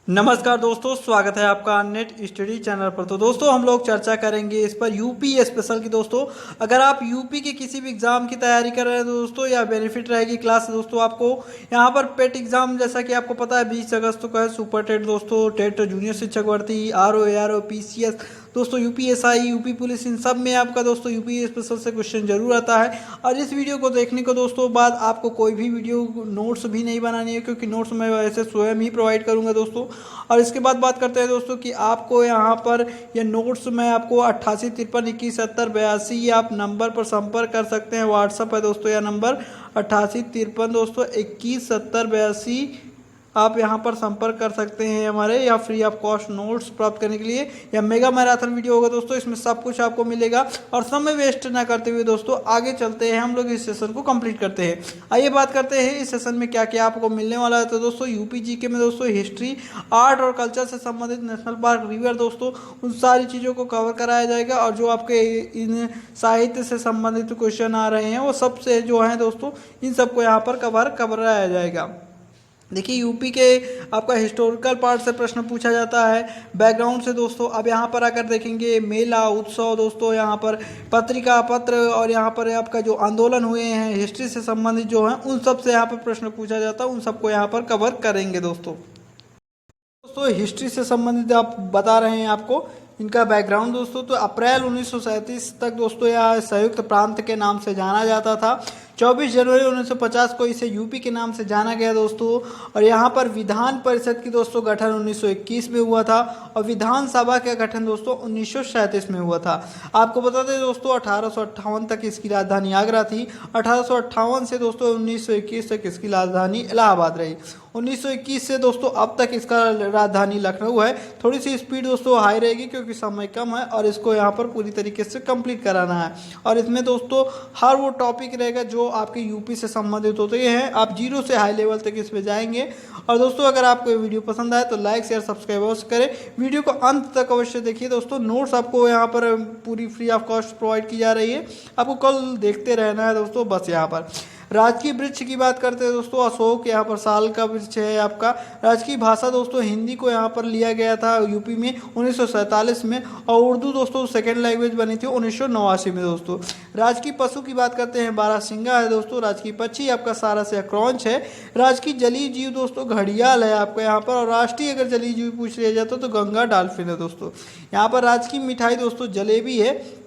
नमस्कार दोस्तों, स्वागत है आपका नेट स्टडी चैनल पर। तो दोस्तों हम लोग चर्चा करेंगे इस पर यूपी स्पेशल की। दोस्तों अगर आप यूपी के किसी भी एग्जाम की तैयारी कर रहे हैं तो दोस्तों यह बेनिफिट रहेगी क्लास। दोस्तों आपको यहाँ पर पेट एग्जाम, जैसा कि आपको पता है 20 अगस्त को है सुपर टेट। दोस्तों टेट जूनियर शिक्षक भर्ती, आर ओ पीसीएस, दोस्तों यूपीएसआई, यूपी पुलिस, इन सब में आपका दोस्तों यूपी स्पेशल से क्वेश्चन जरूर आता है। और इस वीडियो को देखने को दोस्तों बाद आपको कोई भी वीडियो नोट्स भी नहीं बनानी है, क्योंकि नोट्स मैं वैसे स्वयं ही प्रोवाइड करूंगा दोस्तों। और इसके बाद बात करते हैं दोस्तों कि आपको यहाँ पर ये नोट्स मैं आपको 8853217082 आप नंबर पर संपर्क कर सकते हैं। व्हाट्सअप है दोस्तों यह नंबर 8853 दोस्तों 217082 आप यहाँ पर संपर्क कर सकते हैं हमारे, या फ्री ऑफ कॉस्ट नोट्स प्राप्त करने के लिए। यह मेगा मैराथन वीडियो होगा दोस्तों, इसमें सब कुछ आपको मिलेगा। और समय वेस्ट ना करते हुए दोस्तों आगे चलते हैं, हम लोग इस सेशन को कंप्लीट करते हैं। आइए बात करते हैं इस सेशन में क्या क्या आपको मिलने वाला है। तो दोस्तों यूपी जीके में दोस्तों हिस्ट्री, आर्ट और कल्चर से संबंधित, नेशनल पार्क, रिवर, दोस्तों उन सारी चीज़ों को कवर कराया जाएगा। और जो आपके इन साहित्य से संबंधित क्वेश्चन आ रहे हैं वो सबसे जो है दोस्तों इन सबको यहाँ पर कवर कराया जाएगा। देखिए यूपी के आपका हिस्टोरिकल पार्ट से प्रश्न पूछा जाता है, बैकग्राउंड से दोस्तों। अब यहाँ पर आकर देखेंगे मेला उत्सव, दोस्तों यहाँ पर पत्रिका पत्र, और यहाँ पर आपका जो आंदोलन हुए हैं हिस्ट्री से संबंधित जो है उन सब से यहाँ पर प्रश्न पूछा जाता है, उन सबको यहाँ पर कवर करेंगे दोस्तों। हिस्ट्री से संबंधित आप बता रहे हैं आपको इनका बैकग्राउंड दोस्तों। तो अप्रैल 1937 तक दोस्तों यह संयुक्त प्रांत के नाम से जाना जाता था। 24 जनवरी 1950 को इसे यूपी के नाम से जाना गया दोस्तों। और यहाँ पर विधान परिषद की दोस्तों गठन 1921 में हुआ था, और विधानसभा का गठन दोस्तों 1937 में हुआ था। आपको बता दें दोस्तों 1858 तक इसकी राजधानी आगरा थी। 1858 से दोस्तों 1921 तक इसकी राजधानी इलाहाबाद रही। 1921 से दोस्तों अब तक इसका राजधानी लखनऊ है। थोड़ी सी स्पीड दोस्तों हाई रहेगी क्योंकि समय कम है, और इसको यहाँ पर पूरी तरीके से कंप्लीट कराना है। और इसमें दोस्तों हर वो टॉपिक रहेगा जो आपके यूपी से संबंधित होते हैं। आप जीरो से हाई लेवल तक इसमें जाएंगे। और दोस्तों अगर आपको ये वीडियो पसंद आए तो लाइक शेयर सब्सक्राइब अवश्य करें। वीडियो को अंत तक अवश्य देखिए दोस्तों। नोट्स आपको यहाँ पर पूरी फ्री ऑफ कॉस्ट प्रोवाइड की जा रही है, आपको कल देखते रहना है दोस्तों। बस यहाँ पर राजकीय वृक्ष की बात करते हैं दोस्तों, अशोक यहाँ पर साल का वृक्ष है आपका। राजकीय भाषा दोस्तों हिंदी को यहाँ पर लिया गया था यूपी में 1947 में, और उर्दू दोस्तों सेकेंड लैंग्वेज बनी थी 1989 में दोस्तों। राजकीय पशु की बात करते हैं बारहसिंगा है दोस्तों। राजकीय पक्षी आपका सारस या क्रॉन्च है। राजकीय जलीय जीव दोस्तों घड़ियाल है आपका यहाँ पर। और राष्ट्रीय अगर जलीय जीव पूछ लिया जाता तो गंगा डॉल्फिन है दोस्तों। यहाँ पर राजकीय मिठाई दोस्तों जलेबी है।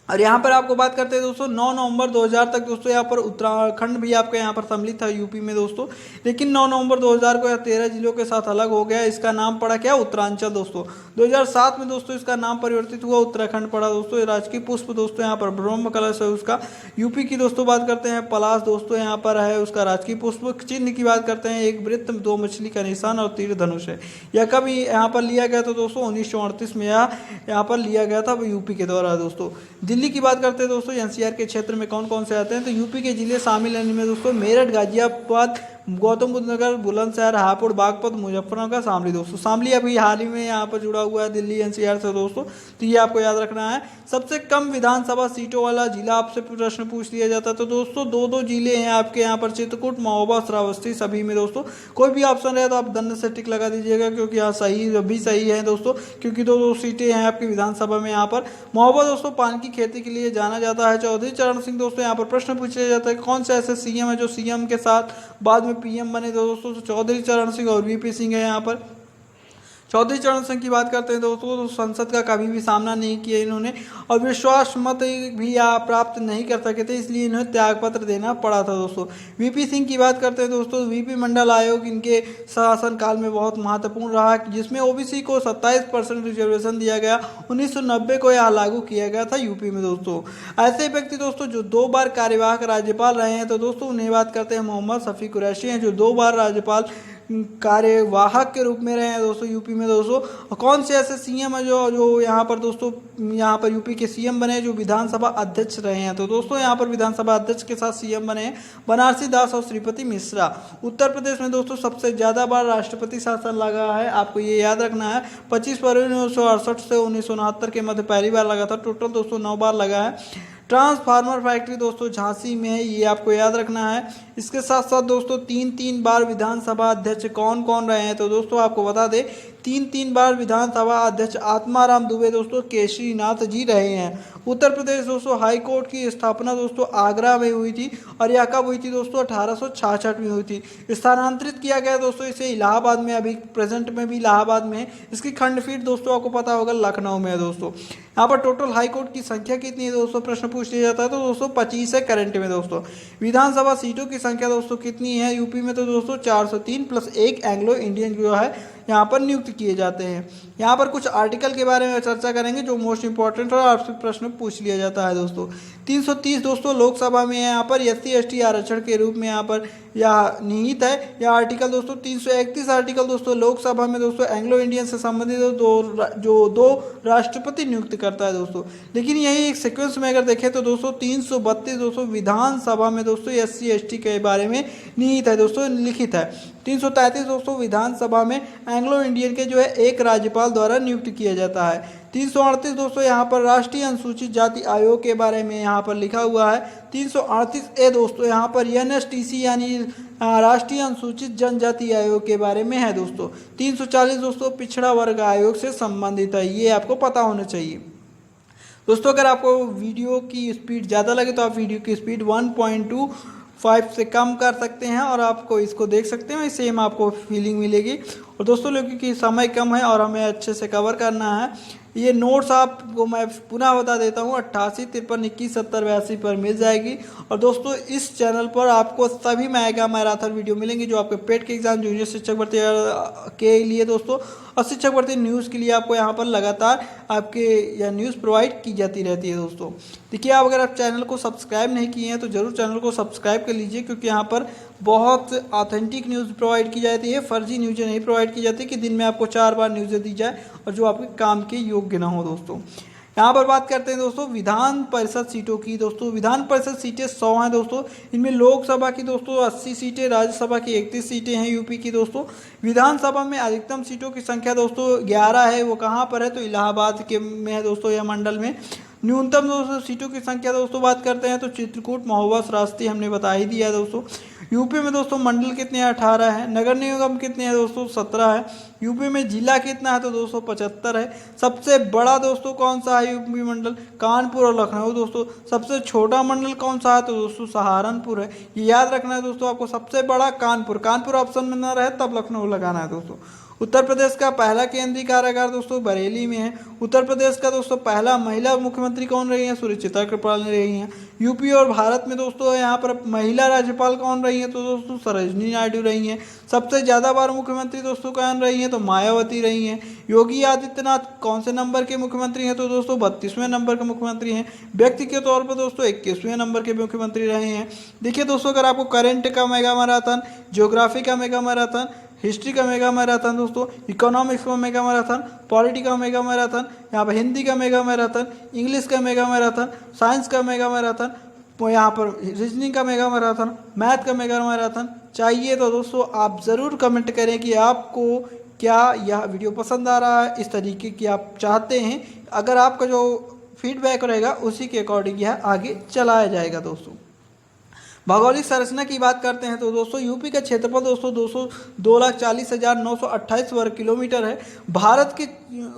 और यहाँ पर आपको बात करते हैं दोस्तों 9 नवंबर 2000 तक दोस्तों यहाँ पर उत्तराखंड भी आपका यहाँ पर सम्मिलित था यूपी में दोस्तों। लेकिन 9 नवंबर 2000 को यह 13 जिलों के साथ अलग हो गया। इसका नाम पड़ा क्या, उत्तरांचल दोस्तों। 2007 में दोस्तों इसका नाम परिवर्तित हुआ, उत्तराखंड पड़ा दोस्तों। राजकीय पुष्प दोस्तों यहाँ पर ब्रह्म कलश है उसका। यूपी की दोस्तों बात करते हैं पलाश दोस्तों यहाँ पर है उसका राजकीय पुष्प। चिन्ह की बात करते हैं एक वृत्त, 2 मछली का निशान और तीर धनुष है। यह कब यहाँ पर लिया गया था दोस्तों, 1938 में यहाँ पर लिया गया था यूपी के द्वारा दोस्तों। दिल्ली की बात करते हैं दोस्तों एनसीआर के क्षेत्र में कौन कौन से आते हैं। तो यूपी के जिले शामिल हैं इनमें दोस्तों मेरठ, गाजियाबाद, गौतम बुद्ध नगर, बुलंदशहर, हापुड़, बागपत, मुजफ्फरनगर, शामली दोस्तों। शामली अभी हाल ही में यहाँ पर जुड़ा हुआ है दिल्ली एनसीआर से दोस्तों, तो ये आपको याद रखना है। सबसे कम विधानसभा सीटों वाला जिला आपसे प्रश्न पूछ लिया जाता है तो दोस्तों 2-2 जिले हैं आपके यहाँ पर, चित्रकूट, महोबा, श्रावस्ती, सभी में दोस्तों कोई भी ऑप्शन रहे तो आप दंड से टिक लगा दीजिएगा, क्योंकि यहाँ सही भी सही है दोस्तों, क्योंकि 2-2 सीटें हैं आपकी विधानसभा में। यहाँ पर महोबा दोस्तों पान की खेती के लिए जाना जाता है। चौधरी चरण सिंह दोस्तों यहाँ पर प्रश्न पूछ लिया जाता है कौन से ऐसे सीएम है जो सीएम के साथ बाद में पीएम बने दोस्तों। तो चौधरी चरण सिंह और वीपी सिंह है यहाँ पर। चौधरी चरण सिंह की बात करते हैं दोस्तों तो संसद का कभी भी सामना नहीं किया इन्होंने, और विश्वास मत भी प्राप्त नहीं कर सके थे, इसलिए इन्हें त्यागपत्र देना पड़ा था दोस्तों। वीपी सिंह की बात करते हैं दोस्तों, वीपी मंडल आयोग इनके शासनकाल में बहुत महत्वपूर्ण रहा, जिसमें ओबीसी को 27% रिजर्वेशन दिया गया। 1990 को यह लागू किया गया था यूपी में दोस्तों। ऐसे व्यक्ति दोस्तों जो 2 बार कार्यवाहक राज्यपाल रहे हैं तो दोस्तों उन्हें बात करते हैं मोहम्मद शफी कुरैशी हैं, जो 2 बार राज्यपाल कार्यवाहक के रूप में रहे हैं दोस्तों यूपी में दोस्तों। कौन से ऐसे सीएम है जो यहाँ पर दोस्तों यहाँ पर यूपी के सीएम बने जो विधानसभा अध्यक्ष रहे हैं। तो दोस्तों यहाँ पर विधानसभा अध्यक्ष के साथ सीएम बने हैं बनारसी दास और श्रीपति मिश्रा। उत्तर प्रदेश में दोस्तों सबसे ज़्यादा बार राष्ट्रपति शासन लगा है, आपको ये याद रखना है। 25 फरवरी 1968 से 1969 के मध्य पहली बार लगा था। टोटल दोस्तों 9 बार लगा है। ट्रांसफार्मर फैक्ट्री दोस्तों झांसी में है, ये आपको याद रखना है। इसके साथ साथ दोस्तों 3 बार विधानसभा अध्यक्ष कौन कौन रहे हैं, तो दोस्तों आपको बता दें 3 बार विधानसभा अध्यक्ष आत्माराम दुबे दोस्तों केशरीनाथ जी रहे हैं। उत्तर प्रदेश दोस्तों हाई कोर्ट की स्थापना दोस्तों आगरा में हुई थी और यह कब हुई थी दोस्तों 1866 में हुई थी। स्थानांतरित किया गया दोस्तों इसे इलाहाबाद में, अभी प्रेजेंट में भी इलाहाबाद में है। इसकी खंडपीठ दोस्तों आपको पता होगा लखनऊ में है दोस्तों। यहाँ पर टोटल हाई कोर्ट की संख्या कितनी है दोस्तों, प्रश्न पूछ लिया जाता है, तो दोस्तों 25 है करंट में दोस्तों। विधानसभा सीटों की संख्या दोस्तों कितनी है यूपी में, तो दोस्तों 403 प्लस 1 एंग्लो इंडियन जो है यहाँ पर नियुक्त किए जाते हैं। यहाँ पर कुछ आर्टिकल के बारे में चर्चा करेंगे जो मोस्ट इंपॉर्टेंट और आपसे प्रश्न पूछ लिया जाता है दोस्तों। 330 दोस्तों लोकसभा में है, यहाँ पर SC/ST आरक्षण के रूप में यहाँ पर यह निहित है। यह आर्टिकल दोस्तों 331 आर्टिकल दोस्तों लोकसभा में दोस्तों एंग्लो इंडियन से संबंधित दो राष्ट्रपति नियुक्त करता है दोस्तों। लेकिन यही एक सीक्वेंस में अगर देखें तो दोस्तों 332 दोस्तों विधानसभा में दोस्तों SC/ST के बारे में निहित है दोस्तों, लिखित है। 333 दोस्तों विधानसभा में एंग्लो इंडियन के जो है एक राज्यपाल द्वारा नियुक्त किया जाता है। 338 दोस्तों यहाँ पर राष्ट्रीय अनुसूचित जाति आयोग के बारे में यहाँ पर लिखा हुआ है। 338A दोस्तों यहाँ पर NSTC यानी राष्ट्रीय अनुसूचित जनजाति आयोग के बारे में है दोस्तों। 340 दोस्तों पिछड़ा वर्ग आयोग से संबंधित है, ये आपको पता होना चाहिए दोस्तों। अगर आपको वीडियो की स्पीड ज़्यादा लगे तो आप वीडियो की स्पीड 1.25 से कम कर सकते हैं और आपको इसको देख सकते हैं, सेम आपको फीलिंग मिलेगी। और दोस्तों क्योंकि समय कम है और हमें अच्छे से कवर करना है, ये नोट्स आपको मैं पुनः बता देता हूँ 88 53 21 70 82 पर मिल जाएगी। और दोस्तों इस चैनल पर आपको सभी मेगा मैराथन वीडियो मिलेंगे जो आपके पेट के एग्जाम, जूनियर शिक्षक भर्ती के लिए दोस्तों और शिक्षक भर्ती न्यूज़ के लिए आपको यहाँ पर लगातार आपके यह न्यूज़ प्रोवाइड की जाती रहती है दोस्तों। देखिए आप अगर आप चैनल को सब्सक्राइब नहीं किए हैं तो ज़रूर चैनल को सब्सक्राइब कर लीजिए, क्योंकि यहाँ पर बहुत ऑथेंटिक न्यूज़ प्रोवाइड की जाती है, फर्जी न्यूज़ें नहीं प्रोवाइड की जाती कि दिन में आपको 4 बार न्यूज़ें दी जाए और जो आपके काम के योग्य ना हो दोस्तों। यहाँ पर बात करते हैं दोस्तों विधान परिषद सीटों की। दोस्तों विधान परिषद सीटें 100 हैं दोस्तों। इनमें लोकसभा की दोस्तों 80 सीटें, राज्यसभा की 31 सीटें हैं यूपी की दोस्तों। विधानसभा में अधिकतम सीटों की संख्या दोस्तों 11 है, वो कहाँ पर है तो इलाहाबाद के में है दोस्तों, यह मंडल में। न्यूनतम दोस्तों सीटों की संख्या दोस्तों बात करते हैं तो चित्रकूट, महोबा, श्रावस्ती हमने बता ही दिया है दोस्तों। यूपी में दोस्तों मंडल कितने हैं 18 है। नगर निगम कितने हैं दोस्तों 17 है। यूपी में जिला कितना है तो 275 है। सबसे बड़ा दोस्तों कौन सा है यूपी मंडल, कानपुर और लखनऊ दोस्तों। सबसे छोटा मंडल कौन सा है तो दोस्तों सहारनपुर है। ये याद रखना है दोस्तों आपको, सबसे बड़ा कानपुर, कानपुर ऑप्शन में ना रहे तब लखनऊ लगाना है दोस्तों। उत्तर प्रदेश का पहला केंद्रीय कारागार दोस्तों बरेली में है। उत्तर प्रदेश का दोस्तों पहला महिला मुख्यमंत्री कौन रही है, सुरचिता कृपाल रही हैं। यूपी और भारत में दोस्तों यहाँ पर महिला राज्यपाल कौन रही है तो दोस्तों सरोजिनी नायडू रही हैं। सबसे ज़्यादा बार मुख्यमंत्री दोस्तों कौन रही हैं तो मायावती रही हैं। योगी आदित्यनाथ कौन से नंबर के मुख्यमंत्री हैं तो दोस्तों 32वें नंबर के मुख्यमंत्री हैं। व्यक्ति के तौर पर दोस्तों 21वें नंबर के मुख्यमंत्री रहे हैं। देखिए दोस्तों अगर आपको करंट का मेगा मैराथन, ज्योग्राफी का मेगा मैराथन, हिस्ट्री का मेगा मैराथन दोस्तों, इकोनॉमिक्स का मेगा मैराथन, पॉलिटी का मेगा मैराथन, यहाँ पर हिंदी का मेगा मैराथन, इंग्लिश का मेगा मैराथन, साइंस का मेगा मैराथन, यहाँ पर रीजनिंग का मेगा मैराथन, मैथ का मेगा मैराथन चाहिए तो दोस्तों आप ज़रूर कमेंट करें कि आपको क्या यह वीडियो पसंद आ रहा है, इस तरीके की आप चाहते हैं। अगर आपका जो फीडबैक रहेगा उसी के अकॉर्डिंग यह आगे चलाया जाएगा दोस्तों। भौगोलिक संरचना की बात करते हैं तो दोस्तों यूपी का क्षेत्रफल दोस्तों 2,40,928 वर्ग किलोमीटर है। भारत के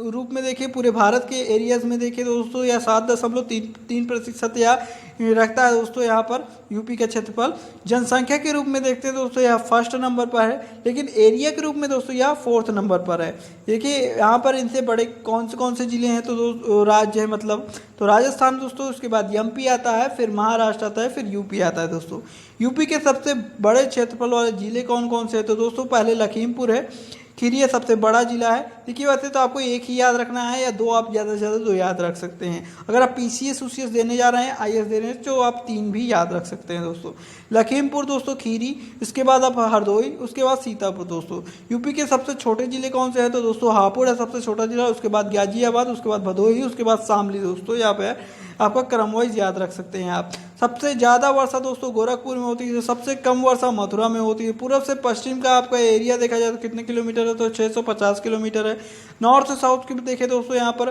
रूप में देखिए, पूरे भारत के एरियाज में देखिए दोस्तों यह 7.3% या रखता है दोस्तों यहाँ पर यूपी का क्षेत्रफल। जनसंख्या के रूप में देखते हैं दोस्तों यह फर्स्ट नंबर पर है, लेकिन एरिया के रूप में दोस्तों यह 4th नंबर पर है। देखिए यहाँ पर इनसे बड़े कौन से जिले हैं तो राज्य है, मतलब तो राजस्थान दोस्तों, उसके बाद MP आता है, फिर महाराष्ट्र आता है, फिर यूपी आता है दोस्तों। यूपी के सबसे बड़े क्षेत्रफल वाले जिले कौन कौन से हैं तो दोस्तों पहले लखीमपुर है, खीरी सबसे बड़ा जिला है। देखिए वैसे तो आपको एक ही याद रखना है या दो, आप ज़्यादा से ज़्यादा 2 याद रख सकते हैं। अगर आप PCS UCS देने जा रहे हैं, IAS दे रहे हैं तो आप 3 भी याद रख सकते हैं दोस्तों। लखीमपुर दोस्तों, खीरी, इसके बाद आप हरदोई, उसके बाद सीतापुर दोस्तों। यूपी के सबसे छोटे जिले कौन से हैं तो दोस्तों हापुड़ है सबसे छोटा जिला, उसके बाद गाजियाबाद, उसके बाद भदोही, उसके बाद शामली दोस्तों। यहाँ पे आपका क्रम वाइज याद रख सकते हैं आप। सबसे ज़्यादा वर्षा दोस्तों गोरखपुर में होती है, सबसे कम वर्षा मथुरा में होती है। पूर्व से पश्चिम का आपका एरिया देखा जाए तो कितने किलोमीटर है तो 650 किलोमीटर है। नॉर्थ से साउथ की देखें दोस्तों यहाँ पर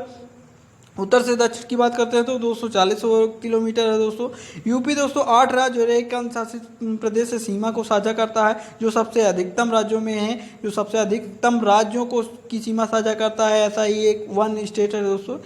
उत्तर से दक्षिण की बात करते हैं तो 240 किलोमीटर है दोस्तों। यूपी दोस्तों 8 राज्य और एक केंद्र शासित प्रदेश से सीमा को साझा करता है, जो सबसे अधिकतम राज्यों में है, जो सबसे अधिकतम राज्यों को की सीमा साझा करता है, ऐसा ही एक वन स्टेट है दोस्तों।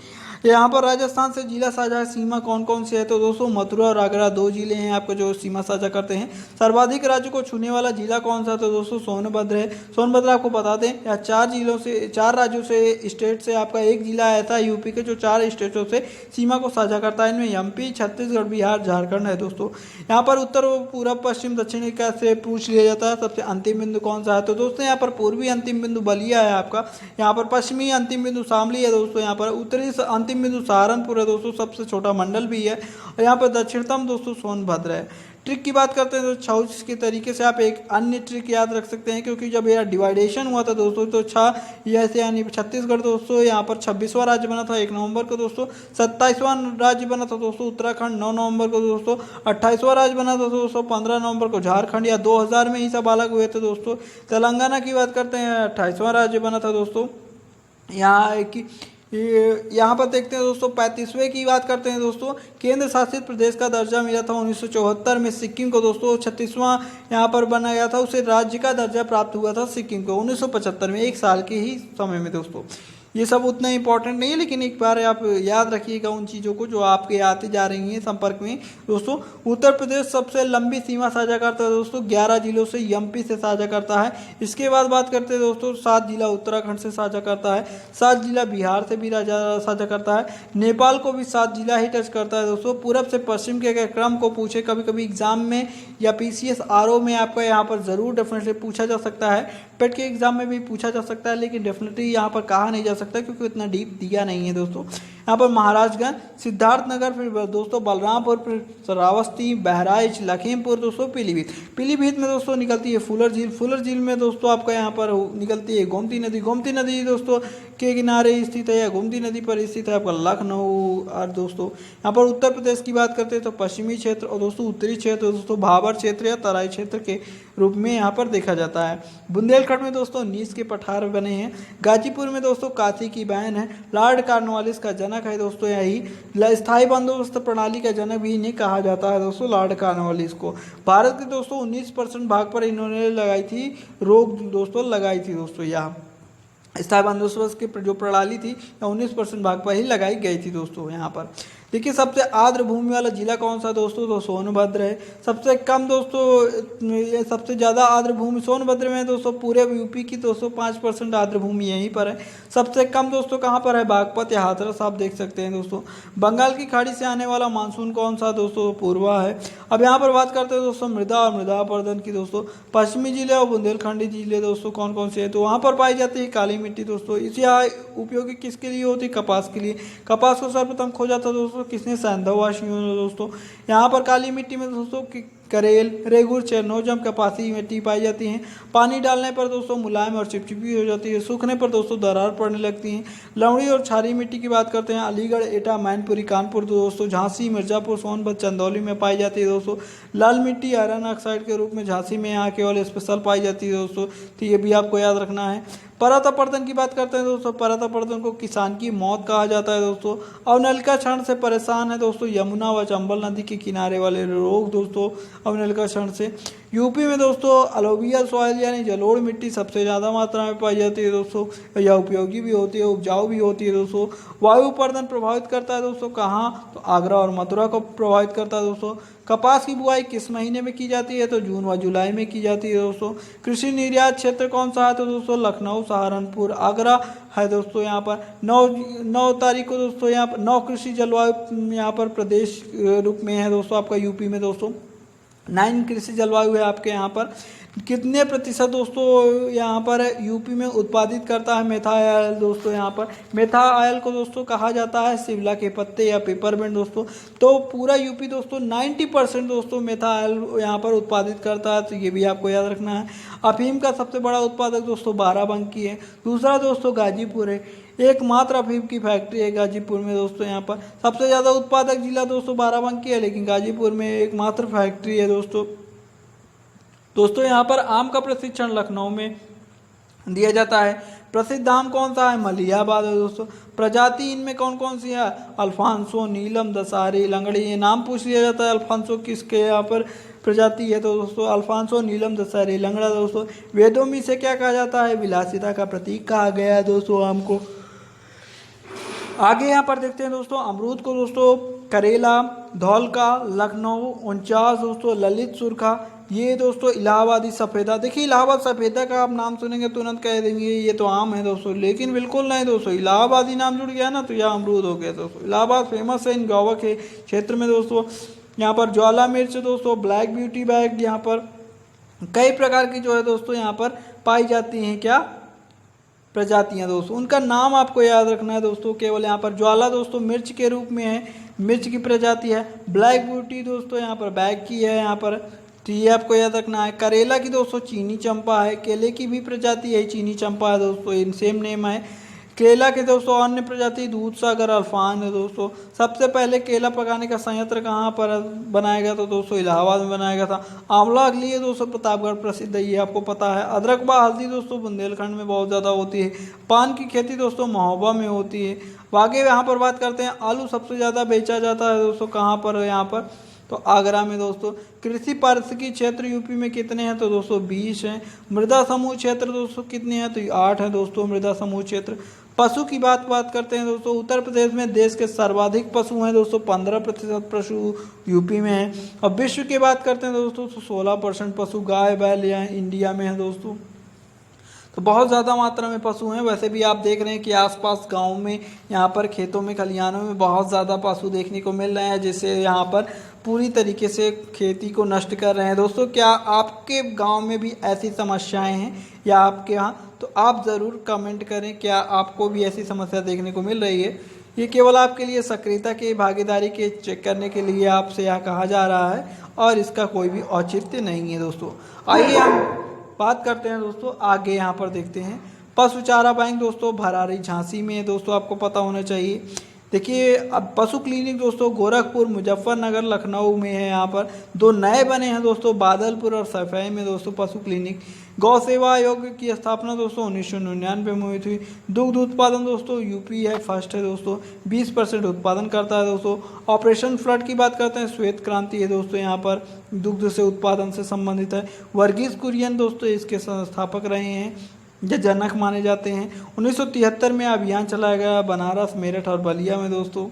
यहाँ पर राजस्थान से जिला साझा सीमा कौन कौन से है तो दोस्तों मथुरा और आगरा 2 जिले हैं आपको जो सीमा साझा करते हैं। सर्वाधिक राज्य को छूने वाला जिला कौन सा तो दोस्तों सोनभद्र है। सोनभद्र आपको बता दें यहाँ 4 राज्यों से स्टेट से आपका एक जिला ऐसा है यूपी के जो 4 स्टेटों से सीमा को साझा करता है। इनमें एमपी, छत्तीसगढ़, बिहार, झारखंड है दोस्तों। यहाँ पर उत्तर, पूर्व, पश्चिम, दक्षिण कैसे पूछ लिया जाता है। सबसे अंतिम बिंदु कौन सा है तो दोस्तों यहाँ पर पूर्वी अंतिम बिंदु बलिया है आपका। यहाँ पर पश्चिमी अंतिम बिंदु शामली है दोस्तों। यहाँ पर उत्तरी अंतिम बिंदु सहारनपुर है दोस्तों, सबसे छोटा मंडल भी है। और यहाँ पर दक्षिणतम दोस्तों सोनभद्र है। ट्रिक की बात करते हैं तो 6 के तरीके से आप एक अन्य ट्रिक याद रख सकते हैं, क्योंकि जब यह डिवाइडेशन हुआ था दोस्तों तो 6 ऐसे यानी छत्तीसगढ़ दोस्तों यहाँ पर 26वां राज्य बना था 1 नवंबर को दोस्तों। 27वां राज्य बना था दोस्तों उत्तराखंड 9 नवंबर को दोस्तों। 28वां राज्य बना था दोस्तों 15 नवंबर को झारखंड, या 2000 में ही सब अलग हुए थे दोस्तों। तेलंगाना की बात करते हैं 28वां राज्य बना था दोस्तों। यहाँ पर देखते हैं दोस्तों 35वें की बात करते हैं दोस्तों। केंद्र शासित प्रदेश का दर्जा मिला था 1974 में सिक्किम को दोस्तों। 36वां यहाँ पर बना गया था, उसे राज्य का दर्जा प्राप्त हुआ था सिक्किम को 1975 में, 1 साल के ही समय में दोस्तों। ये सब उतना इंपॉर्टेंट नहीं है, लेकिन एक बार आप याद रखिएगा उन चीज़ों को जो आपके आते जा रही हैं संपर्क में दोस्तों। उत्तर प्रदेश सबसे लंबी सीमा साझा करता है दोस्तों, 11 जिलों से एमपी से साझा करता है। इसके बाद बात करते हैं दोस्तों 7 जिला उत्तराखंड से साझा करता है, 7 जिला बिहार से भी साझा करता है, नेपाल को भी 7 जिला ही टच करता है दोस्तों। पूरब से पश्चिम के अगर क्रम को पूछे कभी कभी एग्जाम में या पीसीएस आरओ में आपका यहाँ पर ज़रूर डेफिनेटली पूछा जा सकता है, पेट के एग्जाम में भी पूछा जा सकता है, लेकिन डेफिनेटली यहाँ पर कहा नहीं जा सकता क्योंकि इतना डीप दिया नहीं है दोस्तों। यहाँ पर महाराजगंज, सिद्धार्थनगर, फिर दोस्तों बलरामपुर, फिर श्रावस्ती, बहराइच, लखीमपुर दोस्तों, पीलीभीत। पीलीभीत में दोस्तों निकलती है फुलर झील। फुलर झील में दोस्तों आपका यहाँ पर निकलती है गोमती नदी। गोमती नदी दोस्तों के किनारे स्थित है, या गोमती नदी पर स्थित है आपका लखनऊ। और दोस्तों यहाँ पर उत्तर प्रदेश की बात करते हैं तो पश्चिमी क्षेत्र और दोस्तों उत्तरी क्षेत्र दोस्तों भाबर क्षेत्र या तराई क्षेत्र के रूप में यहाँ पर देखा जाता है। बुंदेलखंड में दोस्तों नीस के पठार बने हैं। गाजीपुर में दोस्तों काशी की बहन है। लॉर्ड कॉर्नवालिस का जनक है दोस्तों यही। स्थायी बंदोबस्त प्रणाली का जनक भी इन्हें कहा जाता है दोस्तों, लॉर्ड कॉर्नवालिस को। भारत के दोस्तों 19% भाग पर इन्होंने लगाई थी रोक दोस्तों, लगाई थी दोस्तों। यहाँ स्थायी बंदोबस्त की जो प्रणाली थी 19% भाग पर ही लगाई गई थी दोस्तों। यहाँ पर देखिए सबसे आर्द्र भूमि वाला जिला कौन सा दोस्तों तो सोनभद्र है। सबसे कम दोस्तों, सबसे ज़्यादा आर्द्र भूमि सोनभद्र में दोस्तों, पूरे यूपी की दोस्तों 5% आर्द्र भूमि यहीं पर है। सबसे कम दोस्तों कहाँ पर है, बागपत या हाथरस आप देख सकते हैं दोस्तों। बंगाल की खाड़ी से आने वाला मानसून कौन सा दोस्तों, पूर्वा है। अब यहाँ पर बात करते हैं दोस्तों मृदा और मृदा अपरदन की दोस्तों। पश्चिमी जिले और बुंदेलखंडी जिले दोस्तों कौन कौन से हैं तो वहाँ पर पाई जाती है काली मिट्टी दोस्तों। इसे उपयोगी किसके लिए होती है, कपास के लिए। कपास को सर्वप्रथम खोजा था दोस्तों किसने, सैंधववासियों ने दोस्तों। यहाँ पर काली मिट्टी में दोस्तों करेल, रेगुर, चेरनोजम, कपासी मिट्टी पाई जाती हैं। पानी डालने पर दोस्तों मुलायम और चिपचिपी हो जाती है। सूखने पर दोस्तों दरार पड़ने लगती हैं। लवणी और क्षारीय मिट्टी की बात करते हैं अलीगढ़, एटा, मैनपुरी, कानपुर दोस्तों, झांसी, मिर्जापुर, सोनभद्र, चंदौली में पाई जाती है दोस्तों। लाल मिट्टी आयरन ऑक्साइड के रूप में झांसी में यहाँ केवल स्पेशल पाई जाती है दोस्तों, तो ये भी आपको याद रखना है। परत अपरदन की बात करते हैं दोस्तों। परत अपरदन को किसान की मौत कहा जाता है दोस्तों। अवनलिका क्षरण से परेशान है दोस्तों यमुना व चंबल नदी के किनारे वाले लोग दोस्तों, अवनलिका क्षरण से। यूपी में दोस्तों अलोवियल सॉइल यानी जलोढ़ मिट्टी सबसे ज़्यादा मात्रा में पाई जाती है दोस्तों। यह उपयोगी भी होती है, उपजाऊ भी होती है दोस्तों। वायु अपरदन प्रभावित करता है दोस्तों कहाँ तो आगरा और मथुरा को प्रभावित करता है दोस्तों। कपास की बुआई किस महीने में की जाती है तो जून व जुलाई में की जाती है दोस्तों। कृषि निर्यात क्षेत्र कौन सा है तो दोस्तों लखनऊ, सहारनपुर, आगरा है दोस्तों। यहाँ पर 9 तारीख को दोस्तों यहाँ पर 9 कृषि जलवायु यहाँ पर प्रदेश रूप में है दोस्तों आपका यूपी में दोस्तों। 9 कृषि जलवायु है आपके यहाँ पर। कितने प्रतिशत दोस्तों यहाँ पर यूपी में उत्पादित करता है मेथा ऑयल दोस्तों। यहाँ पर मेथा ऑयल को दोस्तों कहा जाता है शिमला के पत्ते या पेपरमिंट दोस्तों। तो पूरा यूपी दोस्तों 90% दोस्तों मेथा ऑयल यहाँ पर उत्पादित करता है, तो ये भी आपको याद रखना है। अफीम का सबसे बड़ा उत्पादक दोस्तों बाराबंकी है। दूसरा दोस्तों गाजीपुर है। एकमात्र अफीम की फैक्ट्री है गाजीपुर में दोस्तों। यहाँ पर सबसे ज़्यादा उत्पादक जिला दोस्तों बाराबंकी है, लेकिन गाजीपुर में एकमात्र फैक्ट्री है दोस्तों। दोस्तों यहाँ पर आम का प्रशिक्षण लखनऊ में दिया जाता है। प्रसिद्ध आम कौन सा है? मलियाबाद है दोस्तों। प्रजाति इनमें कौन कौन सी है? अल्फांसो, नीलम, दशहरी, लंगड़ी। ये नाम पूछ लिया जाता है अल्फांसो किसके यहाँ पर प्रजाति है, तो दोस्तों अल्फांसो, नीलम, दशहरी, लंगड़ा। दोस्तों वेदों में इसे क्या कहा जाता है? विलासिता का प्रतीक कहा गया है दोस्तों आम को। आगे यहाँ पर देखते हैं दोस्तों अमरूद को दोस्तों करेला, धौलका, लखनऊ 49 दोस्तों, ललित सुरखा, ये दोस्तों इलाहाबादी सफ़ेदा। देखिए इलाहाबाद सफ़ेदा का आप नाम सुनेंगे तुरंत कह देंगे ये तो आम है दोस्तों, लेकिन बिल्कुल नहीं दोस्तों, इलाहाबादी नाम जुड़ गया ना तो यह अमरूद हो गया दोस्तों। इलाहाबाद फेमस है इन गोवा के क्षेत्र में दोस्तों। यहाँ पर ज्वाला मिर्च दोस्तों, ब्लैक ब्यूटी बैग, यहाँ पर कई प्रकार की जो है दोस्तों यहाँ पर पाई जाती हैं क्या प्रजातियां दोस्तों। उनका नाम आपको याद रखना है दोस्तों। केवल यहाँ पर ज्वाला दोस्तों मिर्च के रूप में है, मिर्च की प्रजाति है। ब्लैक ब्यूटी दोस्तों यहाँ पर बैग की है यहाँ पर, तो ये आपको याद रखना है। करेला की दोस्तों चीनी चंपा है। केले की भी प्रजाति है चीनी चंपा है दोस्तों, इन सेम नेम है। केला के दोस्तों अन्य प्रजाति दूध सागर, अल्फान है दोस्तों। सबसे पहले केला पकाने का संयंत्र कहाँ पर बनाया गया? तो दोस्तों इलाहाबाद में बनाया गया था। आंवला अगली है दोस्तों प्रतापगढ़ प्रसिद्ध है, ये आपको पता है। अदरक व हल्दी दोस्तों बुंदेलखंड में बहुत ज़्यादा होती है। पान की खेती दोस्तों महोबा में होती है। आगे यहाँ पर बात करते हैं, आलू सबसे ज़्यादा बेचा जाता है दोस्तों कहाँ पर? यहाँ पर तो आगरा में दोस्तों। कृषि पारिस्थितिकी क्षेत्र यूपी में कितने हैं? तो दोस्तों 20 हैं। मृदा समूह क्षेत्र दोस्तों कितने हैं? तो 8 है दोस्तों मृदा समूह क्षेत्र। पशु की बात करते हैं दोस्तों। उत्तर प्रदेश में देश के सर्वाधिक पशु हैं दोस्तों, 15% पशु यूपी में है। और विश्व की बात करते हैं दोस्तों तो 16% पशु गाय बैल या इंडिया में है दोस्तों। तो बहुत ज़्यादा मात्रा में पशु हैं। वैसे भी आप देख रहे हैं कि आसपास गाँव में, यहाँ पर खेतों में, खलिहानों में बहुत ज़्यादा पशु देखने को मिल रहे हैं, जिससे यहाँ पर पूरी तरीके से खेती को नष्ट कर रहे हैं दोस्तों। क्या आपके गांव में भी ऐसी समस्याएं हैं या आपके यहाँ? तो आप ज़रूर कमेंट करें, क्या आपको भी ऐसी समस्या देखने को मिल रही है? ये केवल आपके लिए सक्रियता की भागीदारी के चेक करने के लिए आपसे यह कहा जा रहा है और इसका कोई भी औचित्य नहीं है दोस्तों। आइए हम बात करते हैं दोस्तों, आगे यहाँ पर देखते हैं पशु चारा बैंक दोस्तों भरारी झांसी में है दोस्तों, आपको पता होना चाहिए। देखिए अब पशु क्लिनिक दोस्तों गोरखपुर, मुजफ्फरनगर, लखनऊ में है। यहाँ पर 2 नए बने हैं दोस्तों, बादलपुर और सफाई में दोस्तों पशु क्लिनिक। गौ सेवा आयोग की स्थापना दोस्तों 1999 में हुई थी। दुग्ध उत्पादन दोस्तों यूपी है फर्स्ट है दोस्तों, 20% उत्पादन करता है दोस्तों। ऑपरेशन फ्लड की बात करते हैं, श्वेत क्रांति है दोस्तों, यहाँ पर दुग्ध से उत्पादन से संबंधित है। वर्गीज कुरियन दोस्तों इसके संस्थापक रहे हैं, ये जनक माने जाते हैं। 1973 में अभियान चलाया गया बनारस, मेरठ और बलिया में दोस्तों।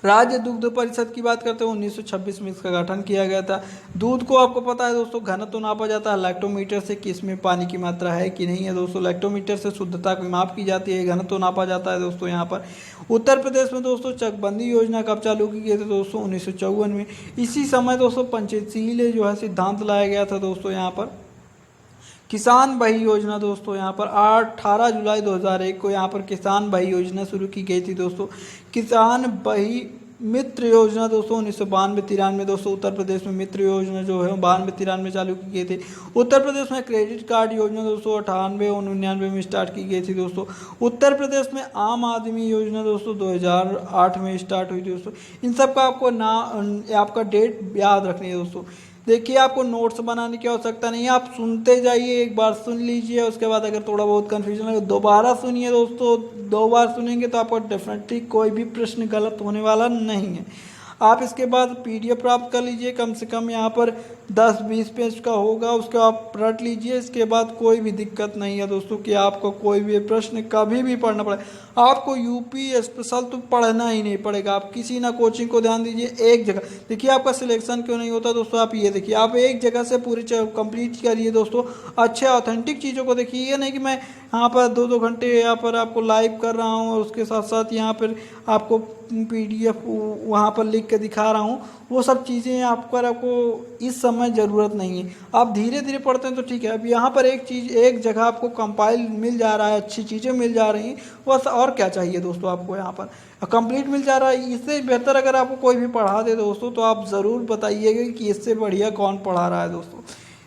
राज्य दुग्ध परिषद की बात करते हैं 1926 में इसका गठन किया गया था। दूध को आपको पता है दोस्तों घनत्व नापा जाता है लैक्टोमीटर से कि इसमें पानी की मात्रा है कि नहीं है दोस्तों। लैक्टोमीटर से शुद्धता की माप की जाती है, घनत्व नापा जाता है दोस्तों। यहाँ पर उत्तर प्रदेश में दोस्तों चकबंदी योजना कब चालू की गई थी दोस्तों? 1954 में। इसी समय दोस्तों पंचशील जो है सिद्धांत लाया गया था दोस्तों। यहाँ पर किसान भाई योजना दोस्तों, यहाँ पर 18 जुलाई 2001 को यहाँ पर किसान भाई योजना शुरू की गई थी दोस्तों। किसान भाई मित्र योजना दोस्तों 1992-93 दोस्तों उत्तर प्रदेश में मित्र योजना जो है 92-93 चालू की गई थी। उत्तर प्रदेश में क्रेडिट कार्ड योजना दोस्तों 98 और 99 में स्टार्ट की गई थी दोस्तों। उत्तर प्रदेश में आम आदमी योजना दोस्तों 2008 में स्टार्ट हुई थी दोस्तों। इन सब का आपको आपका डेट याद रखनी है दोस्तों। देखिए आपको नोट्स बनाने की आवश्यकता नहीं है, आप सुनते जाइए, एक बार सुन लीजिए, उसके बाद अगर थोड़ा बहुत कन्फ्यूजन लगे दोबारा सुनिए दोस्तों। 2 बार सुनेंगे तो आपको डेफिनेटली कोई भी प्रश्न गलत होने वाला नहीं है। आप इसके बाद PDF प्राप्त कर लीजिए, कम से कम यहाँ पर 10-20 पेज का होगा, उसको आप रट लीजिए। इसके बाद कोई भी दिक्कत नहीं है दोस्तों कि आपको कोई भी प्रश्न कभी भी पढ़ना पड़े। आपको यूपी स्पेशल तो पढ़ना ही नहीं पड़ेगा, आप किसी ना कोचिंग को ध्यान दीजिए, एक जगह देखिए। आपका सिलेक्शन क्यों नहीं होता दोस्तों? आप ये देखिए, आप एक जगह से पूरी कंप्लीट करिए दोस्तों। अच्छे ऑथेंटिक चीज़ों को देखिए, ये नहीं कि मैं यहाँ पर 2-2 घंटे यहाँ पर आपको लाइव कर रहा हूँ और उसके साथ साथ यहाँ पर आपको PDF वहाँ पर लिख के दिखा रहा हूँ। वो सब चीज़ें आपको इस समय ज़रूरत नहीं है। आप धीरे धीरे पढ़ते हैं तो ठीक है। अब यहाँ पर एक चीज़, एक जगह आपको कंपाइल मिल जा रहा है, अच्छी चीज़ें मिल जा रही हैं, बस और क्या चाहिए दोस्तों? आपको यहाँ पर कंप्लीट मिल जा रहा है। इससे बेहतर अगर आपको कोई भी पढ़ा दे दोस्तों तो आप ज़रूर बताइएगा कि इससे बढ़िया कौन पढ़ा रहा है दोस्तों।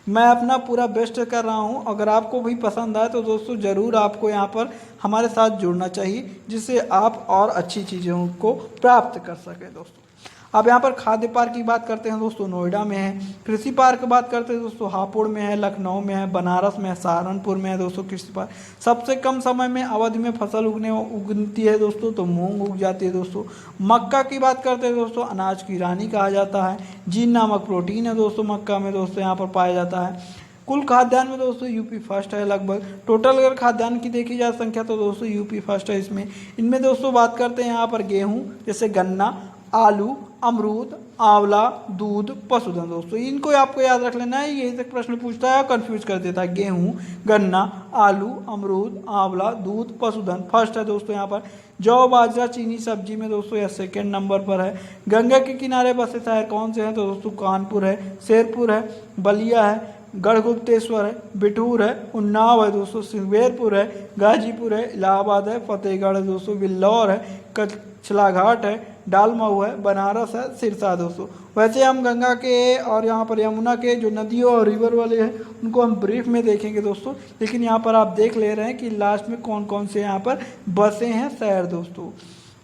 मैं अपना पूरा बेस्ट कर रहा हूँ। अगर आपको भी पसंद आए तो दोस्तों ज़रूर आपको यहाँ पर हमारे साथ जुड़ना चाहिए, जिससे आप और अच्छी चीज़ों को प्राप्त कर सकें दोस्तों। अब यहाँ पर खाद्य पार्क की बात करते हैं दोस्तों, नोएडा में है। कृषि पार्क की बात करते हैं दोस्तों, हापुड़ में है, लखनऊ में है, बनारस में है, सहारनपुर में है दोस्तों कृषि पार्क। सबसे कम समय में अवधि में फसल उगती है दोस्तों, तो मूंग उग जाती है दोस्तों। मक्का की बात करते हैं दोस्तों, अनाज की रानी कहा जाता है। जीन नामक प्रोटीन है दोस्तों मक्का में दोस्तों यहाँ पर पाया जाता है। कुल खाद्यान्न में दोस्तों यूपी फर्स्ट है लगभग। टोटल अगर खाद्यान्न की देखी जाए संख्या तो दोस्तों यूपी फर्स्ट है इसमें। इनमें दोस्तों बात करते हैं यहाँ पर गेहूं, जैसे गन्ना, आलू, अमरूद, आंवला, दूध, पशुधन दोस्तों। इनको आपको याद रख लेना है, यही तक प्रश्न पूछता है और कंफ्यूज कर देता है। गेहूं, गन्ना, आलू, अमरूद, आंवला, दूध, पशुधन फर्स्ट है दोस्तों यहाँ पर। जौ, बाजरा, चीनी सब्जी में दोस्तों यह सेकेंड नंबर पर है। गंगा के किनारे बसे शहर कौन से हैं तो दोस्तों कानपुर है, शेरपुर है, बलिया है, गढ़गुप्तेश्वर है, बिठूर है, उन्नाव है दोस्तों, सिंगवेरपुर है, गाजीपुर है, इलाहाबाद है, फतेहगढ़ है दोस्तों, बिल्लौर है, कछलाघाट है, डालमऊ है, बनारस है, सिरसा है दोस्तों। वैसे हम गंगा के और यहाँ पर यमुना के जो नदियों और रिवर वाले हैं उनको हम ब्रीफ में देखेंगे दोस्तों, लेकिन यहाँ पर आप देख ले रहे हैं कि लास्ट में कौन कौन से यहाँ पर बसे हैं शहर दोस्तों।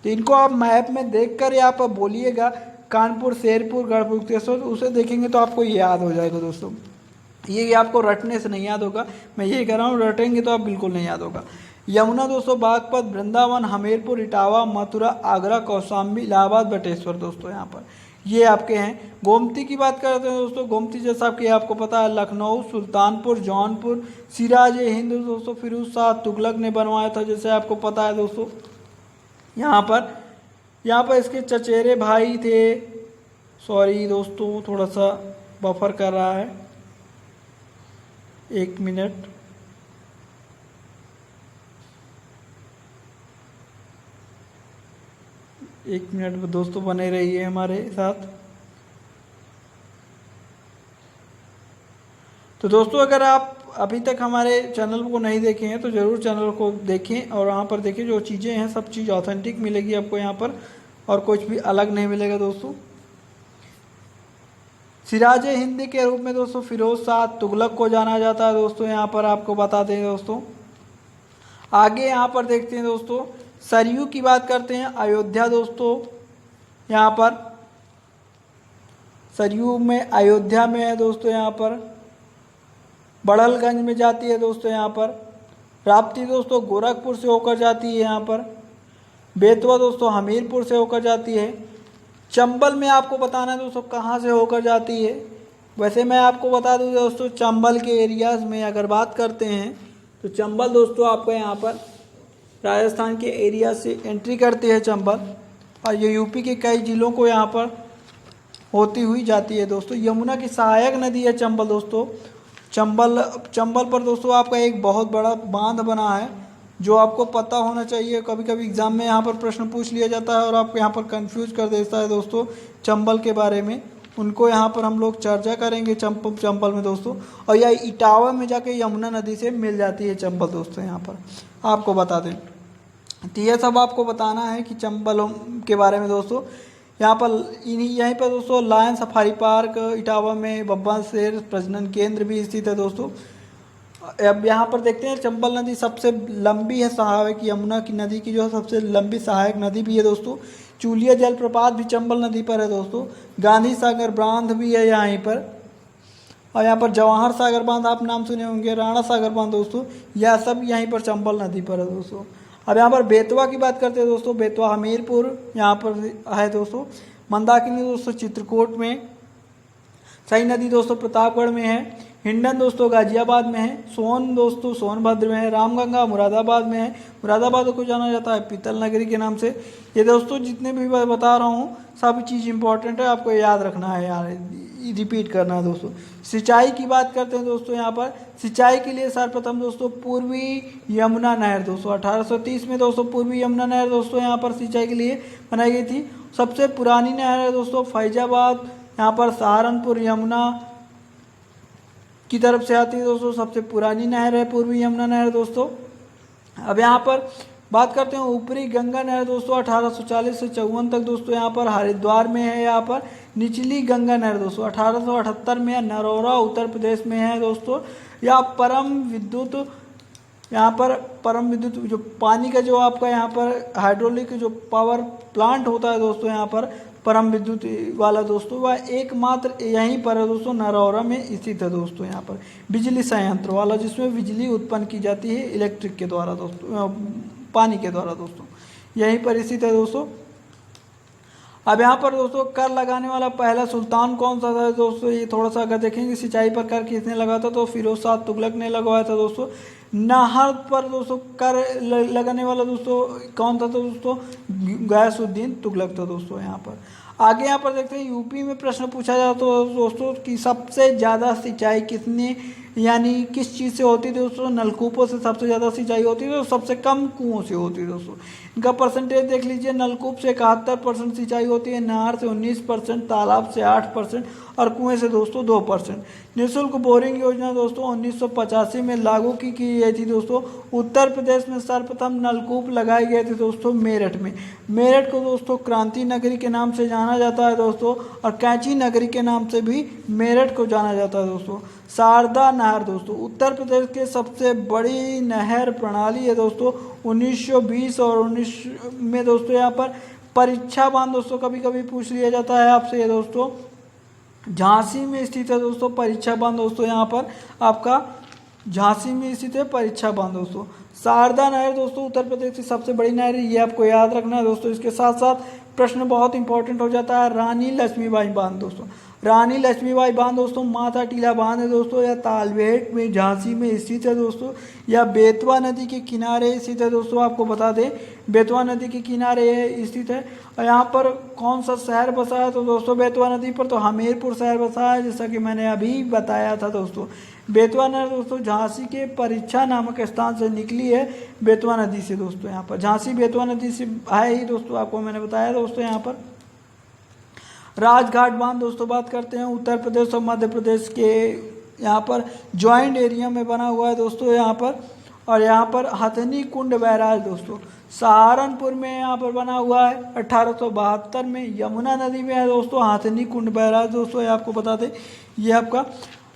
तो इनको आप मैप में देख कर यहाँ पर बोलिएगा, कानपुर, शेरपुर, गढ़मुक्तेश्वर, उसे देखेंगे तो आपको याद हो जाएगा दोस्तों। ये आपको रटने से नहीं याद होगा, मैं ये कह रहा हूँ, रटेंगे तो आप बिल्कुल नहीं याद होगा। यमुना दोस्तों बागपत, वृंदावन, हमीरपुर, इटावा, मथुरा, आगरा, कौशाम्बी, इलाहाबाद, बटेश्वर दोस्तों यहाँ पर ये आपके हैं। गोमती की बात करते हैं दोस्तों, गोमती जैसा कि आपको पता है लखनऊ, सुल्तानपुर, जौनपुर, सिराज ए हिंद दोस्तों फिरोज शाह तुगलक ने बनवाया था जैसे आपको पता है दोस्तों। यहाँ पर इसके चचेरे भाई थे, सॉरी दोस्तों थोड़ा सा बफर कर रहा है, एक मिनट। दोस्तों बने रहिए हमारे साथ। तो दोस्तों अगर आप अभी तक हमारे चैनल को नहीं देखे हैं तो ज़रूर चैनल को देखें और यहाँ पर देखिए, जो चीज़ें हैं सब चीज़ ऑथेंटिक मिलेगी आपको यहाँ पर और कुछ भी अलग नहीं मिलेगा दोस्तों। सिराज हिंद के रूप में दोस्तों फिरोज शाह तुगलक को जाना जाता है दोस्तों, यहाँ पर आपको बता दें दोस्तों। आगे यहाँ पर देखते हैं दोस्तों, सरयू की बात करते हैं, अयोध्या दोस्तों यहाँ पर सरयू में अयोध्या में है दोस्तों, यहाँ पर बड़लगंज में जाती है दोस्तों, यहाँ पर राप्ती दोस्तों गोरखपुर से होकर जाती है, यहाँ पर बेतवा दोस्तों हमीरपुर से होकर जाती है। चंबल में आपको बताना है दोस्तों कहाँ से होकर जाती है। वैसे मैं आपको बता दूं दोस्तों, चंबल के एरियाज़ में अगर बात करते हैं तो चंबल दोस्तों आपको यहाँ पर राजस्थान के एरिया से एंट्री करती है चंबल, और ये यूपी के कई ज़िलों को यहाँ पर होती हुई जाती है दोस्तों। यमुना की सहायक नदी है चंबल दोस्तों। चंबल पर दोस्तों आपका एक बहुत बड़ा बांध बना है जो आपको पता होना चाहिए। कभी कभी एग्जाम में यहाँ पर प्रश्न पूछ लिया जाता है और आपको यहाँ पर कंफ्यूज कर देता है दोस्तों चंबल के बारे में। उनको यहाँ पर हम लोग चर्चा करेंगे चंबल में दोस्तों। और यह इटावा में जाके यमुना नदी से मिल जाती है चंबल दोस्तों, यहाँ पर आपको बता दें। तो यह सब आपको बताना है कि चंबल के बारे में दोस्तों। यहाँ पर यहीं पर दोस्तों लायन सफारी पार्क इटावा में, बब्बा शेर प्रजनन केंद्र भी स्थित है दोस्तों। अब यहाँ पर देखते हैं चंबल नदी सबसे लंबी है सहायक, यमुना की नदी की जो है सबसे लंबी सहायक नदी भी है दोस्तों। चूलिया जलप्रपात भी चंबल नदी पर है दोस्तों। गांधी सागर बांध भी है यहीं पर, और यहाँ पर जवाहर सागर बांध आप नाम सुने होंगे, राणा सागर बांध दोस्तों, यह सब यहीं पर चंबल नदी पर है दोस्तों। अब यहाँ पर बेतवा की बात करते हैं दोस्तों, बेतवा हमीरपुर यहाँ पर है दोस्तों। मंदाकिनी दोस्तों चित्रकूट में, सई नदी दोस्तों प्रतापगढ़ में है, हिंडन दोस्तों गाजियाबाद में है, सोन दोस्तों सोनभद्र में है, रामगंगा मुरादाबाद में है। मुरादाबाद को जाना जाता है पीतल नगरी के नाम से। ये दोस्तों जितने भी बता रहा हूँ सब चीज़ इंपॉर्टेंट है, आपको याद रखना है यार, रिपीट करना है दोस्तों। सिंचाई की बात करते हैं दोस्तों, यहाँ पर सिंचाई के लिए सर्वप्रथम दोस्तों पूर्वी यमुना नहर दोस्तों 1830 में दोस्तों पूर्वी यमुना नहर दोस्तों यहाँ पर सिंचाई के लिए बनाई गई थी। सबसे पुरानी नहर है दोस्तों फैजाबाद, यहाँ पर सहारनपुर यमुना की तरफ से आती है दोस्तों, सबसे पुरानी नहर है पूर्वी यमुना नहर दोस्तों। अब यहाँ पर बात करते हैं ऊपरी गंगा नहर दोस्तों 1840 से 54 तक दोस्तों यहाँ पर हरिद्वार में है। यहाँ पर निचली गंगा नहर दोस्तों 1878 में है, नरौरा उत्तर प्रदेश में है दोस्तों। यह परम विद्युत यहाँ पर परम विद्युत जो पानी का जो आपका यहाँ पर हाइड्रोलिक जो पावर प्लांट होता है दोस्तों, यहाँ पर परम विद्युत वाला दोस्तों, वह एकमात्र यहीं पर है दोस्तों, नरौरा में स्थित है दोस्तों। यहाँ पर बिजली संयंत्र वाला जिसमें बिजली उत्पन्न की जाती है इलेक्ट्रिक के द्वारा दोस्तों, पानी के द्वारा दोस्तों, यहीं पर स्थित है दोस्तों। अब यहाँ पर दोस्तों कर लगाने वाला पहला सुल्तान कौन सा था दोस्तों, ये थोड़ा सा अगर देखेंगे सिंचाई पर कर किसने लगाया था, तो फिरोज शाह तुगलक ने लगवाया था दोस्तों। नहर पर दोस्तों कर लगाने वाला दोस्तों कौन था, तो दोस्तों गयासुद्दीन तुगलक था दोस्तों। यहाँ पर आगे यहाँ पर देखते हैं यूपी में प्रश्न पूछा जाता तो दोस्तों कि सबसे ज़्यादा सिंचाई किसने यानी किस चीज़ से होती थी दोस्तों, नलकूपों से सबसे ज़्यादा सिंचाई होती थी और सबसे कम कुओं से होती है दोस्तों। इनका परसेंटेज देख लीजिए, नलकूप से 71% सिंचाई होती है, नहर से 19%, तालाब से 8% और कुएं से दोस्तों 2%। निःशुल्क बोरिंग योजना दोस्तों 1985 में लागू की गई थी दोस्तों। उत्तर प्रदेश में सर्वप्रथम नलकूप लगाए गए थे दोस्तों मेरठ में। मेरठ को दोस्तों क्रांति नगरी के नाम से जाना जाता है दोस्तों, और कैंची नगरी के नाम से भी मेरठ को जाना जाता है दोस्तों। शारदा नहर दोस्तों उत्तर प्रदेश के सबसे बड़ी नहर प्रणाली है दोस्तों। 1920 और 19 में दोस्तों यहाँ पर परीक्षा बांध दोस्तों कभी कभी पूछ लिया जाता है आपसे दोस्तों, झांसी में स्थित है दोस्तों परीक्षा बांध दोस्तों। यहाँ पर आपका झांसी में स्थित है परीक्षा बांध दोस्तों। शारदा नहर दोस्तों उत्तर प्रदेश की सबसे बड़ी नहर है, ये आपको याद रखना है दोस्तों। इसके साथ साथ प्रश्न बहुत इंपॉर्टेंट हो जाता है, रानी लक्ष्मीबाई बांध दोस्तों। रानी लक्ष्मीबाई बांध दोस्तों माथा टीला बांध है दोस्तों, या तालबेट में झांसी में स्थित है दोस्तों, या बेतवा नदी के किनारे स्थित है दोस्तों। आपको बता दें बेतवा नदी के किनारे स्थित है। और यहाँ पर कौन सा शहर बसा है, तो दोस्तों बेतवा नदी पर तो हमीरपुर शहर बसा है, जैसा कि मैंने अभी बताया था दोस्तों। बेतवा नदी दोस्तों झांसी के परीक्षा नामक स्थान से निकली है, बेतवा नदी से दोस्तों। यहाँ पर झांसी बेतवा नदी से है ही दोस्तों, आपको मैंने बताया दोस्तों। यहाँ पर राजघाट बांध दोस्तों बात करते हैं, उत्तर प्रदेश और मध्य प्रदेश के यहाँ पर ज्वाइंट एरिया में बना हुआ है दोस्तों यहाँ पर। और यहाँ पर हथनी कुंड बैराज दोस्तों सहारनपुर में यहाँ पर बना हुआ है। 1872 में यमुना नदी में है दोस्तों हथनी कुंड बैराज दोस्तों, ये आपको बता दें ये आपका।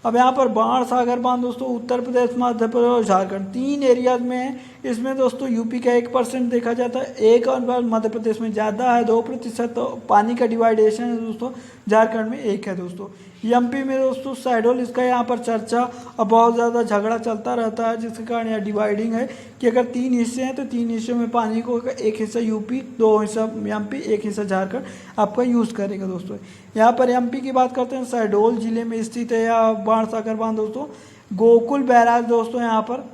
अब यहाँ पर बाण सागर बांध दोस्तों उत्तर प्रदेश मध्य प्रदेश और झारखंड 3 एरियाज में है। इसमें दोस्तों यूपी का 1% देखा जाता है, 1 और मध्य प्रदेश में ज़्यादा है 2%। तो पानी का डिवाइडेशन है दोस्तों, झारखंड में 1 है दोस्तों। एमपी में दोस्तों शहडोल, इसका यहाँ पर चर्चा और बहुत ज़्यादा झगड़ा चलता रहता है, जिसके कारण यह डिवाइडिंग है कि अगर 3 हिस्से हैं तो 3 हिस्सों में पानी को 1 हिस्सा यूपी, 2 हिस्सा एमपी, 1 हिस्सा झारखंड आपका यूज़ करेगा दोस्तों। यहाँ पर एमपी की बात करते हैं, शहडोल जिले में स्थित है या बाण सागर बांध दोस्तों। गोकुल बैराज दोस्तों यहाँ पर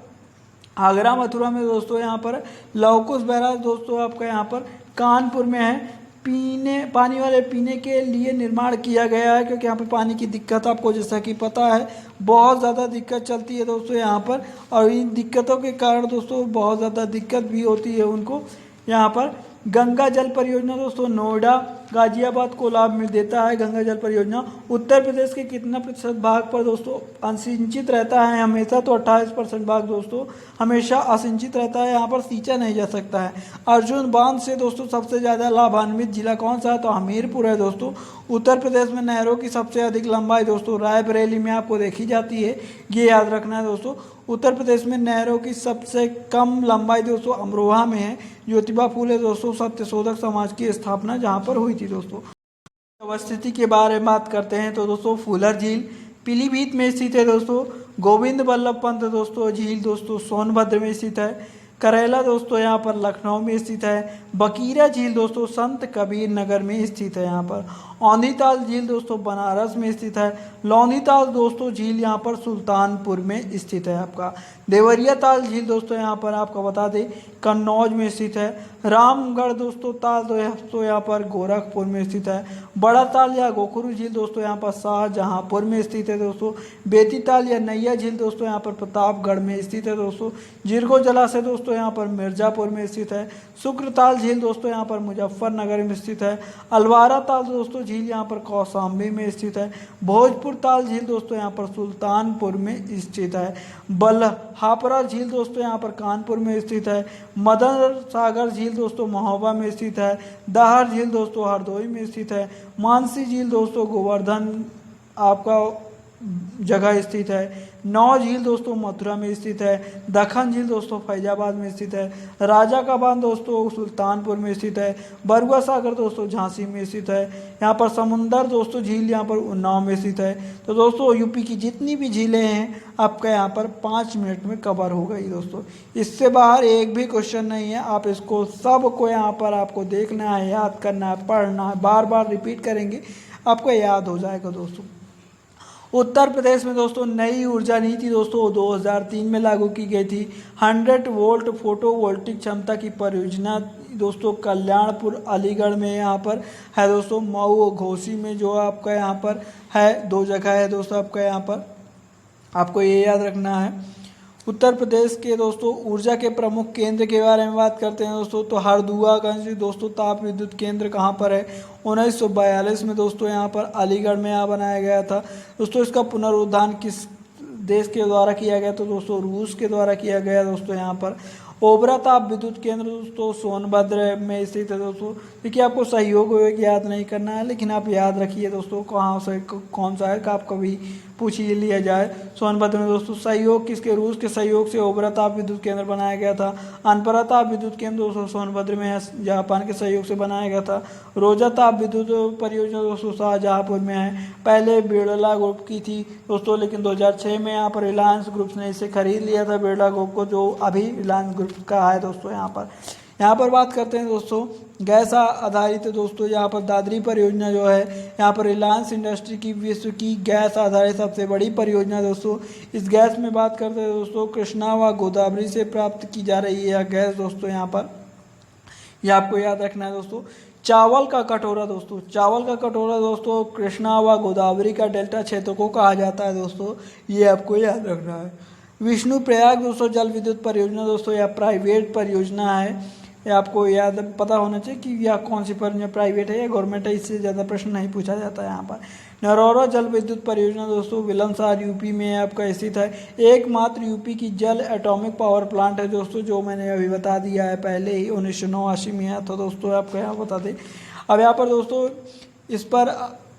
आगरा मथुरा में दोस्तों यहाँ पर। लवकुश बैराज दोस्तों आपका यहाँ पर कानपुर में है। पानी वाले पीने के लिए निर्माण किया गया है, क्योंकि यहाँ पर पानी की दिक्कत आपको जैसा कि पता है बहुत ज़्यादा दिक्कत चलती है दोस्तों यहाँ पर। और इन दिक्कतों के कारण दोस्तों बहुत ज़्यादा दिक्कत भी होती है उनको यहाँ पर। गंगा जल परियोजना दोस्तों नोएडा गाजियाबाद को लाभ में देता है। गंगा जल परियोजना उत्तर प्रदेश के कितना प्रतिशत भाग पर दोस्तों असिंचित रहता है हमेशा, तो 28% भाग दोस्तों हमेशा असिंचित रहता है, यहाँ पर सींचा नहीं जा सकता है। अर्जुन बांध से दोस्तों सबसे ज़्यादा लाभान्वित जिला कौन सा है, तो हमीरपुर है दोस्तों। उत्तर प्रदेश में नहरों की सबसे अधिक लंबाई दोस्तों रायबरेली में आपको देखी जाती है, ये याद रखना है दोस्तों। उत्तर प्रदेश में नहरों की सबसे कम लंबाई दोस्तों अमरोहा में है। ज्योतिबा फूले दोस्तों सत्यशोधक समाज की स्थापना जहाँ पर हुई थी दोस्तों। अवस्थिति के बारे में बात करते हैं तो दोस्तों फूलर झील पीलीभीत में स्थित है दोस्तों। गोविंद बल्लभ पंत दोस्तों झील दोस्तों सोनभद्र में स्थित है। करेला दोस्तों यहाँ पर लखनऊ में स्थित है। बकीरा झील दोस्तों संत कबीर नगर में स्थित है यहाँ पर। औंधीताल झील दोस्तों बनारस में स्थित है। लौंधीताल दोस्तों झील यहाँ पर सुल्तानपुर में स्थित है आपका। देवरिया ताल झील दोस्तों यहाँ पर आपको बता दें कन्नौज में स्थित है। रामगढ़ दोस्तों ताल दोस्तों यहाँ पर गोरखपुर में स्थित है। बड़ा ताल या गोखरू झील दोस्तों यहाँ पर शाहजहांपुर में स्थित है दोस्तों। बेती ताल या नैया झील दोस्तों यहाँ पर प्रतापगढ़ में स्थित है दोस्तों। जिरगो जलाशय दोस्तों यहाँ पर मिर्जापुर में स्थित है। शुक्रताल झील दोस्तों यहाँ पर मुजफ्फरनगर में स्थित है। अलवारा ताल दोस्तों झील यहाँ पर कौशाम्बी में स्थित है। भोजपुर ताल झील दोस्तों यहाँ पर सुल्तानपुर में स्थित है। बलहापरा झील दोस्तों यहाँ पर कानपुर में स्थित है। मदन सागर झील दोस्तों महोबा में स्थित है। दाहर झील दोस्तों हरदोई में स्थित है। मानसी झील दोस्तों गोवर्धन आपका जगह स्थित है। नौ झील दोस्तों मथुरा में स्थित है। दखन झील दोस्तों फैजाबाद में स्थित है। राजा का बांध दोस्तों सुल्तानपुर में स्थित है। बरुआ सागर दोस्तों झांसी में स्थित है। यहाँ पर समुंदर दोस्तों झील यहाँ पर उन्नाव में स्थित है। तो दोस्तों यूपी की जितनी भी झीलें हैं आपका यहाँ पर 5 मिनट में कवर हो गई दोस्तों। इससे बाहर एक भी क्वेश्चन नहीं है। आप इसको सबको यहाँ पर आपको देखना है, याद करना है, पढ़ना है, बार बार रिपीट करेंगे आपको याद हो जाएगा दोस्तों। उत्तर प्रदेश में दोस्तों नई ऊर्जा नीति दोस्तों 2003 में लागू की गई थी। 100 वोल्ट फोटोवोल्टिक क्षमता की परियोजना दोस्तों कल्याणपुर अलीगढ़ में यहाँ पर है दोस्तों। मऊ और घोसी में जो आपका यहाँ पर है, 2 जगह है दोस्तों आपका यहाँ पर, आपको ये याद रखना है। उत्तर प्रदेश के दोस्तों ऊर्जा के प्रमुख केंद्र के बारे में बात करते हैं दोस्तों, तो हरदुआगंज दोस्तों ताप विद्युत केंद्र कहाँ पर है? 1942 में दोस्तों यहाँ पर अलीगढ़ में यहाँ बनाया गया था दोस्तों। इसका पुनरुद्धार किस देश के द्वारा किया गया? तो दोस्तों रूस के द्वारा किया गया दोस्तों। यहाँ पर ओबरा ताप विद्युत केंद्र दोस्तों सोनभद्र में स्थित है दोस्तों। देखिए आपको सहयोग याद नहीं करना है, लेकिन आप याद रखिए दोस्तों कहाँ से कौन सा है का आप कभी पूछ ही लिया जाए। सोनभद्र में दोस्तों सहयोग किसके? रूस के सहयोग से ओबरा ताप विद्युत केंद्र बनाया गया था। अनपरा ताप विद्युत केंद्र दोस्तों सोनभद्र में है, जापान के सहयोग से बनाया गया था। रोजा ताप विद्युत परियोजना दोस्तों शाहजहाँपुर में है। पहले बिरला ग्रुप की थी दोस्तों, लेकिन 2006 में यहाँ पर रिलायंस ग्रुप ने इसे खरीद लिया था बिरला ग्रुप को, जो अभी रिलायंस ग्रुप का है दोस्तों। यहाँ पर बात करते हैं दोस्तों गैस आधारित दोस्तों, यहाँ पर दादरी परियोजना जो है यहाँ पर रिलायंस इंडस्ट्री की विश्व की गैस आधारित सबसे बड़ी परियोजना दोस्तों। इस गैस में बात करते हैं दोस्तों कृष्णा व गोदावरी से प्राप्त की जा रही है गैस दोस्तों। यहाँ पर यह आपको याद रखना है दोस्तों। चावल का कटोरा दोस्तों, चावल का कटोरा दोस्तों कृष्णा व गोदावरी का डेल्टा क्षेत्र को कहा जाता है दोस्तों, ये आपको याद रखना है। विष्णु प्रयाग दोस्तों जल विद्युत परियोजना दोस्तों यह प्राइवेट परियोजना है, ये आपको याद पता होना चाहिए कि यह कौन सी परियोजना प्राइवेट है या गवर्नमेंट है, इससे ज़्यादा प्रश्न नहीं पूछा जाता है यहाँ पर। नरौरा जल विद्युत परियोजना दोस्तों विलनसार यूपी में आपका स्थित है। एकमात्र यूपी की जल एटॉमिक पावर प्लांट है दोस्तों, जो मैंने अभी बता दिया है पहले ही 1989 में आया था दोस्तों, आपको यहाँ बता दें। अब यहाँ पर दोस्तों इस पर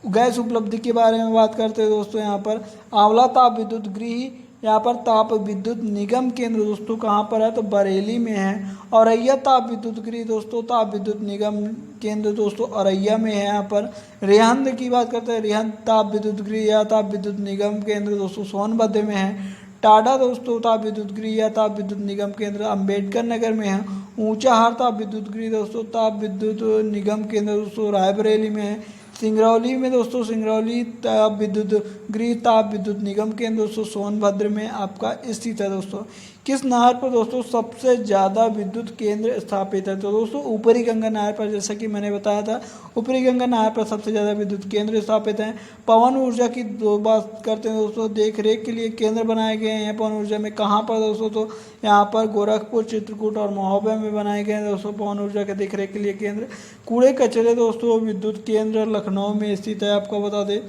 गैस उपलब्धि के बारे में बात करते हैं दोस्तों। यहाँ पर आंवला ताप विद्युत गृह, यहाँ पर ताप विद्युत निगम केंद्र दोस्तों कहाँ पर है? तो बरेली में है। औरैया ताप विद्युत गृह दोस्तों ताप विद्युत निगम केंद्र दोस्तों औरैया में है। यहाँ पर रेहंद की बात करते हैं, रेहंद ताप विद्युत गृह या ताप विद्युत निगम केंद्र दोस्तों सोनभद्र में है। टाडा दोस्तों ताप विद्युत गृह या ताप विद्युत निगम केंद्र अम्बेडकर नगर में है। ऊंचाहार ताप विद्युत गृह दोस्तों ताप विद्युत निगम केंद्र दोस्तों रायबरेली में है। सिंगरौली में दोस्तों सिंगरौली ताप विद्युत गृह ताप विद्युत निगम केंद्र दोस्तों सोनभद्र में आपका स्थित है दोस्तों। किस नहर पर दोस्तों सबसे ज़्यादा विद्युत केंद्र स्थापित है? तो दोस्तों ऊपरी गंगा नहर पर, जैसा कि मैंने बताया था ऊपरी गंगा नहर पर सबसे ज़्यादा विद्युत केंद्र स्थापित हैं। पवन ऊर्जा की दो बात करते हैं दोस्तों, देख रेख के लिए केंद्र बनाए गए हैं पवन ऊर्जा में। कहाँ पर दोस्तों? तो यहाँ पर गोरखपुर, चित्रकूट और महोबा में बनाए गए हैं दोस्तों पवन ऊर्जा के देख रेख के लिए केंद्र। कूड़े कचरे दोस्तों विद्युत केंद्र लखनऊ में स्थित है, आपको बता दें।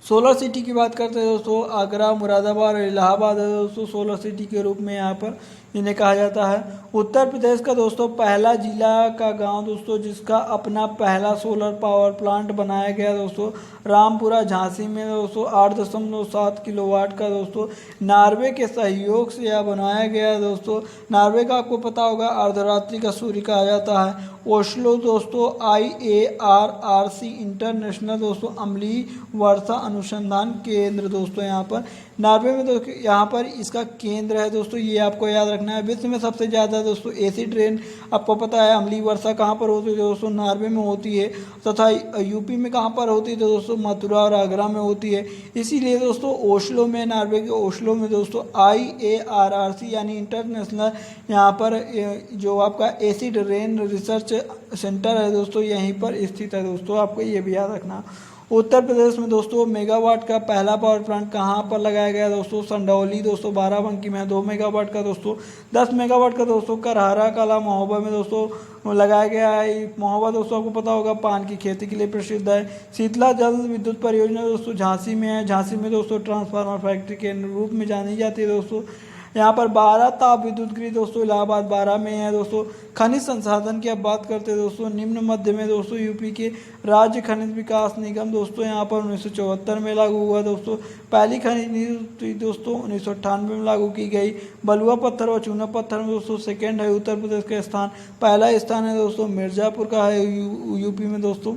सोलर सिटी की बात करते हैं दोस्तों आगरा, मुरादाबाद और इलाहाबाद है दोस्तों सोलर सिटी के रूप में यहाँ पर इन्हें कहा जाता है। उत्तर प्रदेश का दोस्तों पहला जिला का गांव दोस्तों जिसका अपना पहला सोलर पावर प्लांट बनाया गया दोस्तों रामपुरा झांसी में दोस्तों 8.7 किलोवाट का दोस्तों नॉर्वे के सहयोग से यह बनाया गया दोस्तों। नॉर्वे का आपको पता होगा अर्धरात्रि का सूर्य कहा जाता है। ओस्लो दोस्तों IARRC इंटरनेशनल दोस्तों अम्लीय वर्षा अनुसंधान केंद्र दोस्तों यहाँ पर नॉर्वे में दोस्तों यहाँ पर इसका केंद्र है दोस्तों, ये आपको याद रखना है। विश्व में सबसे ज़्यादा दोस्तों एसिड रेन आपको पता है अम्लीय वर्षा कहाँ पर होती है दोस्तों? नॉर्वे में होती है। तथा यूपी में कहाँ पर होती है तो दोस्तों मथुरा और आगरा में होती है। इसीलिए दोस्तों ओस्लो में, नॉर्वे के ओस्लो में दोस्तों IARRC यानी इंटरनेशनल यहाँ पर जो आपका एसिड रेन रिसर्च सेंटर है दोस्तों यहीं पर स्थित है दोस्तों, आपको ये भी याद रखना। उत्तर प्रदेश में दोस्तों मेगावाट का पहला पावर प्लांट कहाँ पर लगाया गया दोस्तों? संडौली दोस्तों बाराबंकी में 2 मेगावाट का दोस्तों। 10 मेगावाट का दोस्तों करहरा कला महोबा में दोस्तों लगाया गया है। महोबा दोस्तों आपको पता होगा पान की खेती के लिए प्रसिद्ध है। शीतला जल विद्युत परियोजना दोस्तों झांसी में है। झांसी में दोस्तों ट्रांसफार्मर फैक्ट्री के रूप में जानी जाती है दोस्तों। यहाँ पर 12 ताप विद्युत गृह दोस्तों इलाहाबाद 12 में है दोस्तों। खनिज संसाधन की अब बात करते हैं दोस्तों, निम्न मध्य में दोस्तों यूपी के राज्य खनिज विकास निगम दोस्तों यहाँ पर 1974 में लागू हुआ दोस्तों। पहली खनिज नीति दोस्तों 1998 में लागू की गई। बलुआ पत्थर और चूना पत्थर में दोस्तों सेकेंड है उत्तर प्रदेश का स्थान। पहला स्थान है दोस्तों मिर्ज़ापुर का है यूपी में दोस्तों।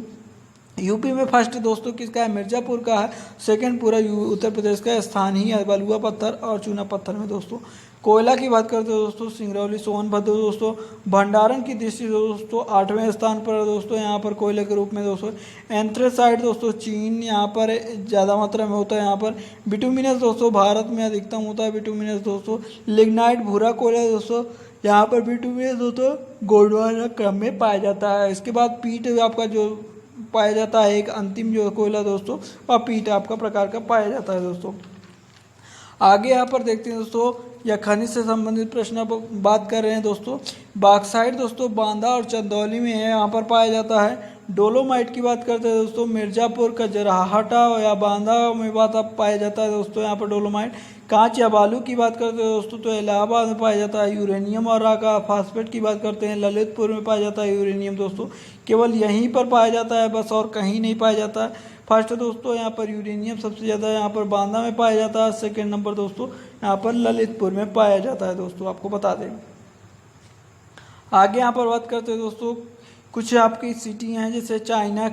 यूपी में फर्स्ट दोस्तों किसका है, मिर्ज़ापुर का है। सेकंड पूरा उत्तर प्रदेश का स्थान ही है बलुआ पत्थर और चूना पत्थर में दोस्तों। कोयला की बात करते हैं दोस्तों, सिंगरौली सोनभद्र दोस्तों। भंडारण की दृष्टि से दोस्तों 8वें स्थान पर दोस्तों यहाँ पर कोयले के रूप में दोस्तों। एंथ्रेसाइट दोस्तों चीन यहाँ पर ज़्यादा मात्रा में होता है यहाँ पर। बिटुमिनस दोस्तों भारत में अधिकतम होता है बिटुमिनस दोस्तों। लिग्नाइट भूरा कोयला दोस्तों यहाँ पर बिटुमिनस दोस्तों गोंडवाना क्रम में पाया जाता है। इसके बाद पीट आपका जो पाया जाता है एक अंतिम जो कोयला दोस्तों वह पीट आपका प्रकार का पाया जाता है दोस्तों। आगे यहाँ पर देखते हैं दोस्तों, या खनिज से संबंधित प्रश्न बात कर रहे हैं दोस्तों। बॉक्साइट दोस्तों बांदा और चंदौली में है, यहाँ पर पाया जाता है। डोलोमाइट की बात करते हैं दोस्तों, मिर्ज़ापुर का जराहटा या बांदा में बात अब पाया जाता है दोस्तों यहाँ पर डोलोमाइट। कांच या बालू की बात करते हैं दोस्तों तो इलाहाबाद में पाया जाता है। यूरेनियम और राका फास्फेट की बात करते हैं, ललितपुर में पाया जाता है यूरेनियम दोस्तों। केवल यहीं पर पाया जाता है बस, और कहीं नहीं पाया जाता है। फर्स्ट दोस्तों यहाँ पर यूरेनियम सबसे ज़्यादा यहाँ पर बांदा में पाया जाता है। सेकेंड नंबर दोस्तों यहाँ पर ललितपुर में पाया जाता है दोस्तों, आपको बता दें। आगे यहाँ पर बात करते हैं दोस्तों, कुछ आपकी सिटी हैं जैसे चाइना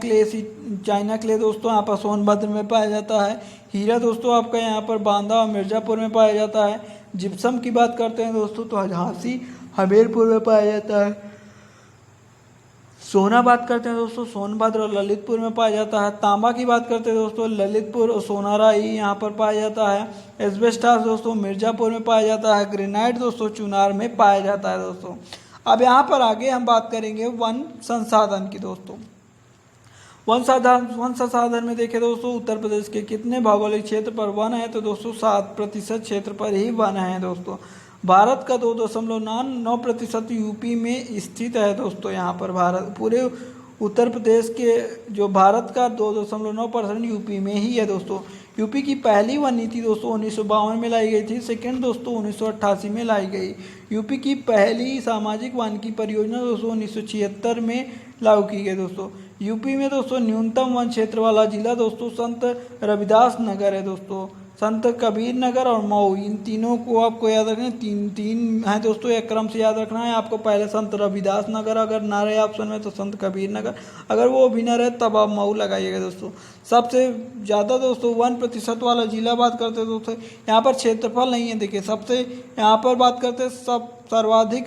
क्ले दोस्तों यहाँ पर सोनभद्र में पाया जाता है। हीरा दोस्तों आपका यहाँ पर बांदा और मिर्ज़ापुर में पाया जाता है। जिप्सम की बात करते हैं दोस्तों तो झांसी हमीरपुर में पाया जाता है। सोना बात करते हैं दोस्तों सोनभद्र और ललितपुर में पाया जाता है। तांबा की बात करते हैं दोस्तों ललितपुर और सोनाराई यहाँ पर पाया जाता है। एस्बेस्टास दोस्तों मिर्ज़ापुर में पाया जाता है। ग्रेनाइट दोस्तों चुनार में पाया जाता है दोस्तों। अब यहाँ पर आगे हम बात करेंगे वन संसाधन की दोस्तों। वन संसाधन में देखें दोस्तों, उत्तर प्रदेश के कितने भौगोलिक क्षेत्र पर वन है तो दोस्तों 7% क्षेत्र पर ही वन है दोस्तों। भारत का 2.9% यूपी में स्थित है दोस्तों। यहाँ पर भारत पूरे उत्तर प्रदेश के जो भारत का 2.9% यूपी में ही है दोस्तों। यूपी की पहली वन नीति दोस्तों 1952 में लाई गई थी। सेकेंड दोस्तों 1988 में लाई गई। यूपी की पहली सामाजिक वानिकी परियोजना दोस्तों 1976 में लागू की गई दोस्तों। यूपी में दोस्तों न्यूनतम वन क्षेत्र वाला जिला दोस्तों संत रविदास नगर है दोस्तों। संत कबीर नगर और मऊ, इन तीनों को आपको याद रखना है। तीन है दोस्तों, एक क्रम से याद रखना है आपको। पहले संत रविदास नगर अगर ना रहे ऑप्शन में तो संत कबीर नगर, अगर वो भी ना रहे तब आप मऊ लगाइएगा दोस्तों। सबसे ज़्यादा दोस्तों 1% वाला जिला बात करते हैं दोस्तों। यहाँ पर क्षेत्रफल नहीं है, देखिए सबसे यहाँ पर बात करते हैं सर्वाधिक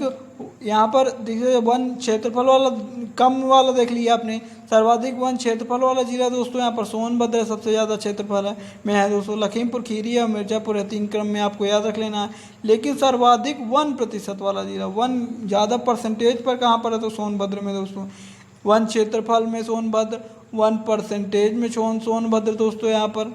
यहाँ पर देखिए वन क्षेत्रफल वाला कम वाला देख लिया आपने। सर्वाधिक वन क्षेत्रफल वाला जिला दोस्तों यहाँ पर सोनभद्र सबसे ज़्यादा क्षेत्रफल है में है दोस्तों। लखीमपुर खीरी और मिर्ज़ापुर है, 3 क्रम में आपको याद रख लेना है। लेकिन सर्वाधिक 1% वाला जिला, वन ज़्यादा परसेंटेज पर कहाँ पर है तो सोनभद्र में दोस्तों। वन क्षेत्रफल में सोनभद्र, 1% में सोनभद्र दोस्तों यहाँ पर।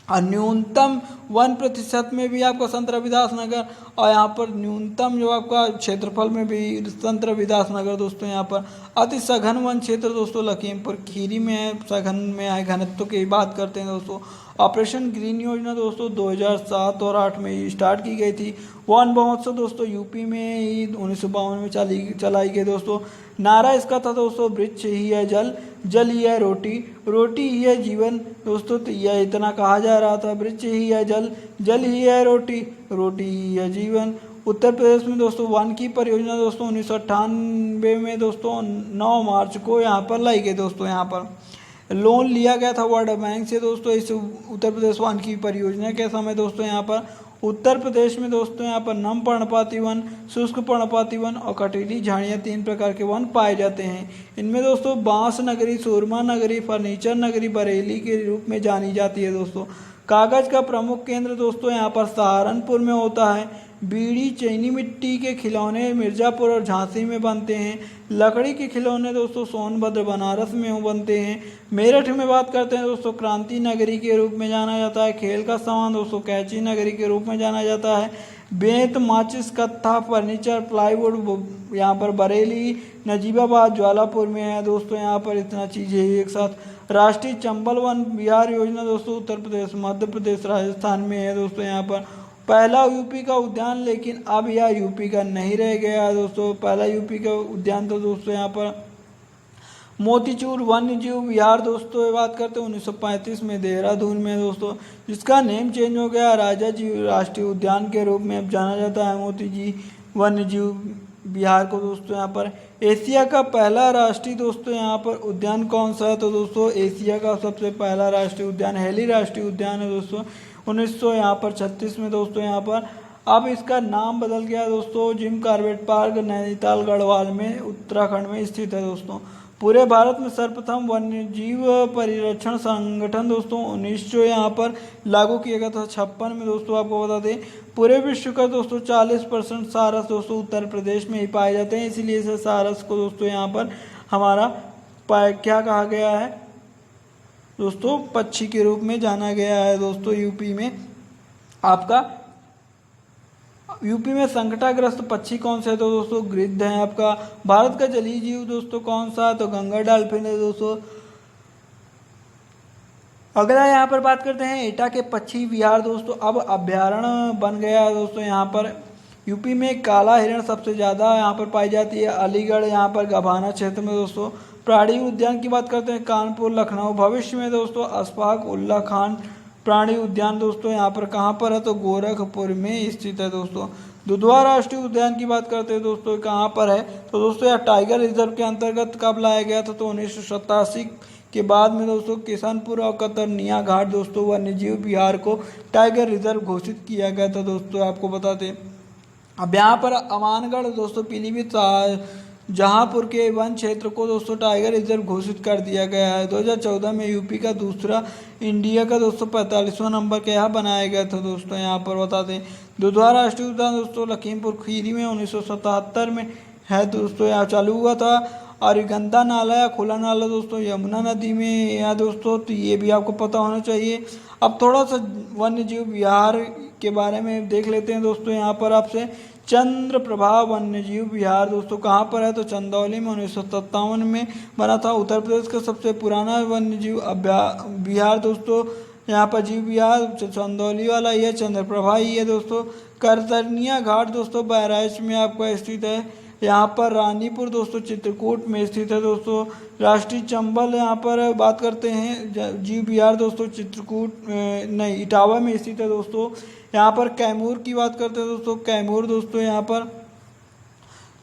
और न्यूनतम 1% में भी आपका संत रविदास नगर, और यहाँ पर न्यूनतम जो आपका क्षेत्रफल में भी संत रविदास नगर दोस्तों। यहाँ पर अति सघन वन क्षेत्र दोस्तों लखीमपुर खीरी में है, सघन में है। घनत्व की बात करते हैं दोस्तों, ऑपरेशन ग्रीन योजना दोस्तों 2007 और 8 में स्टार्ट की गई थी। वन महोत्सव दोस्तों यूपी में ही 1952 में चलाई गई दोस्तों। नारा इसका था दोस्तों, वृक्ष ही है जल, जल ही है रोटी, रोटी ही है जीवन दोस्तों। तो यह इतना कहा जा रहा था, वृक्ष ही है जल, जल ही है रोटी, रोटी ही है जीवन। उत्तर प्रदेश में दोस्तों वन की परियोजना दोस्तों 1998 में दोस्तों 9 मार्च को यहाँ पर लाई गई दोस्तों। यहाँ पर लोन लिया गया था वर्ल्ड बैंक से दोस्तों इस उत्तर प्रदेश वन की परियोजना के समय दोस्तों। यहाँ पर उत्तर प्रदेश में दोस्तों यहाँ पर नम पर्णपाती वन, शुष्क पर्णपाती वन और कटीली झाड़ियाँ 3 प्रकार के वन पाए जाते हैं। इनमें दोस्तों बांस नगरी, सुरमा नगरी, फर्नीचर नगरी बरेली के रूप में जानी जाती है दोस्तों। कागज़ का प्रमुख केंद्र दोस्तों यहाँ पर सहारनपुर में होता है। बीड़ी चीनी मिट्टी के खिलौने मिर्ज़ापुर और झांसी में बनते हैं। लकड़ी के खिलौने दोस्तों सोनभद्र बनारस में बनते हैं। मेरठ में बात करते हैं दोस्तों, क्रांति नगरी के रूप में जाना जाता है। खेल का सामान दोस्तों कैंची नगरी के रूप में जाना जाता है। बेंत, माचिस, कत्था, फर्नीचर, प्लाईवुड यहाँ पर बरेली, नजीबाबाद, ज्वालापुर में है दोस्तों। यहाँ पर इतना चीज़ें एक साथ। राष्ट्रीय चंबल वन विहार योजना दोस्तों उत्तर प्रदेश, मध्य प्रदेश, राजस्थान में है दोस्तों। यहाँ पर पहला यूपी का उद्यान, लेकिन अब यह यूपी का नहीं रह गया है दोस्तों। पहला यूपी का उद्यान तो दोस्तों यहाँ पर मोतीचूर वन्य जीव विहार दोस्तों, ये बात करते हैं 1935 में देहरादून में दोस्तों, जिसका नेम चेंज हो गया, राजा जी राष्ट्रीय उद्यान के रूप में अब जाना जाता है मोती जी वन्य जीव बिहार को दोस्तों। यहाँ पर एशिया का पहला राष्ट्रीय दोस्तों यहाँ पर उद्यान कौन सा है, तो दोस्तों एशिया का सबसे पहला राष्ट्रीय उद्यान हेली राष्ट्रीय उद्यान है दोस्तों, 1936 में दोस्तों। यहाँ पर अब इसका नाम बदल गया दोस्तों, Jim Corbett park Nainital Garhwal में उत्तराखंड में स्थित है दोस्तों। पूरे भारत में सर्वप्रथम वन्यजीव परिरक्षण संगठन दोस्तों 1900 यहाँ पर लागू किया गया था 56 में दोस्तों। आपको बता दें पूरे विश्व का दोस्तों 40% सारस दोस्तों उत्तर प्रदेश में ही पाए जाते हैं, इसीलिए इसे सारस को दोस्तों यहाँ पर हमारा क्या कहा गया है दोस्तों, पक्षी के रूप में जाना गया है दोस्तों। यूपी में आपका यूपी में संकटाग्रस्त पक्षी कौन से है, तो दोस्तों गिद्ध है। आपका भारत का जलीय जीव दोस्तों कौन सा है, तो गंगा डॉल्फिन है दोस्तों। अगला यहाँ पर बात करते हैं एटा के पक्षी विहार दोस्तों, अब अभ्यारण्य बन गया है दोस्तों। यहाँ पर यूपी में काला हिरण सबसे ज़्यादा यहाँ पर पाई जाती है, अलीगढ़ यहाँ पर गभाना क्षेत्र में दोस्तों। प्राणी उद्यान की बात करते हैं कानपुर लखनऊ भविष्य में दोस्तों अशफाक उल्ला खान प्राणी उद्यान दोस्तों यहाँ पर कहाँ पर है, तो गोरखपुर में स्थित है दोस्तों। दुधवा राष्ट्रीय उद्यान की बात करते हैं दोस्तों कहाँ पर है, तो दोस्तों यह टाइगर रिजर्व के अंतर्गत कब लाया गया था, तो 1987 के बाद में दोस्तों किशनपुर और कतरनिया घाट दोस्तों वन्यजीव बिहार को टाइगर रिजर्व घोषित किया गया था दोस्तों। आपको बताते अब यहाँ पर अमानगढ़ दोस्तों पीलीभीत जहांपुर के वन क्षेत्र को दोस्तों टाइगर रिजर्व घोषित कर दिया गया है। 2014 में यूपी का दूसरा इंडिया का दोस्तों 45वां नंबर के यहाँ बनाया गया था दोस्तों। यहाँ पर बता दें दुधवा राष्ट्रीय उद्यान दोस्तों लखीमपुर खीरी में 1977 में है दोस्तों, यहाँ चालू हुआ था। और गंदा नाला या खुला नाला दोस्तों यमुना नदी में यहाँ दोस्तों, तो ये भी आपको पता होना चाहिए। अब थोड़ा सा वन्य जीव विहार के बारे में देख लेते हैं दोस्तों। यहाँ पर आपसे चंद्रप्रभा वन्यजीव विहार दोस्तों कहाँ पर है, तो चंदौली में 1957 में बना था। उत्तर प्रदेश का सबसे पुराना वन्यजीव विहार दोस्तों यहाँ पर जीव विहार चंदौली वाला ही है, चंद्रप्रभा ही है दोस्तों। करतरनिया घाट दोस्तों बहराइच में आपका स्थित है। यहाँ पर रानीपुर दोस्तों चित्रकूट में स्थित है दोस्तों। राष्ट्रीय चंबल यहाँ पर बात करते हैं जीव विहार दोस्तों चित्रकूट नहीं इटावा में स्थित है दोस्तों। यहाँ पर कैमूर की बात करते हैं दोस्तों, कैमूर दोस्तों यहाँ पर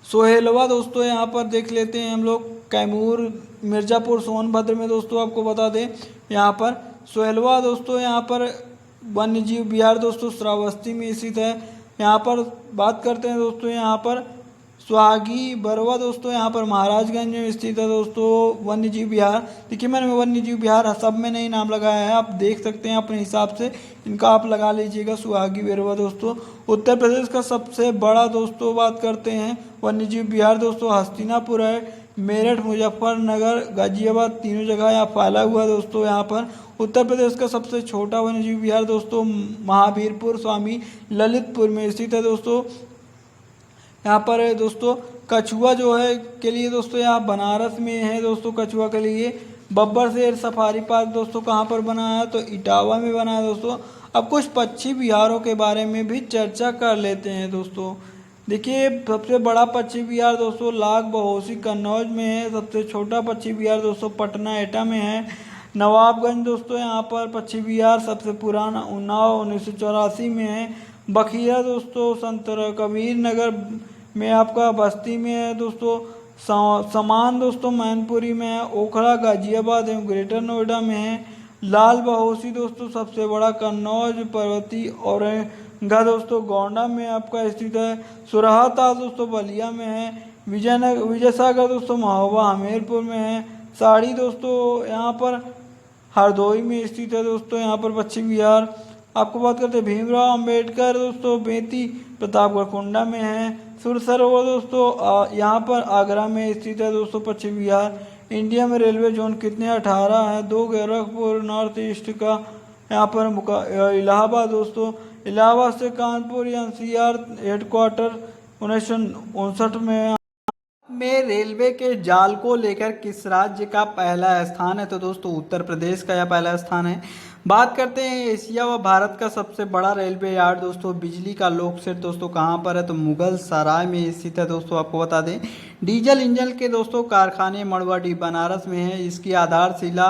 सोहेलवा दोस्तों यहाँ पर देख लेते हैं हम लोग। कैमूर मिर्ज़ापुर सोनभद्र में दोस्तों आपको बता दें यहाँ पर सोहेलवा दोस्तों यहाँ पर वन्यजीव विहार दोस्तों श्रावस्ती में स्थित है। यहाँ पर बात करते हैं दोस्तों यहाँ पर सुहागी बरवा दोस्तों यहाँ पर महाराजगंज में स्थित है दोस्तों वन्यजीव विहार। देखिए मैंने वन्यजीव विहार सब में नहीं नाम लगाया है, आप देख सकते हैं अपने हिसाब से इनका आप लगा लीजिएगा। सुहागी बरवा दोस्तों उत्तर प्रदेश का सबसे बड़ा दोस्तों बात करते हैं वन्यजीव विहार दोस्तों हस्तिनापुर है। मेरठ मुजफ्फरनगर गाजियाबाद तीनों जगह यहाँ फैला हुआ दोस्तों। यहाँ पर उत्तर प्रदेश का सबसे छोटा वन्यजीव विहार दोस्तों महावीरपुर स्वामी ललितपुर में स्थित है दोस्तों। यहाँ पर दोस्तों कछुआ जो है के लिए दोस्तों यहाँ बनारस में है दोस्तों कछुआ के लिए। बब्बर शेर सफारी पार्क दोस्तों कहाँ पर बना है, तो इटावा में बना है दोस्तों। अब कुछ पक्षी विहारों के बारे में भी चर्चा कर लेते हैं दोस्तों। देखिए सबसे बड़ा पक्षी विहार दोस्तों लाख बहोसी कन्नौज में है। सबसे छोटा पक्षी विहार दोस्तों पटना एटा में है। नवाबगंज दोस्तों यहाँ पर पक्षी विहार सबसे पुराना उन्नाव 1984 में है। बखिया दोस्तों संत कबीर नगर में आपका बस्ती में है दोस्तों। समान दोस्तों मैनपुरी में है। ओखला गाजियाबाद एवं ग्रेटर नोएडा में है। लाल बहोसी दोस्तों सबसे बड़ा कन्नौज पर्वती औरंगा दोस्तों गोंडा में आपका स्थित है। सुरहा ताल दोस्तों बलिया में है। विजय सागर दोस्तों महोबा हमीरपुर में है। साड़ी दोस्तों यहाँ पर हरदोई में स्थित है दोस्तों। यहाँ पर पक्षी विहार आपको बात करते हैं भीमराव अंबेडकर दोस्तों बेती प्रतापगढ़ कुंडा में है। सुर सरोवर दोस्तों यहाँ पर आगरा में स्थित है दोस्तों पक्षी विहार। इंडिया में रेलवे जोन कितने 18 है। 2 गोरखपुर नॉर्थ ईस्ट का यहाँ पर इलाहाबाद दोस्तों। इलाहाबाद से कानपुर एनसीआर हेडक्वार्टर 1959 में रेलवे के जाल को लेकर किस राज्य का पहला स्थान है, तो दोस्तों उत्तर प्रदेश का यह पहला स्थान है। बात करते हैं एशिया व भारत का सबसे बड़ा रेलवे यार्ड दोस्तों, बिजली का लोक सेट दोस्तों कहाँ पर है, तो मुगल सराय में स्थित है दोस्तों। आपको बता दें डीजल इंजन के दोस्तों कारखाने मड़वाडी बनारस में है। इसकी आधारशिला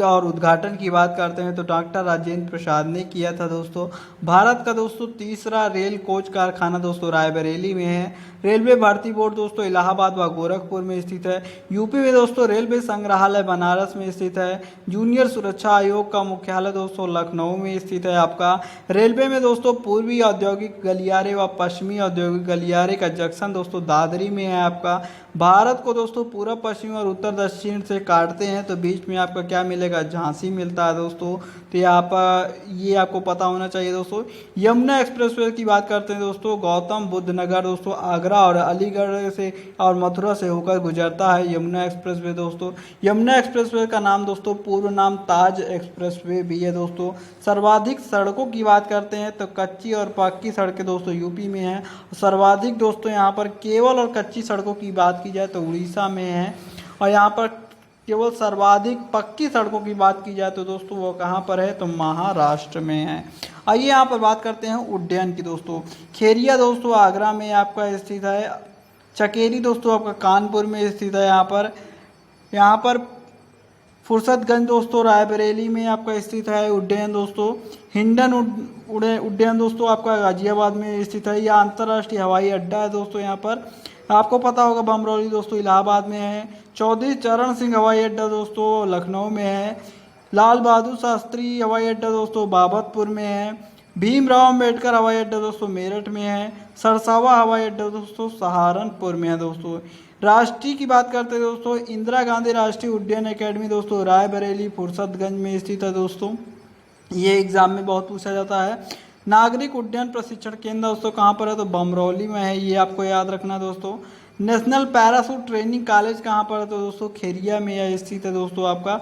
और उद्घाटन की बात करते हैं तो डॉक्टर राजेंद्र प्रसाद ने किया था दोस्तों। भारत का दोस्तों तीसरा रेल कोच कारखाना दोस्तों रायबरेली में है। रेलवे भर्ती बोर्ड दोस्तों इलाहाबाद व गोरखपुर में स्थित है। यूपी में दोस्तों रेलवे संग्रहालय बनारस में स्थित है। जूनियर सुरक्षा आयोग का मुख्यालय दोस्तों लखनऊ में स्थित है। आपका रेलवे में दोस्तों पूर्वी औद्योगिक गलियारे व पश्चिमी औद्योगिक गलियारे का जंक्शन दोस्तों दादरी में है। आपका भारत को दोस्तों पूर्व पश्चिम और उत्तर दक्षिण से काटते हैं तो बीच में आपका क्या मिलेगा, झांसी मिलता है दोस्तों। तो ये आपको पता होना चाहिए दोस्तों। यमुना एक्सप्रेसवे की बात करते हैं दोस्तों, गौतम बुद्ध नगर दोस्तों आगरा और अलीगढ़ से और मथुरा से होकर गुजरता है यमुना एक्सप्रेसवे दोस्तों। यमुना एक्सप्रेसवे का नाम दोस्तों पूर्व नाम ताज एक्सप्रेसवे भी है दोस्तों। सर्वाधिक सड़कों की बात करते हैं तो कच्ची और पक्की सड़कें दोस्तों यूपी में है। सर्वाधिक दोस्तों यहाँ पर केवल और कच्ची सड़कों की बात की जाए तो उड़ीसा में है। और यहाँ पर केवल सर्वाधिक पक्की सड़कों की बात की जाए तो दोस्तों वो कहाँ पर है, तो महाराष्ट्र में है। आइए यहाँ पर बात करते हैं उड्डयन की दोस्तों। खेरिया दोस्तों आगरा में आपका स्थित है। चकेरी दोस्तों आपका कानपुर में स्थित है। यहाँ पर फुर्सतगंज दोस्तों रायबरेली में आपका स्थित है उड्डयन दोस्तों। हिंडन उड्डयन दोस्तों आपका गाजियाबाद में स्थित है। यह अंतर्राष्ट्रीय हवाई अड्डा है दोस्तों। यहाँ पर आपको पता होगा बमरौली दोस्तों इलाहाबाद में है। चौधरी चरण सिंह हवाई अड्डा दोस्तों लखनऊ में है। लाल बहादुर शास्त्री हवाई अड्डा दोस्तों बाबतपुर में है। भीमराव अम्बेडकर हवाई अड्डा दोस्तों मेरठ में है। सरसावा हवाई अड्डा दोस्तों सहारनपुर में है दोस्तों। राष्ट्रीय की बात करते हैं दोस्तों, इंदिरा गांधी राष्ट्रीय उड्डयन एकेडमी दोस्तों रायबरेली फुर्सतगंज में स्थित है दोस्तों। ये एग्जाम में बहुत पूछा जाता है। नागरिक उड्डयन प्रशिक्षण केंद्र दोस्तों कहाँ पर है, तो बमरौली में है। ये आपको याद रखना दोस्तों। नेशनल पैराशूट ट्रेनिंग कॉलेज कहाँ पर है, तो दोस्तों खेरिया में स्थित है दोस्तों। आपका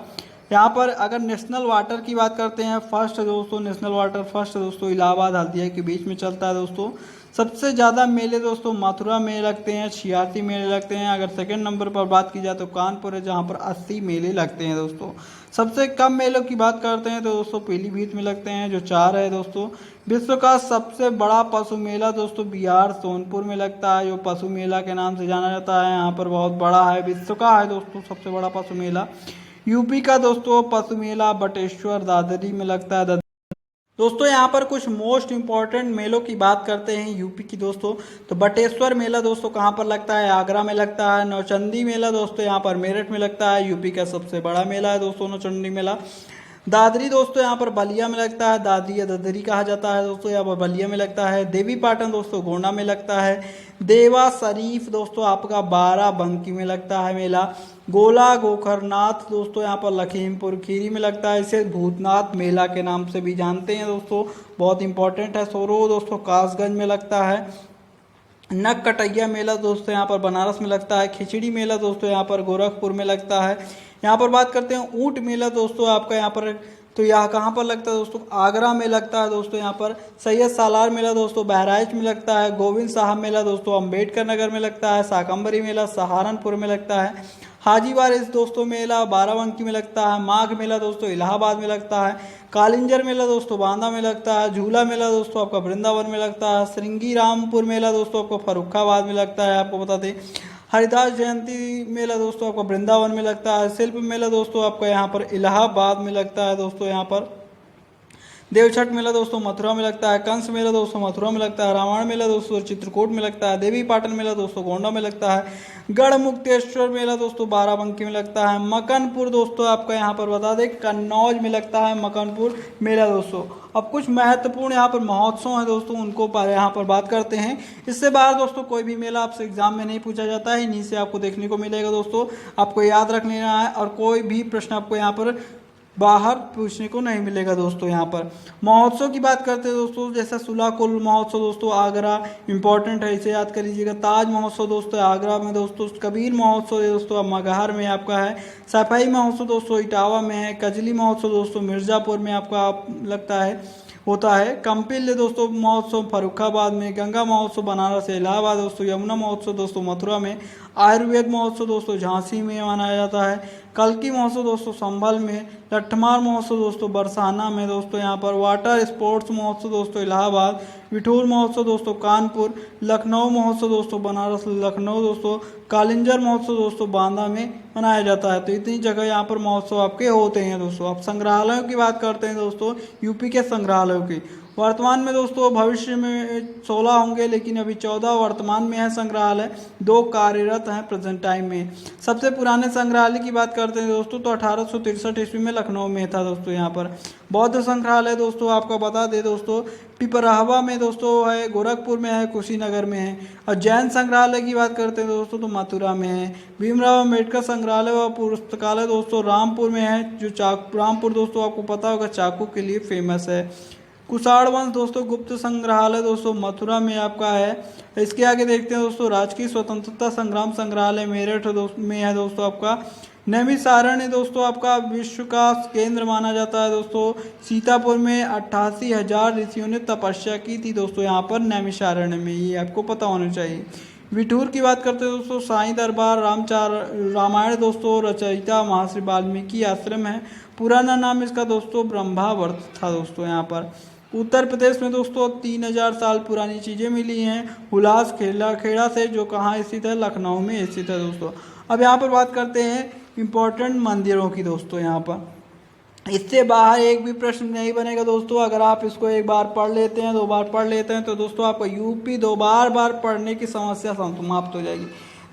यहाँ पर अगर नेशनल वाटर की बात करते हैं फर्स्ट दोस्तों, नेशनल वाटर फर्स्ट दोस्तों इलाहाबाद हल्दिया के बीच में चलता है दोस्तों। सबसे ज़्यादा मेले दोस्तों मथुरा में लगते हैं, 86 मेले लगते हैं। अगर सेकंड नंबर पर बात की जाए तो कानपुर है जहाँ पर 80 मेले लगते हैं दोस्तों। सबसे कम मेलों की बात करते हैं तो दोस्तों पीलीभीत में लगते हैं जो 4 है दोस्तों। विश्व का सबसे बड़ा पशु मेला दोस्तों बिहार सोनपुर में लगता है, जो पशु मेला के नाम से जाना जाता है। यहाँ पर बहुत बड़ा है, विश्व का है दोस्तों सबसे बड़ा पशु मेला। यूपी का दोस्तों पशु मेला बटेश्वर दादरी में लगता है। दोस्तों यहाँ पर कुछ मोस्ट इंपॉर्टेंट मेलों की बात करते हैं यूपी की दोस्तों, तो बटेश्वर मेला दोस्तों कहाँ पर लगता है, आगरा में लगता है। नौचंदी मेला दोस्तों यहाँ पर मेरठ में लगता है, यूपी का सबसे बड़ा मेला है दोस्तों नौचंदी मेला। दादरी दोस्तों यहाँ पर बलिया में लगता है, दादरी या ददरी कहा जाता है दोस्तों, यहाँ पर बलिया में लगता है। देवी पाटन दोस्तों गोंडा में लगता है। देवा शरीफ दोस्तों आपका बाराबंकी में लगता है मेला। गोला गोखरनाथ दोस्तों यहाँ पर लखीमपुर खीरी में लगता है। इसे भूतनाथ मेला के नाम से भी जानते हैं दोस्तों, बहुत इंपॉर्टेंट है। सोरो दोस्तों कासगंज में लगता है। नक कटैया मेला दोस्तों यहाँ पर बनारस में लगता है। खिचड़ी मेला दोस्तों यहाँ पर गोरखपुर में लगता है। यहाँ पर बात करते हैं ऊंट मेला दोस्तों आपका यहाँ पर, तो यहाँ कहाँ पर लगता है दोस्तों, आगरा में लगता है दोस्तों। यहाँ पर सैयद सालार मेला दोस्तों बहराइच में लगता है। गोविंद साहब मेला दोस्तों अम्बेडकर नगर में लगता है। शाकंभरी मेला सहारनपुर में लगता है। हाजी वारिस दोस्तों मेला बाराबंकी में लगता है। माघ मेला दोस्तों इलाहाबाद में लगता है। कालिंजर मेला दोस्तों बांदा में लगता है। झूला मेला दोस्तों आपका वृंदावन में लगता है। श्रृंगी रामपुर मेला दोस्तों आपको फर्रुखाबाद में लगता है, आपको बता दें। हरिदास जयंती मेला दोस्तों आपको वृंदावन में लगता है। शिल्प मेला दोस्तों आपका यहाँ पर इलाहाबाद में लगता है दोस्तों। यहाँ पर देवछठ मेला दोस्तों मथुरा में लगता है। कंस मेला दोस्तों मथुरा में लगता है। रावण मेला दोस्तों चित्रकूट में लगता है। देवी पाटन मेला दोस्तों गोंडा में लगता है। गढ़ मुक्तेश्वर मेला दोस्तों बाराबंकी में लगता है। मकनपुर दोस्तों आपका यहाँ पर बता दें कन्नौज में लगता है मकनपुर मेला दोस्तों। अब कुछ महत्वपूर्ण यहाँ पर महोत्सव हैं दोस्तों, उनको यहाँ पर बात करते हैं। इससे बाहर दोस्तों कोई भी मेला आपसे एग्जाम में नहीं पूछा जाता है, इन्हीं से आपको देखने को मिलेगा दोस्तों, आपको याद रख लेना है। और कोई भी प्रश्न आपको यहाँ पर बाहर पूछने को नहीं मिलेगा दोस्तों। यहाँ पर महोत्सव की बात करते हैं दोस्तों, जैसा सुलाकुल महोत्सव दोस्तों आगरा इंपॉर्टेंट है, इसे याद कर लीजिएगा। ताज महोत्सव दोस्तों आगरा में दोस्तों। कबीर महोत्सव दोस्तों मगहर में आपका है। सफाई महोत्सव दोस्तों इटावा में है। कजली महोत्सव दोस्तों मिर्ज़ापुर में आपका लगता है होता है। कंपिल्य दोस्तों महोत्सव फर्रुखाबाद में। गंगा महोत्सव बनारस इलाहाबाद दोस्तों। यमुना महोत्सव दोस्तों मथुरा में। आयुर्वेद महोत्सव दोस्तों झांसी में मनाया जाता है। कल्की महोत्सव दोस्तों संभल में, लट्ठमार महोत्सव दोस्तों बरसाना में दोस्तों यहाँ पर, वाटर स्पोर्ट्स महोत्सव दोस्तों इलाहाबाद, विठूर महोत्सव दोस्तों कानपुर, लखनऊ महोत्सव दोस्तों बनारस लखनऊ दोस्तों, कालिंजर महोत्सव दोस्तों बांदा में मनाया जाता है। तो इतनी जगह यहाँ पर महोत्सव आपके होते हैं दोस्तों। अब संग्रहालयों की बात करते हैं दोस्तों, यूपी के संग्रहालयों की। वर्तमान में दोस्तों, भविष्य में 16 होंगे, लेकिन अभी 14 वर्तमान में है संग्रहालय, 2 कार्यरत हैं प्रेजेंट टाइम में। सबसे पुराने संग्रहालय की बात करते हैं दोस्तों, तो 1863 ईस्वी में लखनऊ में था दोस्तों। यहाँ पर बौद्ध संग्रहालय दोस्तों आपको बता दें दोस्तों, पिपराहवा में दोस्तों है, गोरखपुर में है, कुशीनगर में है। और जैन संग्रहालय की बात करते हैं दोस्तों, तो मथुरा में है। भीमराव अम्बेडकर संग्रहालय व पुस्तकालय दोस्तों रामपुर में है, जो रामपुर दोस्तों आपको पता होगा चाकू के लिए फेमस है। कुषाण वंश दोस्तों गुप्त संग्रहालय दोस्तों मथुरा में आपका है। इसके आगे देखते हैं दोस्तों, राजकीय स्वतंत्रता संग्राम संग्रहालय मेरठ में है दोस्तों आपका। नैमिषारण्य दोस्तों आपका विश्व का केंद्र माना जाता है दोस्तों। सीतापुर में 88,000 ऋषियों ने तपस्या की थी दोस्तों, यहाँ पर नैमिषारण्य में, ये आपको पता होना चाहिए। विठूर की बात करते हैं दोस्तों, साईं दरबार रामायण दोस्तों रचयिता महर्षि वाल्मीकि आश्रम है। पुराना नाम इसका दोस्तों ब्रह्मावर्त था दोस्तों। यहाँ पर उत्तर प्रदेश में दोस्तों 3000 साल पुरानी चीज़ें मिली हैं हुलास खेड़ा से, जो कहाँ स्थित है, लखनऊ में स्थित है दोस्तों। अब यहाँ पर बात करते हैं इम्पोर्टेंट मंदिरों की दोस्तों। यहाँ पर इससे बाहर एक भी प्रश्न नहीं बनेगा दोस्तों। अगर आप इसको एक बार पढ़ लेते हैं, 2 बार पढ़ लेते हैं, तो दोस्तों आपको यूपी 2 बार पढ़ने की समस्या समाप्त हो जाएगी।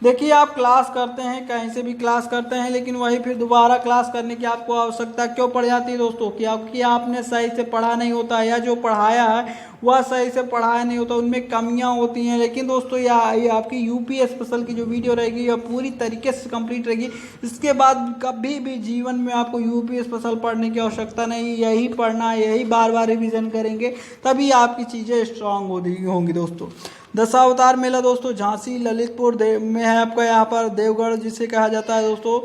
देखिए, आप क्लास करते हैं, कहीं से भी क्लास करते हैं, लेकिन वही फिर दोबारा क्लास करने की आपको आवश्यकता क्यों पड़ जाती है दोस्तों? क्योंकि आपने सही से पढ़ा नहीं होता, या जो पढ़ाया है वह सही से पढ़ाया नहीं होता, उनमें कमियां होती हैं। लेकिन दोस्तों ये आपकी यूपी स्पेशल की जो वीडियो रहेगी यह पूरी तरीके से कंप्लीट रहेगी। इसके बाद कभी भी जीवन में आपको यूपी स्पेशल पढ़ने की आवश्यकता नहीं, यही पढ़ना, यही बार बार रिविजन करेंगे, तभी आपकी चीज़ें स्ट्रांग होंगी दोस्तों। दशावतार मेला दोस्तों झांसी ललितपुर में है आपका। यहाँ पर देवगढ़ जिसे कहा जाता है दोस्तों,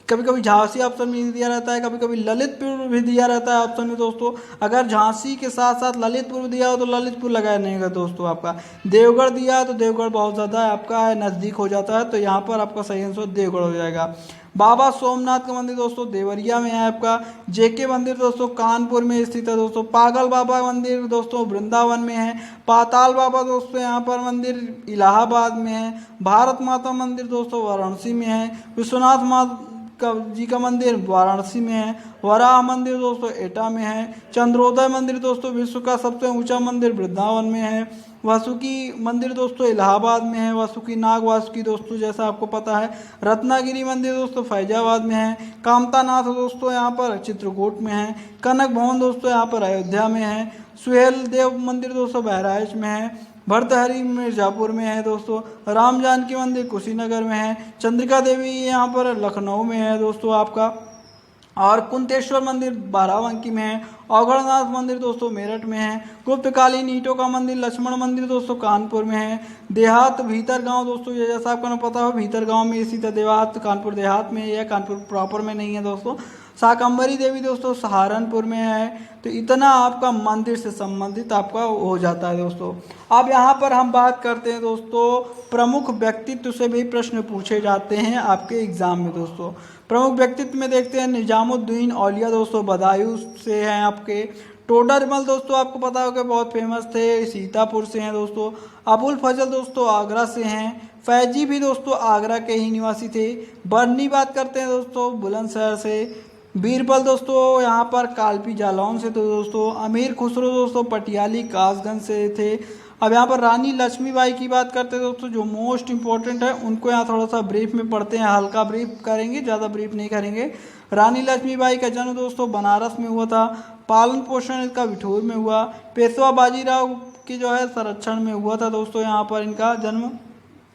कभी कभी झांसी ऑप्शन में दिया रहता है, कभी कभी ललितपुर भी दिया रहता है ऑप्शन में दोस्तों। अगर झांसी के साथ साथ ललितपुर दिया हो तो ललितपुर लगाया नहीं होगा दोस्तों आपका। देवगढ़ दिया है तो देवगढ़ बहुत ज़्यादा आपका है, नज़दीक हो जाता है, तो यहाँ पर आपका सही आंसर देवगढ़ हो जाएगा। बाबा सोमनाथ का मंदिर दोस्तों देवरिया में है आपका। जेके मंदिर दोस्तों कानपुर में स्थित है दोस्तों। पागल बाबा मंदिर दोस्तों वृंदावन में है। पाताल बाबा दोस्तों यहाँ पर मंदिर इलाहाबाद में है। भारत माता मंदिर दोस्तों वाराणसी में है। विश्वनाथ जी का मंदिर वाराणसी में है। वराह मंदिर दोस्तों एटा में है। चंद्रोदय मंदिर दोस्तों विश्व का सबसे ऊंचा मंदिर वृंदावन में है। वासुकी मंदिर दोस्तों इलाहाबाद में है। वासुकी नाग वासुकी दोस्तों जैसा आपको पता है। रत्नागिरी मंदिर दोस्तों फैजाबाद में है। कामतानाथ दोस्तों यहाँ पर चित्रकूट में है। कनक भवन दोस्तों यहाँ पर अयोध्या में है। सुहेल देव मंदिर दोस्तों बहराइच में है। भर्तहरि मिर्जापुर में है दोस्तों। राम जानकी मंदिर कुशीनगर में है। चंद्रिका देवी यहाँ पर लखनऊ में है दोस्तों आपका। और कुंतेश्वर मंदिर बाराबंकी में है। औगड़नाथ मंदिर दोस्तों मेरठ में है। गुप्तकालीन ईंटों का मंदिर लक्ष्मण मंदिर दोस्तों कानपुर में है। देहात भीतर गांव दोस्तों ये जैसा आपको ना पता हो भीतर गांव में इसी तरह देहात कानपुर देहात में है, कानपुर प्रॉपर में नहीं है दोस्तों। शाकंभरी देवी दोस्तों सहारनपुर में है। तो इतना आपका मंदिर से संबंधित आपका हो जाता है दोस्तों। अब यहाँ पर हम बात करते हैं दोस्तों प्रमुख व्यक्तित्व से भी प्रश्न पूछे जाते हैं आपके एग्जाम में दोस्तों। प्रमुख व्यक्तित्व में देखते हैं निजामुद्दीन औलिया दोस्तों बदायूं से हैं आपके। टोडरमल दोस्तों आपको पता होगा बहुत फेमस थे, सीतापुर से हैं दोस्तों। अबुल फजल दोस्तों आगरा से हैं। फैजी भी दोस्तों आगरा के ही निवासी थे। बर्नी बात करते हैं दोस्तों बुलंदशहर से। बीरबल दोस्तों यहाँ पर कालपी जालौन से थे दोस्तों। अमीर खुसरो दोस्तों पटियाली कासगंज से थे। अब यहाँ पर रानी लक्ष्मीबाई की बात करते हैं दोस्तों, जो मोस्ट इंपॉर्टेंट है उनको यहाँ थोड़ा सा ब्रीफ में पढ़ते हैं, हल्का ब्रीफ करेंगे, ज़्यादा ब्रीफ नहीं करेंगे। रानी लक्ष्मीबाई का जन्म दोस्तों बनारस में हुआ था। पालन पोषण इसका विठूर में हुआ। पेशवा बाजीराव की जो है संरक्षण में हुआ था दोस्तों यहाँ पर इनका जन्म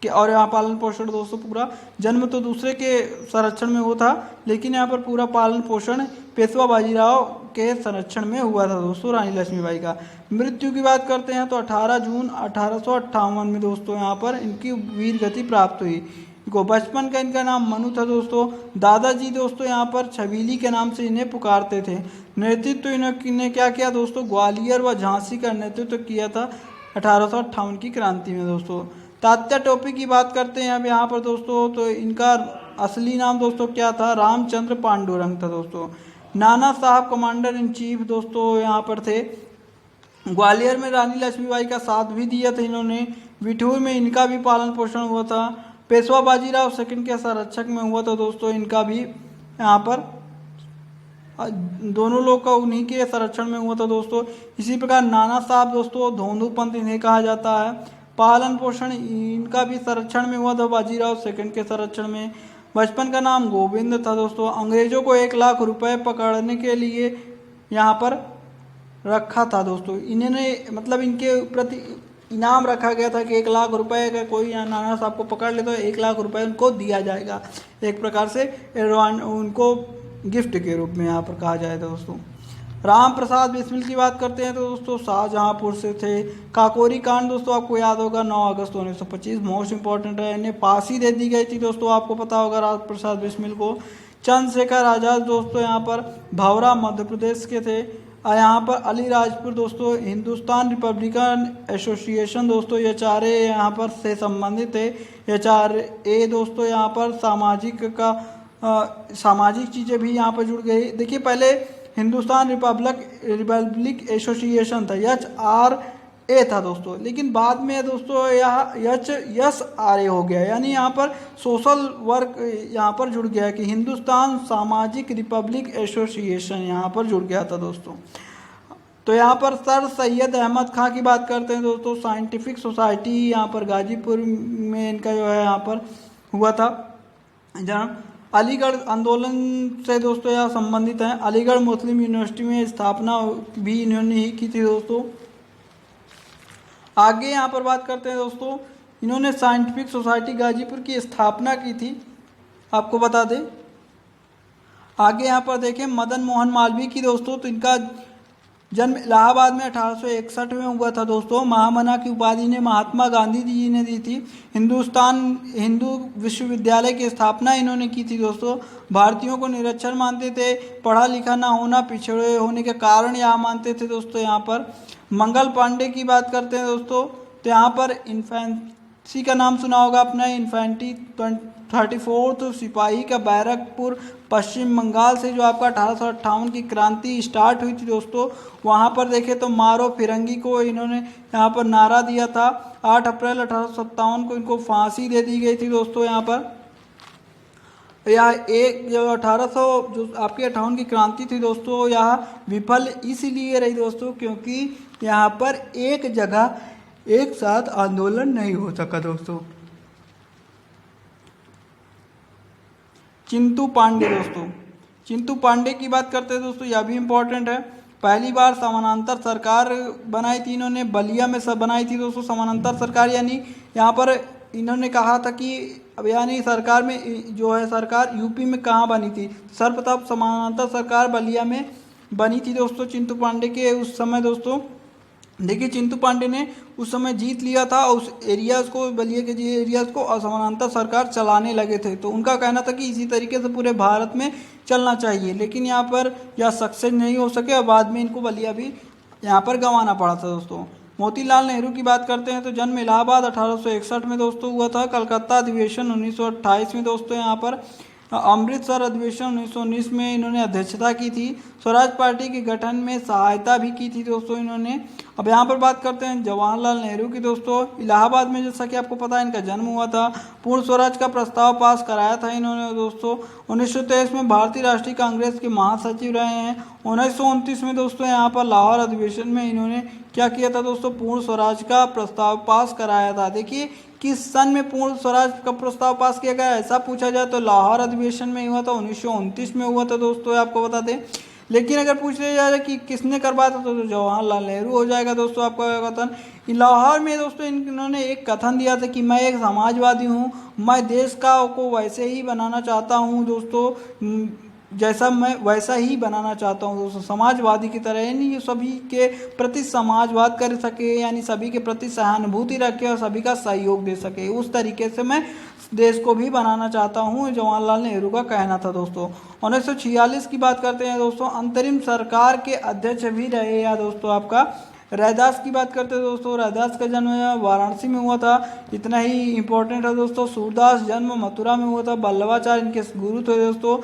के। और यहाँ पालन पोषण दोस्तों पूरा जन्म तो दूसरे के संरक्षण में हुआ था, लेकिन यहाँ पर पूरा पालन पोषण पेशवा बाजीराव के संरक्षण में हुआ था दोस्तों रानी लक्ष्मीबाई का। मृत्यु की बात करते हैं तो 18 जून 1858 में दोस्तों यहाँ पर इनकी वीर गति प्राप्त हुई। इनको बचपन का इनका नाम मनु था दोस्तों। दादाजी दोस्तों यहाँ पर छबीली के नाम से इन्हें पुकारते थे। नेतृत्व इन्हें क्या किया दोस्तों, ग्वालियर व झांसी का नेतृत्व किया था 1858 की क्रांति में दोस्तों। तात्या टोपे की बात करते हैं अब यहाँ पर दोस्तों, तो इनका असली नाम दोस्तों क्या था, रामचंद्र पांडुरंग था दोस्तों। नाना साहब कमांडर इन चीफ दोस्तों यहाँ पर थे। ग्वालियर में रानी लक्ष्मीबाई का साथ भी दिया था इन्होंने। बिठूर में इनका भी पालन पोषण हुआ था। पेशवा बाजीराव सेकंड के संरक्षक में हुआ था दोस्तों इनका भी यहाँ पर, दोनों लोग का उन्हीं के संरक्षण में हुआ था दोस्तों। इसी प्रकार नाना साहब दोस्तों धोंधूपंत इन्हें कहा जाता है। पालन पोषण इनका भी संरक्षण में हुआ था बाजीराव सेकंड के संरक्षण में। बचपन का नाम गोविंद था दोस्तों। अंग्रेजों को 1 लाख रुपए पकड़ने के लिए यहाँ पर रखा था दोस्तों। इन्होंने मतलब इनके प्रति इनाम रखा गया था कि 1 लाख रुपए का कोई नाना साहब को पकड़ ले तो 1 लाख रुपए उनको दिया जाएगा, एक प्रकार से उनको गिफ्ट के रूप में यहाँ पर कहा जाए दोस्तों। राम प्रसाद बिस्मिल की बात करते हैं तो दोस्तों शाहजहांपुर से थे। काकोरी कांड दोस्तों आपको याद होगा 9 अगस्त 1925 मोस्ट इंपॉर्टेंट है। इन्हें फांसी दे दी गई थी दोस्तों, आपको पता होगा राम प्रसाद बिस्मिल को। चंद्रशेखर आजाद दोस्तों यहाँ पर भवरा मध्य प्रदेश के थे। यहाँ पर अली राजपुर दोस्तों हिंदुस्तान रिपब्लिकन एसोसिएशन दोस्तों ये चारे यहाँ पर से संबंधित थे। ये चारे दोस्तों यहाँ पर सामाजिक चीज़ें भी यहाँ पर जुड़ गई। देखिए पहले हिंदुस्तान रिपब्लिक एसोसिएशन था, HRA था दोस्तों, लेकिन बाद में दोस्तों यह SRA हो गया, यानी यहाँ पर सोशल वर्क यहाँ पर जुड़ गया कि हिंदुस्तान सामाजिक रिपब्लिक एसोसिएशन यहाँ पर जुड़ गया था दोस्तों। तो यहाँ पर सर सैयद अहमद खां की बात करते हैं दोस्तों। साइंटिफिक सोसाइटी यहाँ पर गाजीपुर में इनका जो है यहाँ पर हुआ था जन्म। अलीगढ़ आंदोलन से दोस्तों यह संबंधित है। अलीगढ़ मुस्लिम यूनिवर्सिटी में स्थापना भी इन्होंने ही की थी दोस्तों। आगे यहाँ पर बात करते हैं दोस्तों, इन्होंने साइंटिफिक सोसाइटी गाजीपुर की स्थापना की थी, आपको बता दें। आगे यहाँ पर देखें मदन मोहन मालवीय की दोस्तों, तो इनका जन्म इलाहाबाद में 1861 में हुआ था दोस्तों। महामना की उपाधि ने महात्मा गांधी जी ने दी थी। हिंदू विश्वविद्यालय की स्थापना इन्होंने की थी दोस्तों। भारतीयों को निरक्षर मानते थे, पढ़ा लिखा ना होना, पिछड़े होने के कारण यहाँ मानते थे दोस्तों। यहाँ पर मंगल पांडे की बात करते हैं दोस्तों, तो यहाँ पर इन्फेंट्री का नाम सुना होगा अपना, इन्फेंट्री 34th सिपाही का बैरकपुर पश्चिम बंगाल से जो आपका 1858 की क्रांति स्टार्ट हुई थी दोस्तों, वहाँ पर देखें तो मारो फिरंगी को इन्होंने यहाँ पर नारा दिया था। 8 अप्रैल 1857 को इनको फांसी दे दी गई थी दोस्तों। यहाँ पर यह एक जो 1800 जो आपकी 58 की क्रांति थी दोस्तों, यह विफल इसलिए रही दोस्तों क्योंकि यहाँ पर एक जगह एक साथ आंदोलन नहीं हो सका दोस्तों। चिंतू पांडे दोस्तों, चिंतू पांडे की बात करते हैं दोस्तों, यह भी इम्पोर्टेंट है। पहली बार समानांतर सरकार बनाई थी इन्होंने, बलिया में सब बनाई थी दोस्तों समानांतर सरकार। यानी यहाँ पर इन्होंने कहा था कि अब यानी सरकार में जो है सरकार यूपी में कहाँ बनी थी, सर्वप्रथम समानांतर सरकार बलिया में बनी थी दोस्तों चिंतू पांडे के उस समय दोस्तों। देखिए चिंतू पांडे ने उस समय जीत लिया था, उस एरियाज़ को, बलिया के एरियाज़ को समानांतर सरकार चलाने लगे थे। तो उनका कहना था कि इसी तरीके से पूरे भारत में चलना चाहिए, लेकिन यहाँ पर यह सक्सेस नहीं हो सके और बाद में इनको बलिया भी यहाँ पर गंवाना पड़ा था दोस्तों। मोतीलाल नेहरू की बात करते हैं तो जन्म इलाहाबाद 1861 में दोस्तों हुआ था। कलकत्ता अधिवेशन 1928 में दोस्तों यहाँ पर। अमृतसर अधिवेशन 1919 में इन्होंने अध्यक्षता की थी। स्वराज पार्टी के गठन में सहायता भी की थी दोस्तों इन्होंने। अब यहाँ पर बात करते हैं जवाहरलाल नेहरू की दोस्तों। इलाहाबाद में जैसा कि आपको पता है इनका जन्म हुआ था। पूर्ण स्वराज का प्रस्ताव पास कराया था इन्होंने दोस्तों। 1923 में भारतीय राष्ट्रीय कांग्रेस के महासचिव रहे हैं। 1929 में दोस्तों यहाँ पर लाहौर अधिवेशन में इन्होंने क्या किया था दोस्तों, पूर्ण स्वराज का प्रस्ताव पास कराया था। देखिए किस सन में पूर्ण स्वराज का प्रस्ताव पास किया गया, ऐसा पूछा जाए तो लाहौर अधिवेशन में हुआ था, 1929 में हुआ था दोस्तों, आपको बता दें। लेकिन अगर पूछ लिया जाए कि किसने करवाया था तो जवाहरलाल नेहरू हो जाएगा दोस्तों आपका कथन। लाहौर में दोस्तों इन्होंने एक कथन दिया था कि मैं एक समाजवादी हूँ, मैं देश को वैसे ही बनाना चाहता हूँ दोस्तों, जैसा मैं वैसा ही बनाना चाहता हूँ दोस्तों, समाजवादी की तरह, यानी सभी के प्रति समाजवाद कर सके, यानी सभी के प्रति सहानुभूति रखे और सभी का सहयोग दे सके, उस तरीके से मैं देश को भी बनाना चाहता हूँ, जवाहरलाल नेहरू का कहना था दोस्तों। 1946 की बात करते हैं दोस्तों, अंतरिम सरकार के अध्यक्ष भी रहे या दोस्तों आपका रैदास की बात करते हैं दोस्तों, रैदास का जन्म वाराणसी में हुआ था, इतना ही इंपॉर्टेंट है दोस्तों। सूरदास जन्म मथुरा में हुआ था, वल्लभाचार्य इनके गुरु थे दोस्तों।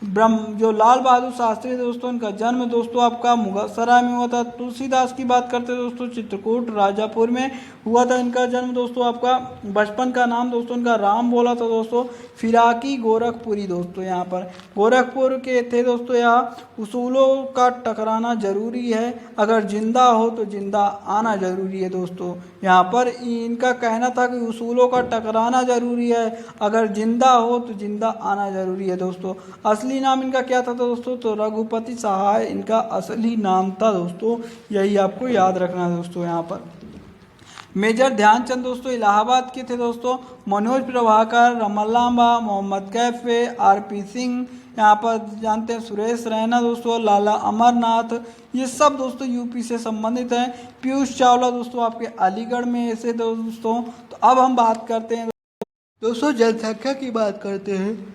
ब्रह्म जो लाल बहादुर शास्त्री दोस्तों, इनका जन्म दोस्तों आपका मुगलसराय में हुआ था। तुलसीदास की बात करते हैं दोस्तों, चित्रकूट राजापुर में हुआ था इनका जन्म दोस्तों आपका। बचपन का नाम दोस्तों इनका राम बोला था दोस्तों। फिराकी गोरखपुरी दोस्तों, यहाँ पर गोरखपुर के थे दोस्तों। यहाँ उसूलों का टकराना जरूरी है, अगर जिंदा हो तो जिंदा आना जरूरी है दोस्तों। यहाँ पर इनका कहना था कि उसूलों का टकराना जरूरी है, अगर जिंदा हो तो जिंदा आना जरूरी है दोस्तों। असली नाम इनका क्या था दोस्तों, तो रघुपति सहाय इनका असली नाम था दोस्तों, यही आपको याद रखना है दोस्तों। यहाँ पर मेजर ध्यानचंद दोस्तों इलाहाबाद के थे दोस्तों। मनोज प्रभाकर, रमलांबा, मोहम्मद कैफे, आरपी सिंह, यहाँ पर जानते हैं सुरेश रैना दोस्तों, लाला अमरनाथ, ये सब दोस्तों यूपी से संबंधित हैं। पीयूष चावला दोस्तों आपके अलीगढ़ में ऐसे दोस्तों। तो अब हम बात करते हैं दोस्तों जनसंख्या की बात करते हैं,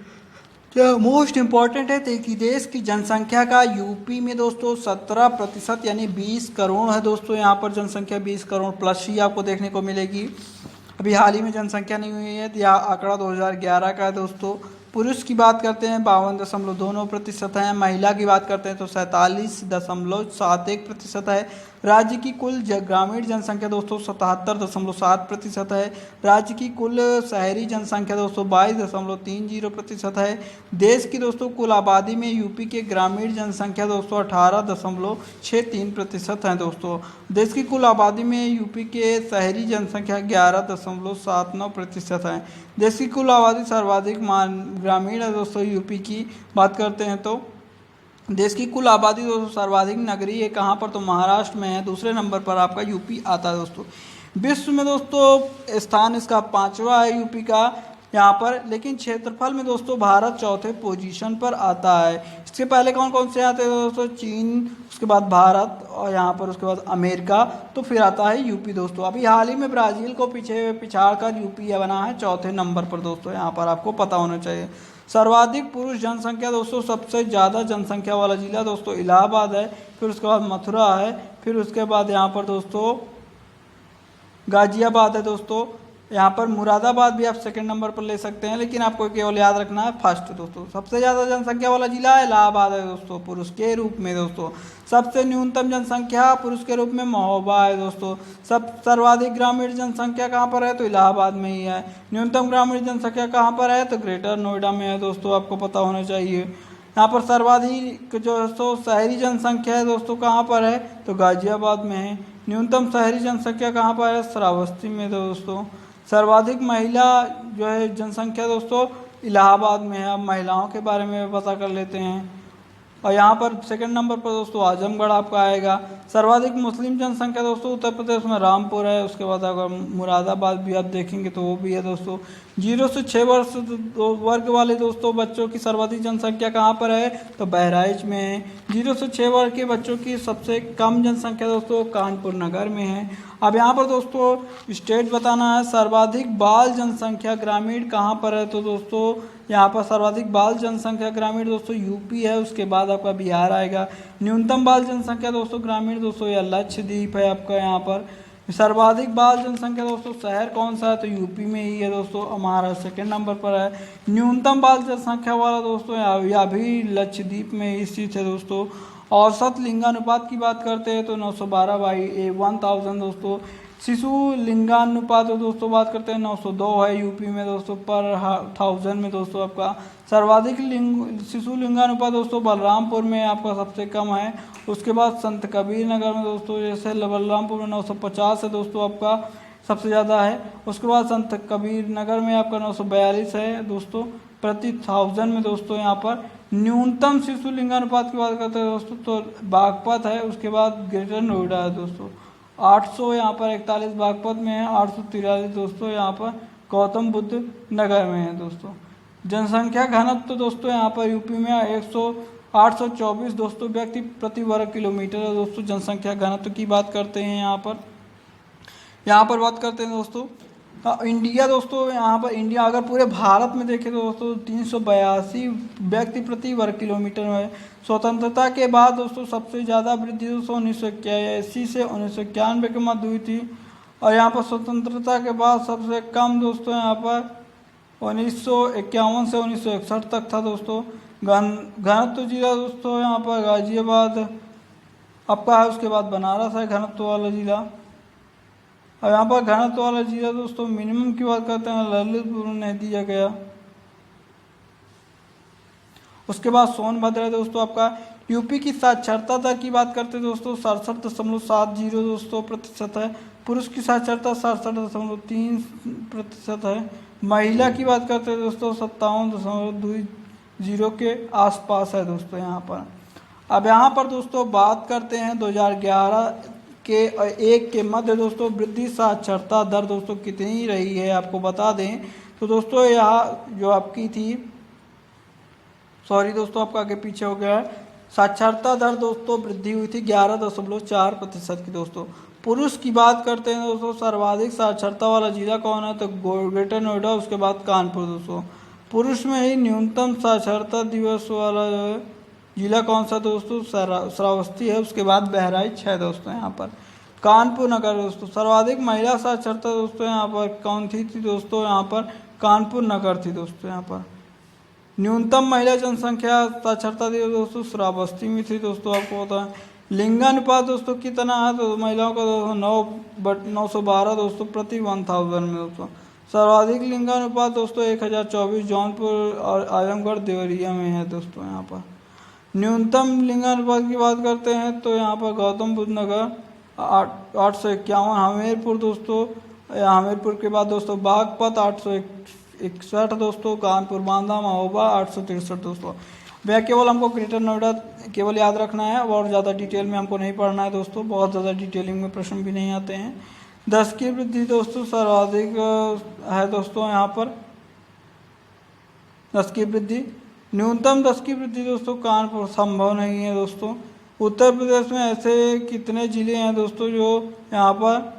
जो मोस्ट इम्पॉर्टेंट है कि देश की जनसंख्या का यूपी में दोस्तों 17% यानी 20 करोड़ है दोस्तों। यहाँ पर जनसंख्या 20 करोड़ प्लस ही आपको देखने को मिलेगी। अभी हाल ही में जनसंख्या नहीं हुई है, यह आंकड़ा 2011 का है दोस्तों। पुरुष की बात करते हैं 52.29% है। महिला की बात करते हैं तो 47.71% है। राज्य की कुल ग्रामीण जनसंख्या दोस्तों 77.7% है। राज्य की कुल शहरी जनसंख्या दोस्तों 22.30% है। देश की दोस्तों कुल आबादी में यूपी के ग्रामीण जनसंख्या दोस्तों 18.63% है दोस्तों। देश की कुल आबादी में यूपी के शहरी जनसंख्या 11.79% है। देश की कुल आबादी सर्वाधिक ग्रामीण है दोस्तों यूपी की बात करते हैं तो। देश की कुल आबादी दोस्तों सर्वाधिक नगरीय है कहाँ पर, तो महाराष्ट्र में है। दूसरे नंबर पर आपका यूपी आता है दोस्तों। विश्व में दोस्तों स्थान इसका 5वां है यूपी का यहाँ पर, लेकिन क्षेत्रफल में दोस्तों भारत चौथे पोजीशन पर आता है। इसके पहले कौन कौन से आते हैं दोस्तों, चीन, उसके बाद भारत और यहाँ पर उसके बाद अमेरिका, तो फिर आता है यूपी दोस्तों। अभी हाल ही में ब्राज़ील को पिछाड़ कर यूपी बना है चौथे नंबर पर दोस्तों, यहाँ पर आपको पता होना चाहिए। सर्वाधिक पुरुष जनसंख्या दोस्तों, सबसे ज़्यादा जनसंख्या वाला जिला दोस्तों इलाहाबाद है, फिर उसके बाद मथुरा है, फिर उसके बाद यहाँ पर दोस्तों गाजियाबाद है दोस्तों। यहाँ पर मुरादाबाद भी आप सेकंड नंबर पर ले सकते हैं, लेकिन आपको केवल याद रखना है फर्स्ट दोस्तों। सबसे ज़्यादा जनसंख्या वाला जिला इलाहाबाद है दोस्तों पुरुष के रूप में दोस्तों। सबसे न्यूनतम जनसंख्या पुरुष के रूप में महोबा है दोस्तों। सर्वाधिक ग्रामीण जनसंख्या कहाँ पर है, तो इलाहाबाद में ही है। न्यूनतम ग्रामीण जनसंख्या कहाँ पर है, तो ग्रेटर नोएडा में है दोस्तों, आपको पता होना चाहिए। यहाँ पर सर्वाधिक जो दोस्तों शहरी जनसंख्या है दोस्तों कहाँ पर है, तो गाजियाबाद में है। न्यूनतम शहरी जनसंख्या कहाँ पर है, श्रावस्ती में दोस्तों। सर्वाधिक महिला जो है जनसंख्या दोस्तों इलाहाबाद में है। अब महिलाओं के बारे में पता कर लेते हैं, और यहाँ पर सेकंड नंबर पर दोस्तों आजमगढ़ आपका आएगा। सर्वाधिक मुस्लिम जनसंख्या दोस्तों उत्तर प्रदेश में रामपुर है। उसके बाद अगर मुरादाबाद भी आप देखेंगे तो वो भी है दोस्तों। 0 से 6 वर्ग वाले दोस्तों बच्चों की सर्वाधिक जनसंख्या कहाँ पर है, तो बहराइच में है। 0 से 6 वर्ग के बच्चों की सबसे कम जनसंख्या दोस्तों कानपुर नगर में है। अब यहाँ पर दोस्तों स्टेट बताना है। सर्वाधिक बाल जनसंख्या ग्रामीण कहाँ पर है, तो दोस्तों यहाँ पर सर्वाधिक बाल जनसंख्या ग्रामीण दोस्तों यूपी है। उसके बाद आपका बिहार आएगा। न्यूनतम बाल जनसंख्या दोस्तों ग्रामीण दोस्तों यह लक्षद्वीप है आपका। यहाँ पर सर्वाधिक बाल जनसंख्या दोस्तों शहर कौन सा है, तो यूपी में ही है दोस्तों, हमारा सेकंड नंबर पर है। न्यूनतम बाल जनसंख्या वाला दोस्तों यह भी लक्षद्वीप में ही स्थित है दोस्तों। औसत लिंगानुपात की बात करते हैं तो 912/1000 दोस्तों। शिशु लिंगानुपात दोस्तों बात करते हैं 902 है यूपी में दोस्तों पर 1000 में दोस्तों। आपका सर्वाधिक शिशु लिंगानुपात दोस्तों बलरामपुर में आपका सबसे कम है। उसके बाद संत कबीर नगर में दोस्तों, जैसे बलरामपुर में 950 है दोस्तों आपका सबसे ज़्यादा है। उसके बाद संत कबीर नगर में आपका 942 है दोस्तों प्रति 1000 में दोस्तों। यहाँ पर न्यूनतम शिशु लिंगानुपात की बात करते हैं दोस्तों तो बागपत है। उसके बाद ग्रेटर नोएडा है दोस्तों 800 यहाँ पर 41 बागपत में है। 843 दोस्तों यहाँ पर गौतम बुद्ध नगर में है दोस्तों। जनसंख्या घनत्व तो दोस्तों यहाँ पर यूपी में 824 दोस्तों व्यक्ति प्रति वर्ग किलोमीटर है दोस्तों। जनसंख्या घनत्व की बात करते हैं यहाँ पर बात करते हैं दोस्तों इंडिया दोस्तों, यहाँ पर इंडिया अगर पूरे भारत में देखें तो दोस्तों 382 व्यक्ति प्रति वर्ग किलोमीटर है। स्वतंत्रता के बाद दोस्तों सबसे ज़्यादा वृद्धि दोस्तों 1981 से 1991 के मध्य हुई थी। और यहाँ पर स्वतंत्रता के बाद सबसे कम दोस्तों यहाँ पर 1951 से 1961 तक था दोस्तों। घनत्व जिला दोस्तों यहाँ पर गाजियाबाद आपका है, उसके बाद बनारस है घनत्व वाला जिला। और यहाँ पर घनत्व वाला जिला दोस्तों मिनिमम की बात करते हैं ललितपुर नहीं दिया गया। उसके बाद सोनभद्र है दोस्तों आपका। यूपी की साक्षरता दर की बात करते हैं दोस्तों 67.70 दोस्तों प्रतिशत है। पुरुष की साक्षरता 67.3% है। महिला की बात करते हैं दोस्तों 57.20 के आसपास है दोस्तों यहाँ पर। अब यहाँ पर दोस्तों बात करते हैं 2011 के एक के मध्य दोस्तों वृद्धि साक्षरता दर दोस्तों कितनी रही है आपको बता दें तो दोस्तों यहाँ जो आपकी थी, सॉरी दोस्तों आपका आगे पीछे हो गया है, साक्षरता दर दोस्तों वृद्धि हुई थी 11.4% की दोस्तों। पुरुष की बात करते हैं दोस्तों सर्वाधिक साक्षरता वाला जिला कौन है तो ग्रेटर नोएडा, उसके बाद कानपुर दोस्तों। पुरुष में ही न्यूनतम साक्षरता दिवस वाला जो है जिला कौन सा दोस्तों श्रावस्ती है, उसके बाद बहराइच है दोस्तों यहाँ पर। कानपुर नगर दोस्तों सर्वाधिक महिला साक्षरता दोस्तों यहाँ पर कौन थी दोस्तों, यहाँ पर कानपुर नगर थी दोस्तों। यहाँ पर न्यूनतम महिला जनसंख्या साक्षरता दिवस दोस्तों श्रावस्ती में थी दोस्तों। आपको पता है लिंगानुपात दोस्तों कितना है तो महिलाओं का दोस्तों 912 दोस्तों प्रति 1000 में दोस्तों। सर्वाधिक लिंगानुपात दोस्तों 1024 जौनपुर और आजमगढ़ देवरिया में है दोस्तों। यहाँ पर न्यूनतम लिंगानुपात की बात करते हैं तो यहाँ पर गौतम बुद्ध नगर 851, हमीरपुर दोस्तों, हमीरपुर के बाद दोस्तों बागपत 861 दोस्तों, कानपुर बांदा महोबा 863 दोस्तों। वह केवल हमको ग्रेटर नोएडा केवल याद रखना है और ज़्यादा डिटेल में हमको नहीं पढ़ना है दोस्तों, बहुत ज़्यादा डिटेलिंग में प्रश्न भी नहीं आते हैं। 10 की वृद्धि दोस्तों सर्वाधिक है दोस्तों यहाँ पर 10 की वृद्धि। न्यूनतम 10 की वृद्धि दोस्तों कानपुर संभव नहीं है दोस्तों। उत्तर प्रदेश में ऐसे कितने ज़िले हैं दोस्तों जो यहाँ पर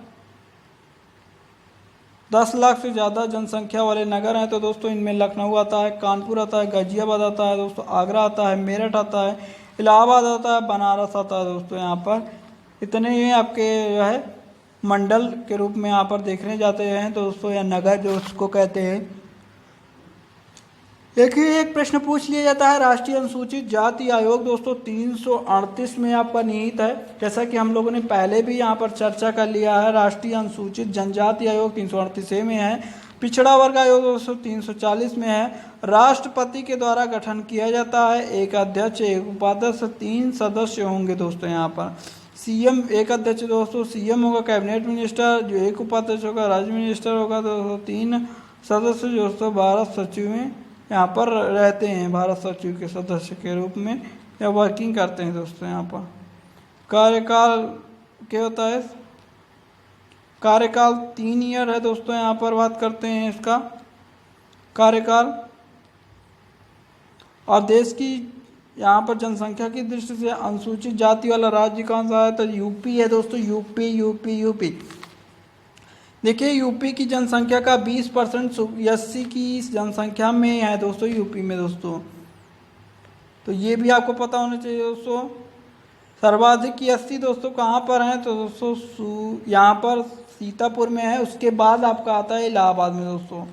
10 लाख से ज़्यादा जनसंख्या वाले नगर हैं तो दोस्तों इनमें लखनऊ आता है, कानपुर आता है, गाजियाबाद आता है दोस्तों, आगरा आता है, मेरठ आता है, इलाहाबाद आता है, बनारस आता है दोस्तों। यहाँ पर इतने ही आपके जो है मंडल के रूप में यहाँ पर देखने जाते हैं दोस्तों, या नगर जो उसको कहते हैं। एक प्रश्न पूछ लिया जाता है राष्ट्रीय अनुसूचित जाति आयोग दोस्तों 338 में आपका निहित है, जैसा कि हम लोगों ने पहले भी यहाँ पर चर्चा कर लिया है। राष्ट्रीय अनुसूचित जनजाति आयोग 338 में है। पिछड़ा वर्ग आयोग दोस्तों 340 में है। राष्ट्रपति के द्वारा गठन किया जाता है, एक अध्यक्ष एक उपाध्यक्ष 3 सदस्य होंगे दोस्तों। यहाँ पर सीएम एक अध्यक्ष दोस्तों, सीएम होगा, कैबिनेट मिनिस्टर जो एक उपाध्यक्ष होगा, राज्य मिनिस्टर होगा दोस्तों, 3 सदस्य दोस्तों भारत सचिव में यहाँ पर रहते हैं, भारत सचिव के सदस्य के रूप में या वर्किंग करते हैं दोस्तों। यहाँ पर कार्यकाल क्या होता है, कार्यकाल 3 ईयर है दोस्तों। यहाँ पर बात करते हैं इसका कार्यकाल। और देश की यहाँ पर जनसंख्या की दृष्टि से अनुसूचित जाति वाला राज्य कौन सा है तो यूपी है दोस्तों। यूपी देखिए यूपी की जनसंख्या का 20% एससी की जनसंख्या में है दोस्तों यूपी में दोस्तों, तो ये भी आपको पता होना चाहिए दोस्तों। सर्वाधिक एससी दोस्तों कहाँ पर हैं तो दोस्तों यहाँ पर सीतापुर में है, उसके बाद आपका आता है इलाहाबाद में दोस्तों।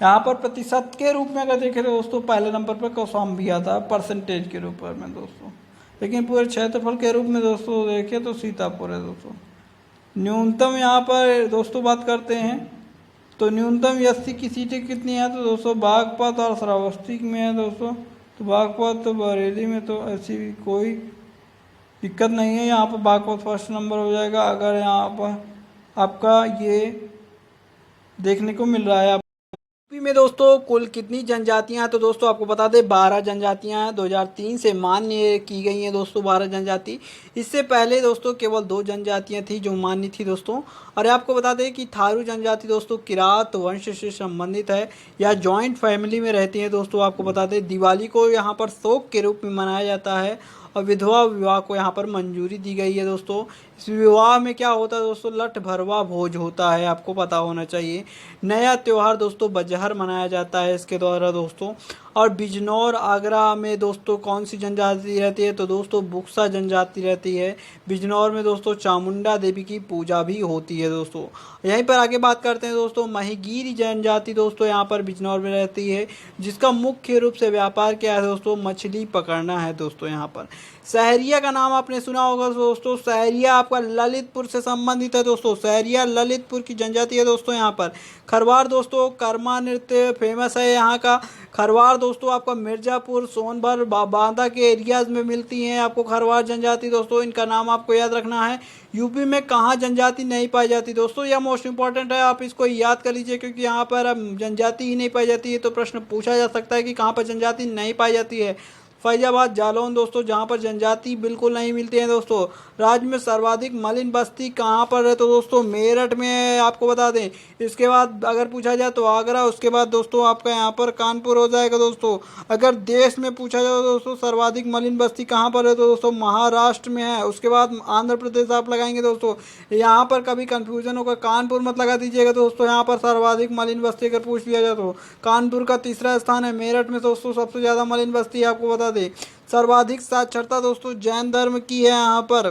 यहाँ पर प्रतिशत के रूप में अगर देखें तो दोस्तों पहले नंबर पर कौशाम्बी आता है परसेंटेज के रूप में दोस्तों, लेकिन पूरे क्षेत्रफल के रूप में दोस्तों देखें तो सीतापुर है दोस्तों। न्यूनतम यहाँ पर दोस्तों बात करते हैं तो न्यूनतम एससी की सीटें कितनी है तो दोस्तों बागपत और श्रावस्ती में है दोस्तों। तो बागपत तो बरेली में तो ऐसी कोई दिक्कत नहीं है, यहाँ पर बागपत फर्स्ट नंबर हो जाएगा। अगर यहाँ पर आपका ये देखने को मिल रहा है यूपी में दोस्तों कुल कितनी जनजातियां हैं तो दोस्तों आपको बता दें 12 जनजातियां हैं। 2003 से मान्य की गई हैं दोस्तों 12 जनजाति। इससे पहले दोस्तों केवल 2 जनजातियां थी जो मान्य थी दोस्तों। और आपको बता दें कि थारू जनजाति दोस्तों किरात वंश से संबंधित है या जॉइंट फैमिली में रहती है दोस्तों। आपको बता दें दिवाली को यहाँ पर शोक के रूप में मनाया जाता है और विधवा विवाह को यहाँ पर मंजूरी दी गई है दोस्तों। इस विवाह में क्या होता है दोस्तों, लठ भरवा भोज होता है, आपको पता होना चाहिए। नया त्यौहार दोस्तों बजहर मनाया जाता है इसके द्वारा दोस्तों। और बिजनौर आगरा में दोस्तों कौन सी जनजाति रहती है, तो दोस्तों बुक्सा जनजाति रहती है। बिजनौर में दोस्तों चामुंडा देवी की पूजा भी होती है दोस्तों। यहीं पर आगे बात करते हैं दोस्तों, महिगीरी जनजाति दोस्तों यहाँ पर बिजनौर में रहती है, जिसका मुख्य रूप से व्यापार क्या है दोस्तों, मछली पकड़ना है दोस्तों। यहाँ पर सहरिया का नाम आपने सुना होगा दोस्तों। सहरिया आपका ललितपुर से संबंधित है दोस्तों। सहरिया ललितपुर की जनजाति है दोस्तों। यहाँ पर खरवार दोस्तों कर्मा नृत्य फेमस है यहाँ का। खरवार दोस्तों आपका मिर्जापुर सोनभर बांदा के एरियाज में मिलती हैं आपको खरवार जनजाति दोस्तों। इनका नाम आपको याद रखना है। यूपी में कहाँ जनजाति नहीं पाई जाती दोस्तों, यह मोस्ट इंपॉर्टेंट है, आप इसको याद कर लीजिए, क्योंकि यहाँ पर अब जनजाति ही नहीं पाई जाती है तो प्रश्न पूछा जा सकता है कि कहाँ पर जनजाति नहीं पाई जाती है। फैजाबाद जालौन दोस्तों, जहाँ पर जनजाति बिल्कुल नहीं मिलती है दोस्तों। राज्य में सर्वाधिक मलिन बस्ती कहाँ पर है, तो दोस्तों मेरठ में है, आपको बता दें। इसके बाद अगर पूछा जाए तो आगरा, उसके बाद दोस्तों आपका यहाँ पर कानपुर हो जाएगा दोस्तों। अगर देश में पूछा जाए तो दोस्तों सर्वाधिक मलिन बस्ती कहाँ पर है, तो दोस्तों महाराष्ट्र में है। उसके बाद आंध्र प्रदेश आप लगाएंगे दोस्तों। यहाँ पर कभी कंफ्यूजन होगा, कानपुर मत लगा दीजिएगा दोस्तों। यहाँ पर सर्वाधिक मलिन बस्ती अगर पूछ लिया जाए तो कानपुर का तीसरा स्थान है। मेरठ में दोस्तों सबसे ज़्यादा मलिन बस्ती है, आपको बता दें। सर्वाधिक साक्षरता दोस्तों जैन धर्म की है यहाँ पर।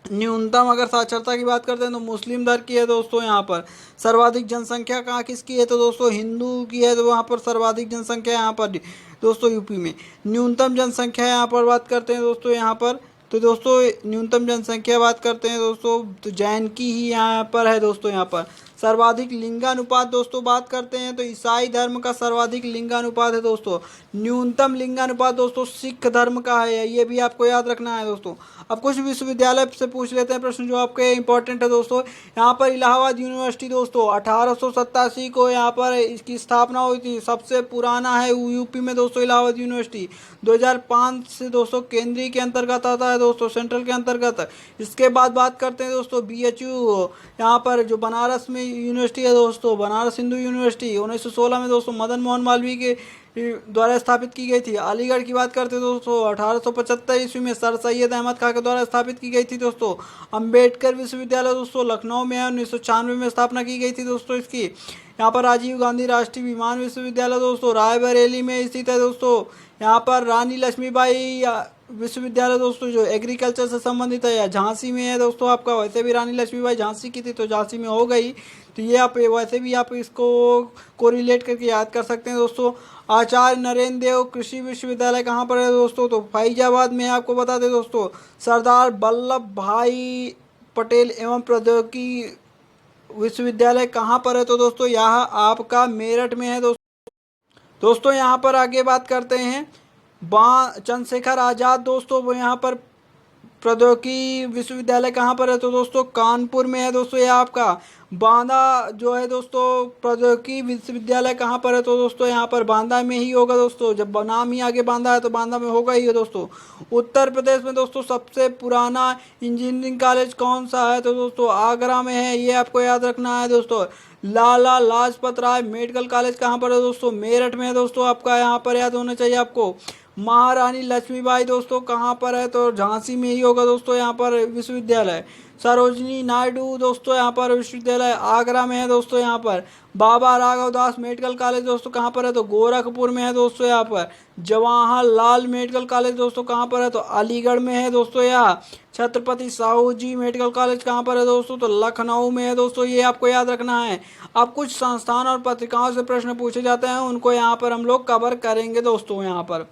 न्यूनतम अगर साक्षरता की बात करते हैं तो मुस्लिम धर्म की है दोस्तों। यहाँ पर सर्वाधिक जनसंख्या कहाँ किसकी है, तो दोस्तों हिंदू की है, तो वहाँ पर सर्वाधिक जनसंख्या यहाँ पर दोस्तों यूपी में। न्यूनतम जनसंख्या यहाँ पर बात करते हैं दोस्तों यहाँ पर, तो दोस्तों न्यूनतम जनसंख्या बात करते हैं दोस्तों तो जैन की ही यहाँ पर है दोस्तों। यहाँ पर सर्वाधिक लिंगानुपात दोस्तों बात करते हैं तो ईसाई धर्म का सर्वाधिक लिंगानुपात है दोस्तों। न्यूनतम लिंगानुपात दोस्तों सिख धर्म का है, ये भी आपको याद रखना है दोस्तों। अब कुछ विश्वविद्यालय से पूछ लेते हैं प्रश्न जो आपके इंपॉर्टेंट है दोस्तों। यहाँ पर इलाहाबाद यूनिवर्सिटी दोस्तों 1887 को यहाँ पर इसकी स्थापना हुई थी, सबसे पुराना है यूपी में दोस्तों इलाहाबाद यूनिवर्सिटी। 2005 से दोस्तों केंद्रीय के अंतर्गत आता है दोस्तों, सेंट्रल के अंतर्गत। इसके बाद बात करते हैं दोस्तों BHU, यहाँ पर जो बनारस में यूनिवर्सिटी है दोस्तों, बनारस हिंदू यूनिवर्सिटी 1916 में दोस्तों मदन मोहन मालवीय के द्वारा स्थापित की गई थी। अलीगढ़ की बात करते हैं दोस्तों 1875 ईस्वी में सर सैयद अहमद खां के द्वारा स्थापित की गई थी दोस्तों। अंबेडकर विश्वविद्यालय दोस्तों लखनऊ में 1996 में स्थापना की गई थी दोस्तों इसकी। यहाँ पर राजीव गांधी राष्ट्रीय विमान विश्वविद्यालय दोस्तों रायबरेली में स्थित है दोस्तों। यहाँ पर रानी लक्ष्मीबाई विश्वविद्यालय दोस्तों जो एग्रीकल्चर से संबंधित है या झांसी में है दोस्तों आपका। वैसे भी रानी लक्ष्मीबाई झांसी की थी तो झांसी में हो गई, तो ये आप वैसे भी आप इसको कोरिलेट करके याद कर सकते हैं दोस्तों। आचार्य नरेंद्र देव कृषि विश्वविद्यालय कहाँ पर है दोस्तों, तो फैजाबाद में आपको बता दें दोस्तों। सरदार वल्लभ भाई पटेल एवं प्रौद्योगिकी विश्वविद्यालय कहाँ पर है, तो दोस्तों यह आपका मेरठ में है दोस्तों। यहाँ पर आगे बात करते हैं चंद्रशेखर आज़ाद दोस्तों, वो यहाँ पर प्रौद्योगिकी विश्वविद्यालय कहाँ पर है, तो दोस्तों कानपुर में है दोस्तों। यह आपका बांदा जो है दोस्तों प्रौद्योगिकी विश्वविद्यालय कहाँ पर है, तो दोस्तों यहाँ पर बांदा में ही होगा दोस्तों। जब नाम ही आगे बांदा है तो बांदा में होगा ही है दोस्तों। उत्तर प्रदेश में दोस्तों सबसे पुराना इंजीनियरिंग कॉलेज कौन सा है, तो दोस्तों आगरा में है, ये आपको याद रखना है दोस्तों। लाला लाजपत राय मेडिकल कॉलेज कहाँ पर है दोस्तों, मेरठ में है दोस्तों आपका, यहाँ पर याद होना चाहिए आपको। महारानी लक्ष्मीबाई दोस्तों कहाँ पर है, तो झांसी में ही होगा दोस्तों यहाँ पर विश्वविद्यालय। सरोजनी नायडू दोस्तों यहाँ पर विश्वविद्यालय आगरा में है दोस्तों। यहाँ पर बाबा राघव दास मेडिकल कॉलेज दोस्तों कहाँ पर है, तो गोरखपुर में है दोस्तों। यहाँ पर जवाहरलाल मेडिकल कॉलेज दोस्तों कहाँ पर है, तो अलीगढ़ में है दोस्तों। यहाँ छत्रपति साहू जी मेडिकल कॉलेज कहाँ पर है दोस्तों, तो लखनऊ में है दोस्तों, ये आपको याद रखना है। अब कुछ संस्थान और पत्रिकाओं से प्रश्न पूछे जाते हैं, उनको यहाँ पर हम लोग कवर करेंगे दोस्तों। यहाँ पर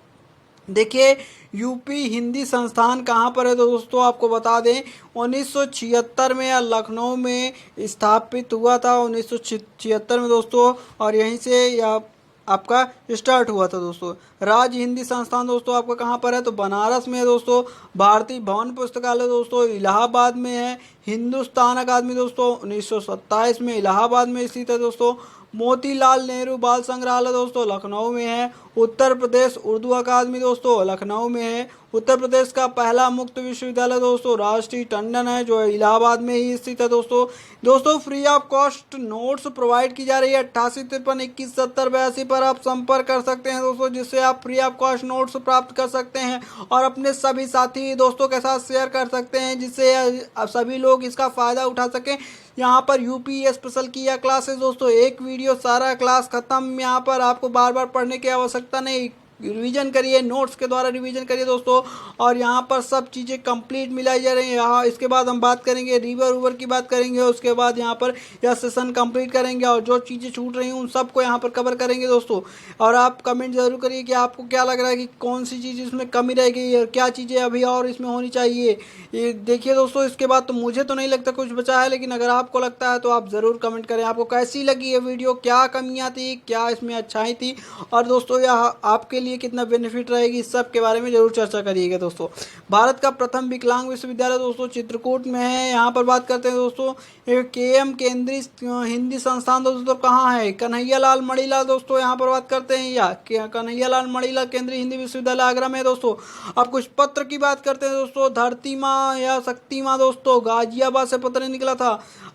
देखिए यूपी हिंदी संस्थान कहाँ पर है, तो दोस्तों आपको बता दें 1976 में या लखनऊ में स्थापित हुआ था 1976 में दोस्तों, और यहीं से या आपका स्टार्ट हुआ था दोस्तों। राज्य हिंदी संस्थान दोस्तों आपका कहाँ पर है, तो बनारस में है दोस्तों। भारतीय भवन पुस्तकालय दोस्तों इलाहाबाद में है। हिंदुस्तान अकादमी दोस्तों 1927 में इलाहाबाद में स्थित है दोस्तों। मोतीलाल नेहरू बाल संग्रहालय दोस्तों लखनऊ में है। उत्तर प्रदेश उर्दू अकादमी दोस्तों लखनऊ में है। उत्तर प्रदेश का पहला मुक्त विश्वविद्यालय दोस्तों राष्ट्रीय टंडन है, जो इलाहाबाद में ही स्थित है दोस्तों free of cost notes provide की जा रही है। 8853217082 पर आप संपर्क कर सकते हैं दोस्तों, जिससे आप फ्री ऑफ कॉस्ट नोट्स प्राप्त कर सकते हैं और अपने सभी साथी दोस्तों के साथ शेयर कर सकते हैं, जिससे सभी लोग इसका फ़ायदा उठा सकें। यहाँ पर यूपी स्पेशल किया क्लासेस दोस्तों, एक वीडियो सारा क्लास खत्म। यहाँ पर आपको बार बार पढ़ने की आवश्यकता नहीं, रिवीजन करिए, नोट्स के द्वारा रिवीजन करिए दोस्तों। और यहाँ पर सब चीज़ें कंप्लीट मिलाई जा रही हैं। यहाँ इसके बाद हम बात करेंगे रिवर उवर की बात करेंगे, उसके बाद यहाँ पर यह सेशन कंप्लीट करेंगे और जो चीज़ें छूट रही हैं उन सबको यहाँ पर कवर करेंगे दोस्तों। और आप कमेंट जरूर करिए कि आपको क्या लग रहा है कि कौन सी चीज़ इसमें कमी रह गई है, क्या चीज़ें अभी और इसमें होनी चाहिए। ये देखिए दोस्तों, इसके बाद तो मुझे तो नहीं लगता कुछ बचा है, लेकिन अगर आपको लगता है तो आप ज़रूर कमेंट करें आपको कैसी लगी ये वीडियो, क्या कमियाँ थी, क्या इसमें अच्छाई थी, और दोस्तों यह आपके लिए कितना बेनिफिट रहेगी, इस सब के बारे में जरूर चर्चा करिएगा दोस्तों। भारत का प्रथम विकलांग विश्वविद्यालय दोस्तों चित्रकूट में है। यहाँ पर बात करते हैं दोस्तों केएम केंद्रीय हिंदी संस्थान दोस्तों कहाँ है, कन्हैयालाल मणिलाल दोस्तों यहाँ पर बात करते हैं, या कन्हैयालाल मणिलाल केंद्रीय हिंदी विश्वविद्यालय आगरा में दोस्तों। अब कुछ पत्र की बात करते हैं दोस्तों, धरती माँ या शक्ति माँ दोस्तों गाजियाबाद से पत्र निकला था।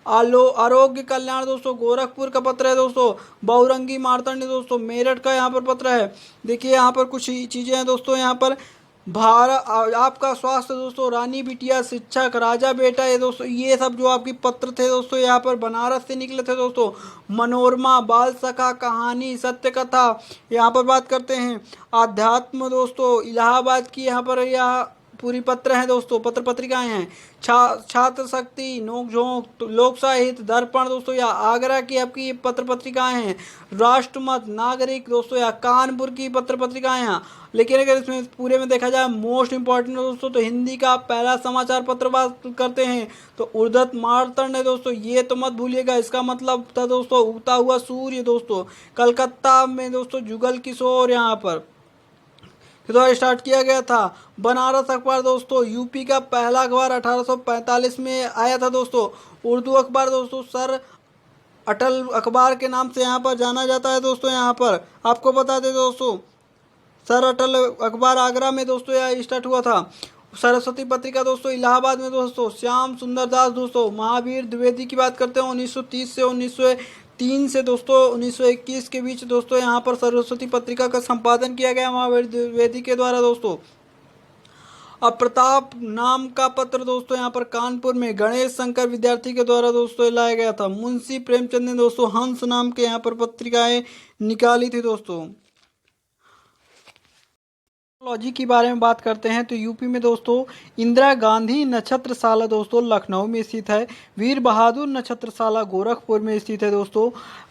आरोग्य कल्याण दोस्तों गोरखपुर का पत्र है दोस्तों। बहुरंगी मार्तंड दोस्तों मेरठ का यहाँ पर पत्र है। देखिए यहाँ पर कुछ चीज़ें हैं दोस्तों, यहाँ पर भारत आपका स्वास्थ्य दोस्तों रानी बिटिया शिक्षक राजा बेटा ये दोस्तों, ये सब जो आपकी पत्र थे दोस्तों यहाँ पर बनारस से निकले थे दोस्तों। मनोरमा बाल सखा कहानी सत्य कथा यहाँ पर बात करते हैं। आध्यात्म दोस्तों इलाहाबाद की यहाँ पर यह पूरी पत्र हैं दोस्तों, पत्र पत्रिकाएं हैं। छात्र शक्ति नोकझोंक लोक साहित्य दर्पण दोस्तों या आगरा की आपकी पत्र पत्रिकाएं हैं। राष्ट्रमत नागरिक दोस्तों या कानपुर की पत्र पत्रिकाएं हैं। लेकिन अगर इसमें पूरे में देखा जाए मोस्ट इम्पॉर्टेंट दोस्तों तो हिंदी का पहला समाचार पत्र बात करते हैं तो उर्दत मार्तंड है दोस्तों, ये तो मत भूलिएगा, इसका मतलब था दोस्तों उगता हुआ सूर्य दोस्तों। कलकत्ता में दोस्तों जुगल किशोर यहाँ पर तो स्टार्ट किया गया था। बनारस अखबार दोस्तों यूपी का पहला अखबार 1845 में आया था दोस्तों। उर्दू अखबार दोस्तों सर अटल अखबार के नाम से यहाँ पर जाना जाता है दोस्तों। यहाँ पर आपको बता दें दोस्तों सर अटल अखबार आगरा में दोस्तों यह स्टार्ट हुआ था। सरस्वती पत्रिका दोस्तों इलाहाबाद में दोस्तों श्याम सुंदर दास दोस्तों। महावीर द्विवेदी की बात करते हैं 1930 से 1903 से दोस्तों 1921 के बीच दोस्तों यहाँ पर सरस्वती पत्रिका का संपादन किया गया महावीर द्विवेदी के द्वारा दोस्तों। अब प्रताप नाम का पत्र दोस्तों यहाँ पर कानपुर में गणेश शंकर विद्यार्थी के द्वारा दोस्तों लाया गया था। मुंशी प्रेमचंद ने दोस्तों हंस नाम के यहाँ पर पत्रिकाएं निकाली थी दोस्तों। टेक्नोलॉजी के बारे में बात करते हैं तो यूपी में दोस्तों इंदिरा गांधी नक्षत्रशाला दोस्तों लखनऊ में स्थित है। वीर बहादुर नक्षत्रशाला गोरखपुर में स्थित है दोस्तों।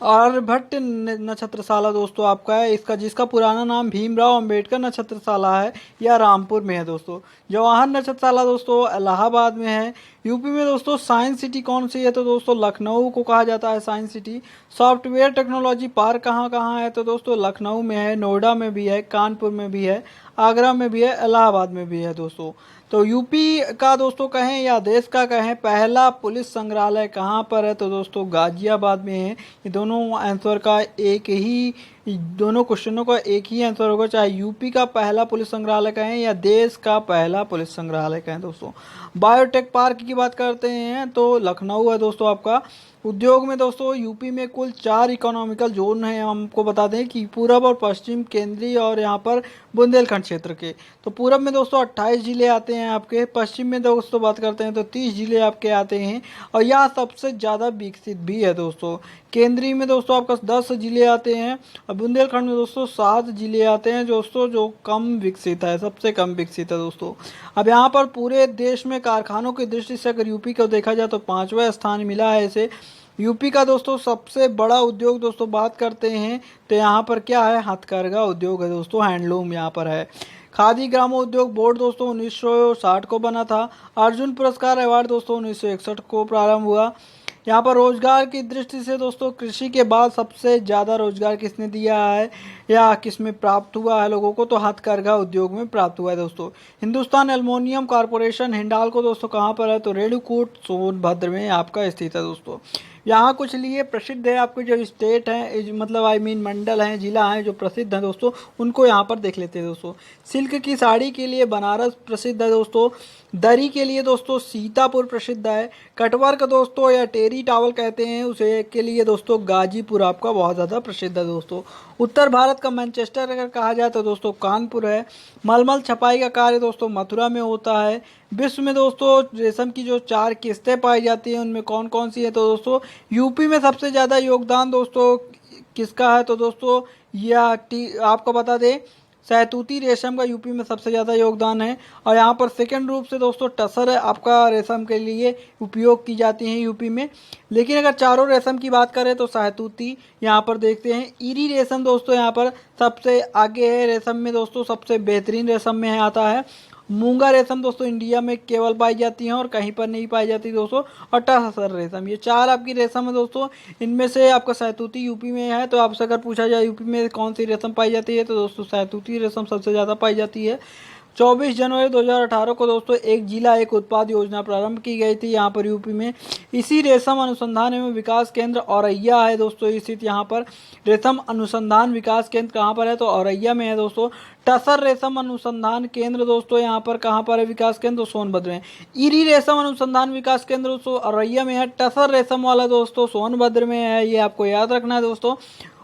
आर्यभट्ट नक्षत्रशाला दोस्तों आपका है, इसका जिसका पुराना नाम भीमराव अंबेडकर नक्षत्रशाला है, यह रामपुर में है दोस्तों। जवाहर नक्षत्रशाला दोस्तों इलाहाबाद में है। यूपी में दोस्तों साइंस सिटी कौन सी है तो दोस्तों लखनऊ को कहा जाता है science city. Software technology park कहाँ कहाँ है तो दोस्तों लखनऊ में है, नोएडा में भी है, कानपुर में भी है, आगरा में भी है, इलाहाबाद में भी है दोस्तों। तो यूपी का दोस्तों कहें या देश का कहें पहला पुलिस संग्रहालय कहाँ पर है तो दोस्तों गाजियाबाद में है। ये दोनों आंसर का एक ही, दोनों क्वेश्चनों का एक ही आंसर होगा, चाहे यूपी का पहला पुलिस संग्रहालय कहें या देश का पहला पुलिस संग्रहालय कहें दोस्तों। बायोटेक पार्क की बात करते हैं तो लखनऊ है दोस्तों आपका। उद्योग में दोस्तों यूपी में कुल 4 इकोनॉमिकल जोन है। हमको बता दें कि पूरब और पश्चिम केंद्रीय और यहाँ पर बुंदेलखंड क्षेत्र के। तो पूरब में दोस्तों 28 जिले आते हैं आपके, पश्चिम में दोस्तों बात करते हैं तो 30 जिले आपके आते हैं और यहाँ सबसे ज़्यादा विकसित भी है दोस्तों। केंद्रीय में दोस्तों आपका 10 जिले आते हैं और बुंदेलखंड में दोस्तों 7 जिले आते हैं दोस्तों, जो कम विकसित है, सबसे कम विकसित है दोस्तों। अब यहाँ पर पूरे देश में कारखानों की दृष्टि से अगर यूपी को देखा जाए तो 5वां स्थान मिला है इसे। यूपी का दोस्तों सबसे बड़ा उद्योग दोस्तों बात करते हैं तो यहाँ पर क्या है, हथकरघा उद्योग है दोस्तों, हैंडलूम यहाँ पर है। खादी ग्रामोद्योग बोर्ड दोस्तों 1960 को बना था। अर्जुन पुरस्कार अवार्ड दोस्तों 1961 को प्रारंभ हुआ। यहाँ पर रोजगार की दृष्टि से दोस्तों कृषि के बाद सबसे ज़्यादा रोजगार किसने दिया है या किसमें प्राप्त हुआ है लोगों को तो हथकरघा उद्योग में प्राप्त हुआ है दोस्तों। हिंदुस्तान एल्युमिनियम कॉरपोरेशन हिंडाल को दोस्तों कहाँ पर है तो रेणुकूट सोनभद्र में आपका स्थित है दोस्तों। यहाँ कुछ लिए प्रसिद्ध है, आपके जो स्टेट हैं मतलब आई मीन मंडल हैं, जिला हैं जो प्रसिद्ध हैं दोस्तों, उनको यहाँ पर देख लेते हैं दोस्तों। सिल्क की साड़ी के लिए बनारस प्रसिद्ध है दोस्तों। दरी के लिए दोस्तों सीतापुर प्रसिद्ध है। कटवर्क दोस्तों या टेरी टावल कहते हैं उसे के लिए दोस्तों गाजीपुर आपका बहुत ज़्यादा प्रसिद्ध है दोस्तों। उत्तर भारत का मैनचेस्टर अगर कहा जाए तो दोस्तों कानपुर है। मलमल छपाई का कार्य दोस्तों मथुरा में होता है। विश्व में दोस्तों रेशम की जो 4 किस्तें पाई जाती हैं उनमें कौन कौन सी है तो दोस्तों यूपी में सबसे ज़्यादा योगदान दोस्तों किसका है तो दोस्तों यह आपको बता दें सहतूती रेशम का यूपी में सबसे ज़्यादा योगदान है। और यहाँ पर सेकंड रूप से दोस्तों टसर आपका रेशम के लिए उपयोग की जाती है यूपी में। लेकिन अगर चारों रेशम की बात करें तो सहतूती यहाँ पर देखते हैं। ईरी रेशम दोस्तों यहाँ पर सबसे आगे है रेशम में दोस्तों, सबसे बेहतरीन रेशम में आता है। मूंगा रेशम दोस्तों इंडिया में केवल पाई जाती हैं और कहीं पर नहीं पाई जाती दोस्तों। और टसर रेशम, ये 4 आपकी रेशम है दोस्तों। इनमें से आपका सहतूती यूपी में है, तो आपसे अगर पूछा जाए यूपी में कौन सी रेशम पाई जाती है तो दोस्तों सहतूती रेशम सबसे ज़्यादा पाई जाती है। 24 जनवरी 2018 को दोस्तों एक जिला एक उत्पाद योजना प्रारंभ की गई थी यहाँ पर यूपी में। इसी रेशम अनुसंधान एवं विकास केंद्र औरैया है दोस्तों स्थित। यहाँ पर रेशम अनुसंधान विकास केंद्र कहाँ पर है तो औरैया में है दोस्तों। टसर रेशम अनुसंधान केंद्र दोस्तों यहाँ पर कहाँ पर है विकास केंद्र तो सोनभद्र में। ईरी रेशम अनुसंधान विकास केंद्र दोस्तों औरैया में है। टसर रेशम वाला दोस्तों सोनभद्र में है, ये आपको याद रखना है दोस्तों।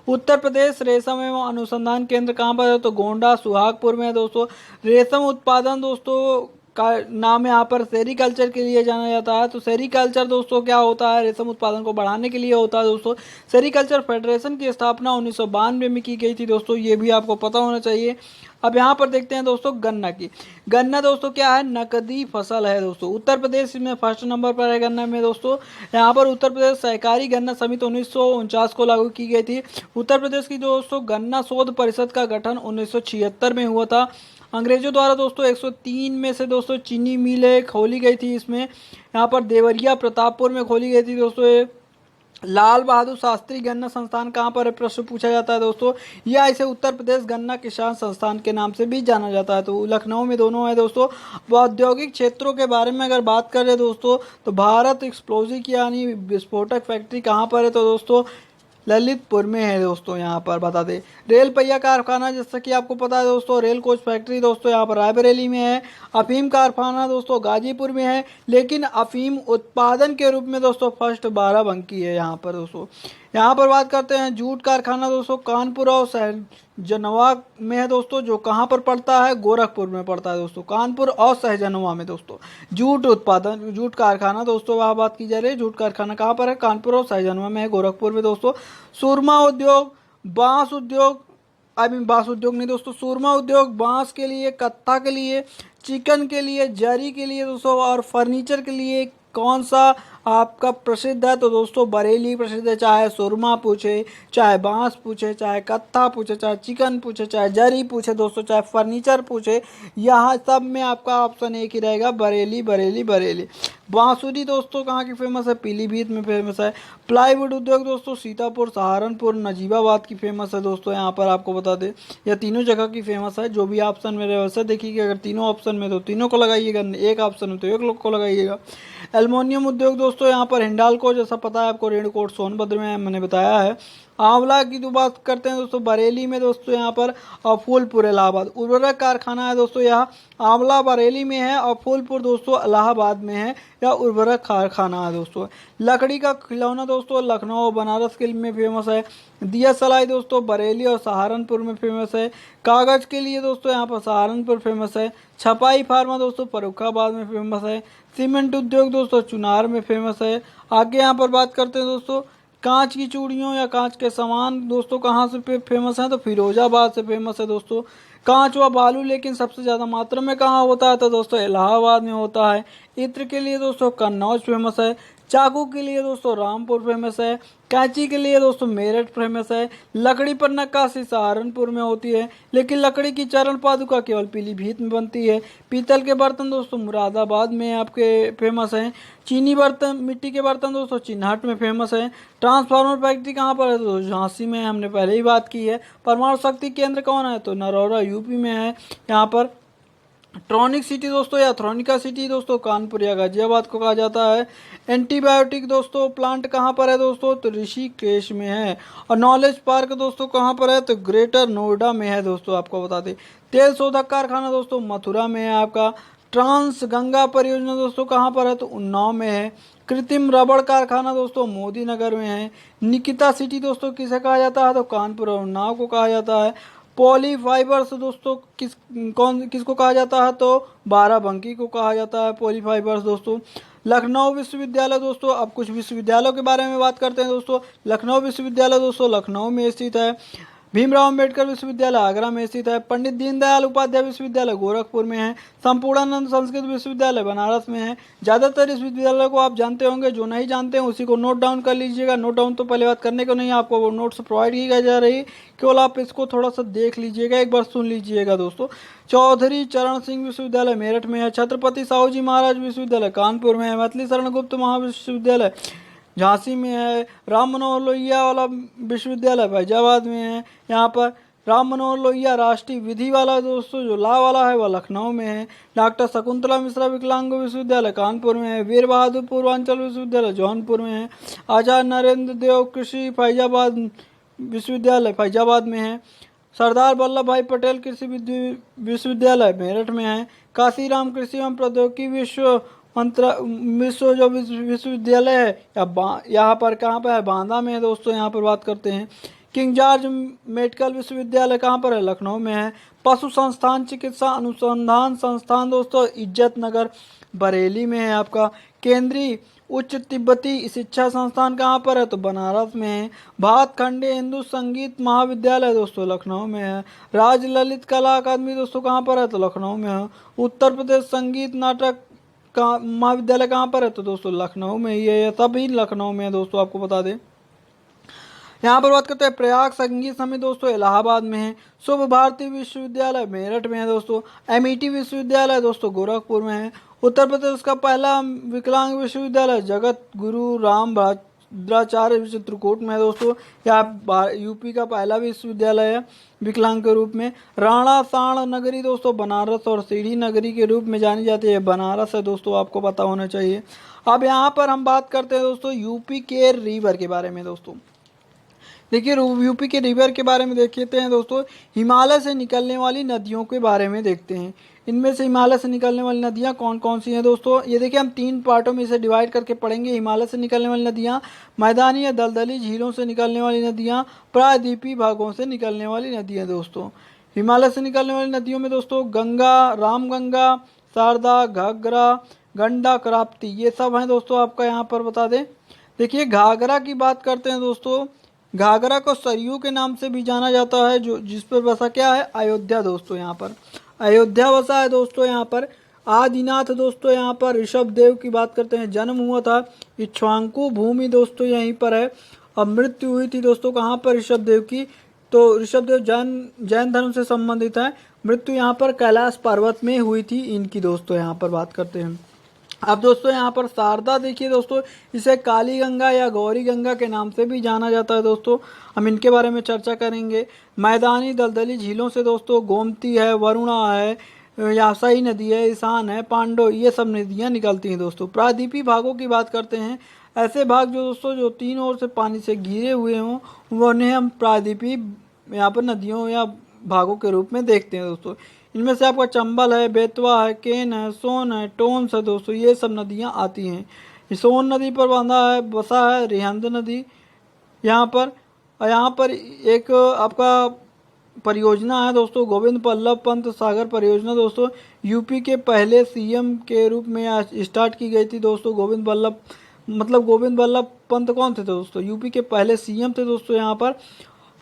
उत्तर प्रदेश रेशम एवं अनुसंधान केंद्र कहाँ पर है तो गोंडा सुहागपुर में है दोस्तों। रेशम उत्पादन दोस्तों का नाम यहाँ पर सेरीकल्चर के लिए जाना जाता है। तो सेरीकल्चर दोस्तों क्या होता है, रेशम उत्पादन को बढ़ाने के लिए होता है दोस्तों। सेरीकल्चर फेडरेशन की स्थापना 1992 में की गई थी दोस्तों, ये भी आपको पता होना चाहिए। अब यहाँ पर देखते हैं दोस्तों गन्ना की। गन्ना दोस्तों क्या है, नकदी फसल है दोस्तों। उत्तर प्रदेश में फर्स्ट नंबर पर है गन्ना में दोस्तों। यहाँ पर उत्तर प्रदेश सहकारी गन्ना समिति 1949 को लागू की गई थी। उत्तर प्रदेश की दोस्तों गन्ना शोध परिषद का गठन 1976 में हुआ था। अंग्रेजों द्वारा दोस्तों 103 में से दोस्तों चीनी मिलें खोली गई थी इसमें। यहाँ पर देवरिया प्रतापपुर में खोली गई थी दोस्तों। लाल बहादुर शास्त्री गन्ना संस्थान कहाँ पर है प्रश्न पूछा जाता है दोस्तों। या इसे उत्तर प्रदेश गन्ना किसान संस्थान के नाम से भी जाना जाता है। तो लखनऊ में दोनों है दोस्तों। औद्योगिक क्षेत्रों के बारे में अगर बात करें दोस्तों तो भारत एक्सप्लोजिव यानी विस्फोटक फैक्ट्री कहाँ पर है तो दोस्तों ललितपुर में है दोस्तों। यहाँ पर बता दें रेल पहिया कारखाना जैसा कि आपको पता है दोस्तों रेल कोच फैक्ट्री दोस्तों यहाँ पर रायबरेली में है। अफीम कारखाना दोस्तों गाजीपुर में है। लेकिन अफीम उत्पादन के रूप में दोस्तों फर्स्ट बाराबंकी है यहाँ पर दोस्तों। यहाँ पर बात करते हैं जूट कारखाना दोस्तों कानपुर और सहजनवा में है दोस्तों, जो कहाँ पर पड़ता है गोरखपुर में पड़ता है दोस्तों। कानपुर और सहजनवा में दोस्तों जूट उत्पादन जूट कारखाना दोस्तों वहाँ बात की जा रही है। जूट कारखाना कहाँ पर है, कानपुर और सहजनवा में है, गोरखपुर में दोस्तों। सुरमा उद्योग, बांस उद्योग बांस उद्योग नहीं दोस्तों, सुरमा उद्योग बांस के लिए, कत्था के लिए, चिकन के लिए, जरी के लिए दोस्तों और फर्नीचर के लिए कौन सा आपका प्रसिद्ध है तो दोस्तों बरेली प्रसिद्ध है। चाहे सुरमा पूछे, चाहे बांस पूछे, चाहे कत्था पूछे, चाहे चिकन पूछे, चाहे जरी पूछे दोस्तों, चाहे फर्नीचर पूछे, यहाँ सब में आपका ऑप्शन एक ही रहेगा बरेली बरेली बरेली। बांसुरी दोस्तों कहाँ की फेमस है, पीलीभीत में फेमस है। प्लाईवुड उद्योग दोस्तों सीतापुर, सहारनपुर, नजीबाबाद की फेमस है दोस्तों। यहाँ पर आपको बता दें यह तीनों जगह की फेमस है। जो भी ऑप्शन में रहे वैसे देखिए, अगर तीनों ऑप्शन में तो तीनों को लगाइएगा, एक ऑप्शन में तो एक लोग को लगाइएगा। एल्युमिनियम उद्योग दोस्तों यहाँ पर हिंडाल्को जैसा पता है आपको रेणुकूट सोनभद्र में मैंने बताया है। आंवला की जो बात करते हैं दोस्तों बरेली में दोस्तों यहाँ पर, और फूलपुर इलाहाबाद। उर्वरक कारखाना है दोस्तों यहाँ आंवला बरेली में है और फूलपुर दोस्तों इलाहाबाद में है, या उर्वरक कारखाना है दोस्तों। लकड़ी का खिलौना दोस्तों लखनऊ बनारस के में फेमस है। दिया सलाई दोस्तों बरेली और सहारनपुर में फेमस है। कागज के लिए दोस्तों यहाँ पर सहारनपुर फेमस है। छपाई फार्मा दोस्तों फर्रुखाबाद में फेमस है। सीमेंट उद्योग दोस्तों चुनार में फेमस है। आगे यहाँ पर बात करते हैं दोस्तों कांच की चूड़ियों या कांच के सामान दोस्तों कहाँ से फेमस है तो फिरोजाबाद से फेमस है दोस्तों। कांच व बालू लेकिन सबसे ज़्यादा मात्रा में कहाँ होता है तो दोस्तों इलाहाबाद में होता है। इत्र के लिए दोस्तों कन्नौज फेमस है। चाकू के लिए दोस्तों रामपुर फेमस है। कैंची के लिए दोस्तों मेरठ फेमस है। लकड़ी पर नक्काशी सहारनपुर में होती है, लेकिन लकड़ी की चरण पादुका केवल पीलीभीत में बनती है। पीतल के बर्तन दोस्तों मुरादाबाद में आपके फेमस हैं। चीनी बर्तन मिट्टी के बर्तन दोस्तों चिन्हट में फेमस है। ट्रांसफार्मर फैक्ट्री कहाँ पर है तो झांसी में, हमने पहले ही बात की है। परमाणु शक्ति केंद्र कौन है तो नरौरा यूपी में है। यहाँ पर ट्रॉनिक सिटी दोस्तों या थ्रोनिका सिटी दोस्तों कानपुर या गाजियाबाद को कहा जाता है। एंटीबायोटिक दोस्तों प्लांट कहाँ पर है दोस्तों, तो ऋषिकेश में है। और नॉलेज पार्क दोस्तों कहाँ पर है, तो ग्रेटर नोएडा में है दोस्तों, आपको बता दें। तेल शोधक कारखाना दोस्तों मथुरा में है आपका। ट्रांस गंगा परियोजना दोस्तों कहाँ पर है, तो उन्नाव में है। कृत्रिम रबड़ कारखाना दोस्तों मोदी नगर में है। निकिता सिटी दोस्तों किसे कहा जाता है, तो कानपुर और उन्नाव को कहा जाता है। पॉली फाइबर्स दोस्तों किसको कहा जाता है, तो बाराबंकी को कहा जाता है पॉली फाइबर्स दोस्तों। लखनऊ विश्वविद्यालय दोस्तों, अब कुछ विश्वविद्यालयों के बारे में बात करते हैं दोस्तों। लखनऊ विश्वविद्यालय दोस्तों लखनऊ में स्थित है। भीमराव अंबेडकर विश्वविद्यालय आगरा में स्थित है। पंडित दीनदयाल उपाध्याय विश्वविद्यालय गोरखपुर में है। संपूर्णानंद संस्कृत विश्वविद्यालय बनारस में है। ज़्यादातर इस विश्वविद्यालय को आप जानते होंगे, जो नहीं जानते हैं उसी को नोट डाउन कर लीजिएगा। नोट डाउन तो पहले बात करने को नहीं है, आपको वो नोट्स प्रोवाइड की जा रही, केवल आप इसको थोड़ा सा देख लीजिएगा, एक बार सुन लीजिएगा दोस्तों। चौधरी चरण सिंह विश्वविद्यालय मेरठ में है। छत्रपति साहू जी महाराज विश्वविद्यालय कानपुर में है। मैथिली शरण गुप्त महाविश्वविद्यालय झांसी में है। राम मनोहर लोहिया वाला विश्वविद्यालय फैजाबाद में है। यहाँ पर राम मनोहर लोहिया राष्ट्रीय विधि वाला दोस्तों जो लॉ वाला है वह लखनऊ में है। डॉक्टर शकुंतला मिश्रा विकलांग विश्वविद्यालय कानपुर में है। वीर बहादुर पूर्वांचल विश्वविद्यालय जौनपुर में है। आचार्य नरेंद्र देव कृषि फैजाबाद विश्वविद्यालय फैजाबाद में है। सरदार वल्लभ भाई पटेल कृषि विश्वविद्यालय मेरठ में है। काशीराम कृषि एवं प्रौद्योगिकी विश्व जो विश्वविद्यालय है यहाँ पर कहाँ पर है, बांदा में है दोस्तों। यहाँ पर बात करते हैं। किंग जॉर्ज मेडिकल विश्वविद्यालय कहाँ पर है, लखनऊ में है। पशु संस्थान चिकित्सा अनुसंधान संस्थान दोस्तों इज्जत नगर बरेली में है आपका। केंद्रीय उच्च तिब्बती शिक्षा संस्थान कहाँ पर है, तो बनारस में है। भातखंडे हिंदू संगीत महाविद्यालय दोस्तों लखनऊ में है। राज ललित कला अकादमी दोस्तों कहाँ पर है, तो लखनऊ में है। उत्तर प्रदेश संगीत नाटक का महाविद्यालय कहाँ पर है, तो दोस्तों लखनऊ में ही है। सभी लखनऊ में है दोस्तों, आपको बता दें। यहाँ पर बात करते हैं प्रयाग संगीत समिति दोस्तों इलाहाबाद में है। शुभ भारती विश्वविद्यालय मेरठ में है दोस्तों। एमईटी विश्वविद्यालय दोस्तों गोरखपुर में है। उत्तर प्रदेश का पहला विकलांग विश्वविद्यालय जगत गुरु राम भद्राचार्य चित्रकूट में है दोस्तों। यहाँ यूपी का पहला विश्वविद्यालय है विकलांग के रूप में। राणा साण नगरी दोस्तों बनारस और सीढ़ी नगरी के रूप में जानी जाती है, बनारस है दोस्तों, आपको पता होना चाहिए। अब यहाँ पर हम बात करते हैं दोस्तों यूपी के रिवर के बारे में दोस्तों। देखिए यूपी के रिवर के बारे में देखते हैं दोस्तों। हिमालय से निकलने वाली नदियों के बारे में देखते हैं। इनमें से हिमालय से निकलने वाली नदियाँ कौन कौन सी हैं दोस्तों, ये देखिए हम 3 पार्टों में इसे डिवाइड करके पढ़ेंगे। हिमालय से निकलने वाली नदियाँ, मैदानी या दलदली झीलों से निकलने वाली नदियाँ, प्रायद्वीपीय भागों से निकलने वाली नदियाँ दोस्तों। हिमालय से निकलने वाली नदियों में दोस्तों गंगा, रामगंगा, शारदा, घाघरा, गंडक, राप्ती, ये सब हैं दोस्तों, आपका यहाँ पर बता दें। देखिए घाघरा की बात करते हैं दोस्तों। घाघरा को सरयू के नाम से भी जाना जाता है, जो जिस पर बसा क्या है, अयोध्या दोस्तों। यहाँ पर अयोध्या बसा है दोस्तों। यहाँ पर आदिनाथ दोस्तों, यहाँ पर ऋषभ देव की बात करते हैं, जन्म हुआ था। इक्ष्वाकु भूमि दोस्तों यहीं पर है। अब मृत्यु हुई थी दोस्तों कहाँ पर, ऋषभ देव की, तो ऋषभ देव जैन धर्म से संबंधित है। मृत्यु यहाँ पर कैलाश पर्वत में हुई थी इनकी दोस्तों, यहाँ पर बात करते हैं। अब दोस्तों यहाँ पर शारदा देखिए दोस्तों, इसे काली गंगा या गौरी गंगा के नाम से भी जाना जाता है दोस्तों। हम इनके बारे में चर्चा करेंगे। मैदानी दलदली झीलों से दोस्तों गोमती है, वरुणा है, यासाई नदी है, ईशान है, पांडव, ये सब नदियाँ निकलती हैं दोस्तों। प्रायद्वीपीय भागों की बात करते हैं। ऐसे भाग जो दोस्तों जो 3 ओर से पानी से घिरे हुए हों, उन्हें हम प्रायद्वीपीय यहाँ पर नदियों या भागों के रूप में देखते हैं दोस्तों। इनमें से आपका चंबल है, बेतवा है, केन है, सोन है, टोन्स है दोस्तों, ये सब नदियाँ आती हैं। सोन नदी पर बसा है रिहंद नदी यहाँ पर एक आपका परियोजना है दोस्तों, गोविंद बल्लभ पंत सागर परियोजना दोस्तों। यूपी के पहले सीएम के रूप में स्टार्ट की गई थी दोस्तों। गोविंद बल्लभ पंत कौन थे दोस्तों, यूपी के पहले सीएम थे दोस्तों यहाँ पर।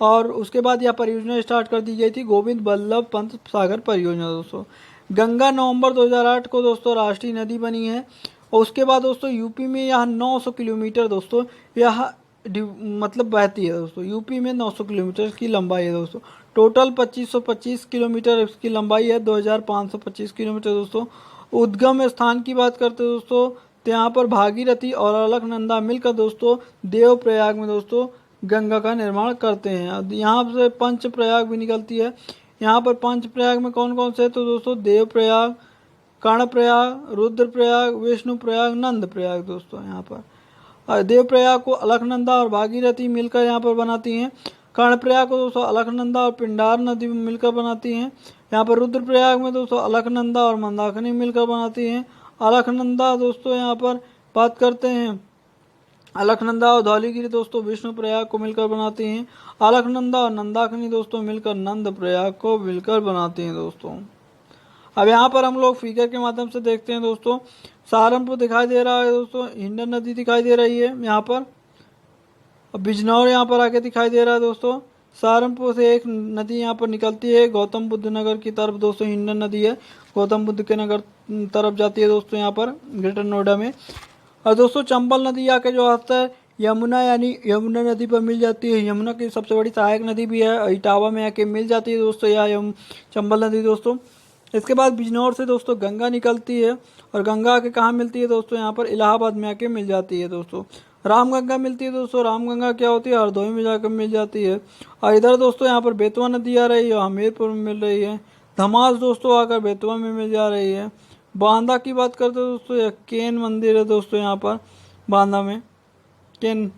और उसके बाद यह परियोजना स्टार्ट कर दी गई थी, गोविंद बल्लभ पंत सागर परियोजना दोस्तों। गंगा नवंबर 2008 को दोस्तों राष्ट्रीय नदी बनी है। और उसके बाद दोस्तों यूपी में यह 900 किलोमीटर दोस्तों यह बहती है दोस्तों। यूपी में 900 किलोमीटर की लंबाई है दोस्तों। टोटल 2525 किलोमीटर इसकी लंबाई है, 2525 किलोमीटर दोस्तों। उद्गम स्थान की बात करते हैं दोस्तों, तो यहाँ पर भागीरथी और अलकनंदा मिलकर दोस्तों देवप्रयाग में दोस्तों गंगा का निर्माण करते हैं। यहाँ से पंच प्रयाग भी निकलती है। यहाँ पर पंचप्रयाग में कौन कौन से है, तो दोस्तों देवप्रयाग, कर्णप्रयाग, रुद्रप्रयाग, विष्णुप्रयाग, नंदप्रयाग दोस्तों यहाँ पर। और देवप्रयाग को अलकनंदा और भागीरथी मिलकर यहाँ पर बनाती हैं। कर्णप्रयाग को दोस्तों अलकनंदा और पिंडार नदी मिलकर बनाती हैं। यहाँ पर रुद्रप्रयाग में दोस्तों अलकनंदा और मंदाकिनी मिलकर बनाती हैं। अलकनंदा दोस्तों यहाँ पर बात करते हैं, अलकनंदा और धौलीगिरी दोस्तों विष्णु प्रयाग को मिलकर बनाती हैं। अलकनंदा और नंदाकिनी दोस्तों मिलकर नंद प्रयाग को मिलकर बनाती हैं दोस्तों। अब यहाँ पर हम लोग फिगर के माध्यम से देखते हैं दोस्तों। सहारनपुर दिखाई दे रहा है दोस्तों, हिंडन नदी दिखाई दे रही है यहाँ पर, और बिजनौर यहाँ पर आगे दिखाई दे रहा है दोस्तों। सहारनपुर से एक नदी यहाँ पर निकलती है गौतम बुद्ध नगर की तरफ दोस्तों, हिंडन नदी है, गौतम बुद्ध के नगर तरफ जाती है दोस्तों यहाँ पर ग्रेटर नोएडा में। और दोस्तों चंबल नदी आके जो आता है यमुना यानी यमुना नदी पर मिल जाती है। यमुना की सबसे बड़ी सहायक नदी भी है, इटावा में आके मिल जाती है दोस्तों यह चंबल नदी दोस्तों। इसके बाद बिजनौर से दोस्तों गंगा निकलती है, और गंगा आके कहाँ मिलती है दोस्तों, यहाँ पर इलाहाबाद में आके मिल जाती है दोस्तों। रामगंगा मिलती है दोस्तों, रामगंगा क्या होती है, हरदोई में जाकर मिल जाती है। और इधर दोस्तों यहाँ पर बेतवा नदी आ रही है, हमीरपुर में मिल रही है। धमास दोस्तों आकर बेतवा में मिल जा रही है। बांदा की बात करते हैं दोस्तों, यह केन मंदिर है दोस्तों यहाँ पर बांदा में, केन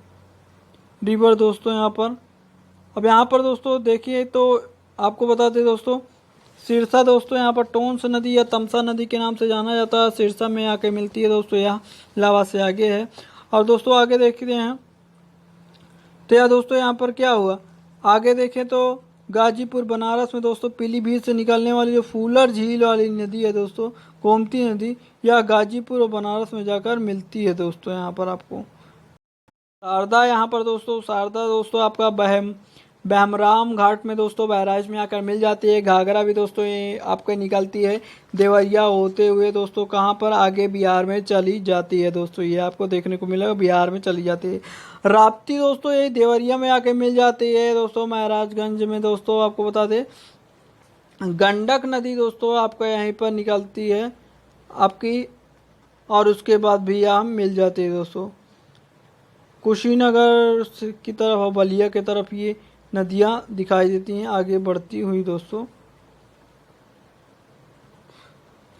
रिवर दोस्तों यहाँ पर। अब यहाँ पर दोस्तों देखिए तो आपको बताते दोस्तों, सिरसा दोस्तों यहाँ पर टोंस नदी या तमसा नदी के नाम से जाना जाता है, सिरसा में आके मिलती है दोस्तों, यहाँ इलाहाबाद से आगे है। और दोस्तों आगे देखते हैं तो यह दोस्तों यहाँ पर क्या हुआ, आगे देखें तो गाजीपुर बनारस में दोस्तों पीलीभीत से निकलने वाली जो फूलर झील वाली नदी है दोस्तों, गोमती नदी, यह गाजीपुर और बनारस में जाकर मिलती है दोस्तों यहाँ पर आपको। शारदा यहाँ पर दोस्तों, शारदा दोस्तों आपका बहमराम घाट में दोस्तों बहराइच में आकर मिल जाती है। घाघरा भी दोस्तों ये आपके निकलती है देवरिया होते हुए दोस्तों, कहाँ पर आगे बिहार में चली जाती है दोस्तों, ये आपको देखने को मिलेगा बिहार में चली जाती है। राप्ती दोस्तों ये देवरिया में आके मिल जाती है दोस्तों, महाराजगंज में दोस्तों आपको बता दें। गंडक नदी दोस्तों आपका यहीं पर निकलती है आपकी, और उसके बाद भी यहाँ मिल जाती है दोस्तों। कुशीनगर की तरफ और बलिया की तरफ ये नदियाँ दिखाई देती हैं आगे बढ़ती हुई दोस्तों।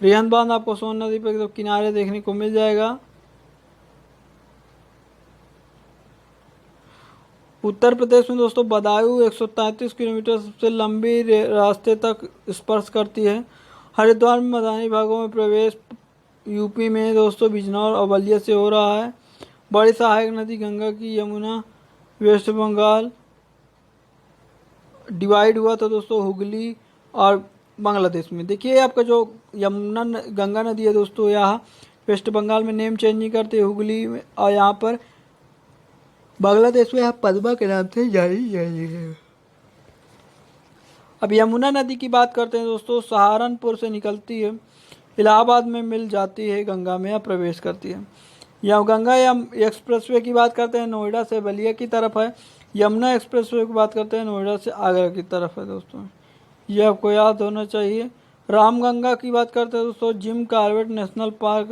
रिहंद बांध आपको सोन नदी पर किनारे देखने को मिल जाएगा। उत्तर प्रदेश में दोस्तों बदायूं 133 किलोमीटर सबसे लंबी रास्ते तक स्पर्श करती है। हरिद्वार में मैदानी भागों में प्रवेश यूपी में दोस्तों बिजनौर और बलिया से हो रहा है। बड़ी सहायक नदी गंगा की यमुना वेस्ट बंगाल डिवाइड हुआ था दोस्तों हुगली और बांग्लादेश में। देखिए आपका जो यमुना गंगा नदी है दोस्तों, यहाँ वेस्ट बंगाल में नेम चेंज नहीं करते हुगली में, और यहाँ पर बांग्लादेश में पद्मा के नाम से जानी जाती है। अब यमुना नदी की बात करते हैं दोस्तों, सहारनपुर से निकलती है, इलाहाबाद में मिल जाती है, गंगा में प्रवेश करती है। यह गंगा या एक्सप्रेसवे की बात करते हैं, नोएडा से बलिया की तरफ है। यमुना एक्सप्रेसवे की बात करते हैं, नोएडा से आगरा की तरफ है दोस्तों, ये आपको याद होना चाहिए। रामगंगा की बात करते हैं दोस्तों, जिम कॉर्बेट नेशनल पार्क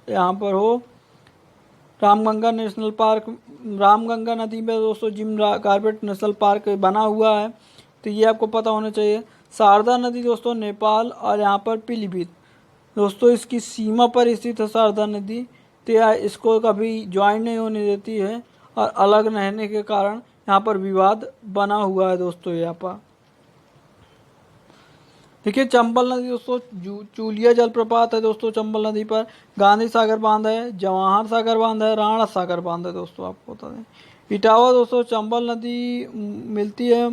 यहाँ पर हो, रामगंगा नेशनल पार्क, रामगंगा नदी में दोस्तों जिम कॉर्बेट नेशनल पार्क बना हुआ है, तो ये आपको पता होना चाहिए। शारदा नदी दोस्तों नेपाल और यहाँ पर पीलीभीत दोस्तों इसकी सीमा पर स्थित है शारदा नदी, तो यह इसको कभी ज्वाइन नहीं होने देती है, और अलग रहने के कारण यहाँ पर विवाद बना हुआ है दोस्तों। यहाँ पर देखिए चंबल नदी दोस्तों चूलिया जलप्रपात है दोस्तों चंबल नदी पर, गांधी सागर बांध है, जवाहर सागर बांध है, राणा सागर बांध है दोस्तों आपको बता दें। इटावा दोस्तों चंबल नदी मिलती है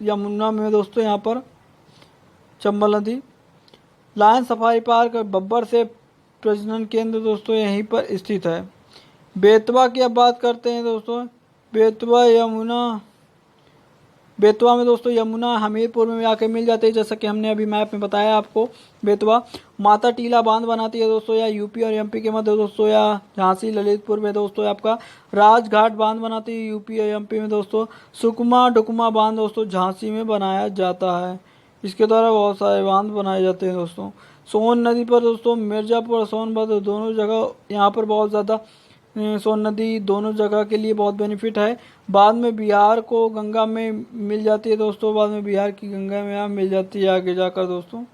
यमुना में दोस्तों, यहाँ पर चंबल नदी। लायन सफारी पार्क बब्बर से प्रजनन केंद्र दोस्तों यहीं पर स्थित है। बेतवा की अब बात करते हैं दोस्तों, बेतवा में दोस्तों यमुना हमीरपुर में आके मिल जाती है, जैसा कि हमने अभी मैप में बताया आपको। बेतवा माता टीला बांध बनाती है दोस्तों, या यूपी और एमपी के मध्य दोस्तों, या झांसी ललितपुर में दोस्तों आपका राजघाट बांध बनाती है यूपी और एमपी में दोस्तों। सुकमा डुकमा बांध दोस्तों झांसी में बनाया जाता है, इसके द्वारा बहुत सारे बांध बनाए जाते हैं दोस्तों। सोन नदी पर दोस्तों मिर्जापुर और सोनभद्र दोनों जगह यहाँ पर बहुत ज़्यादा सोन नदी दोनों जगह के लिए बहुत बेनिफिट है। बाद में बिहार को गंगा में मिल जाती है दोस्तों, बाद में बिहार की गंगा में यहाँ मिल जाती है आगे जाकर दोस्तों।